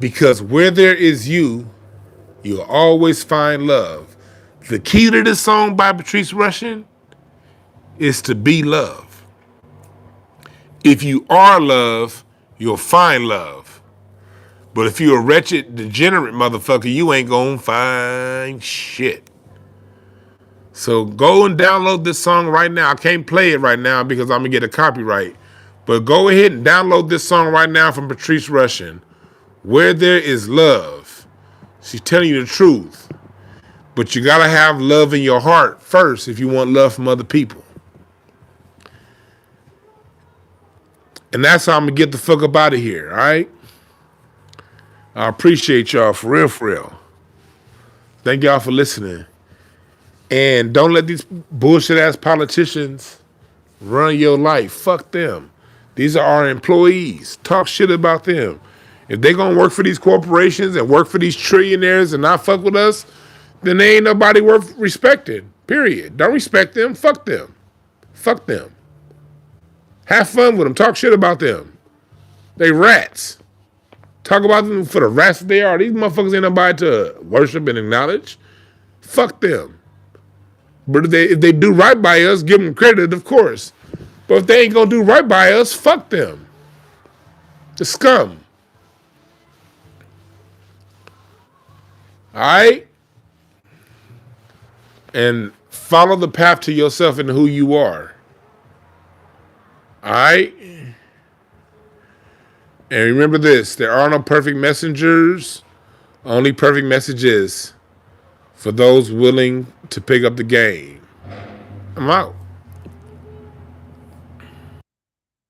Because where there is you, you'll always find love. The key to this song by Patrice Rushen is to be love. If you are love, you'll find love. But if you're a wretched, degenerate motherfucker, you ain't gonna find shit. So go and download this song right now. I can't play it right now because I'm gonna get a copyright. But go ahead and download this song right now from Patrice Rushen. Where there is love. She's telling you the truth. But you gotta have love in your heart first if you want love from other people. And that's how I'm gonna get the fuck up out of here, all right? I appreciate y'all for real, for real. Thank y'all for listening. And don't let these bullshit ass politicians run your life. Fuck them. These are our employees. Talk shit about them. If they gonna work for these corporations and work for these trillionaires and not fuck with us, then they ain't nobody worth respecting. Period. Don't respect them. Fuck them. Fuck them. Have fun with them. Talk shit about them. They rats. Talk about them for the rats that they are. These motherfuckers ain't nobody to worship and acknowledge. Fuck them. But if they do right by us, give them credit, of course. But if they ain't gonna do right by us, fuck them. The scum. All right? And follow the path to yourself and who you are. All right? And remember this, there are no perfect messengers, only perfect messages for those willing to pick up the game. I'm out.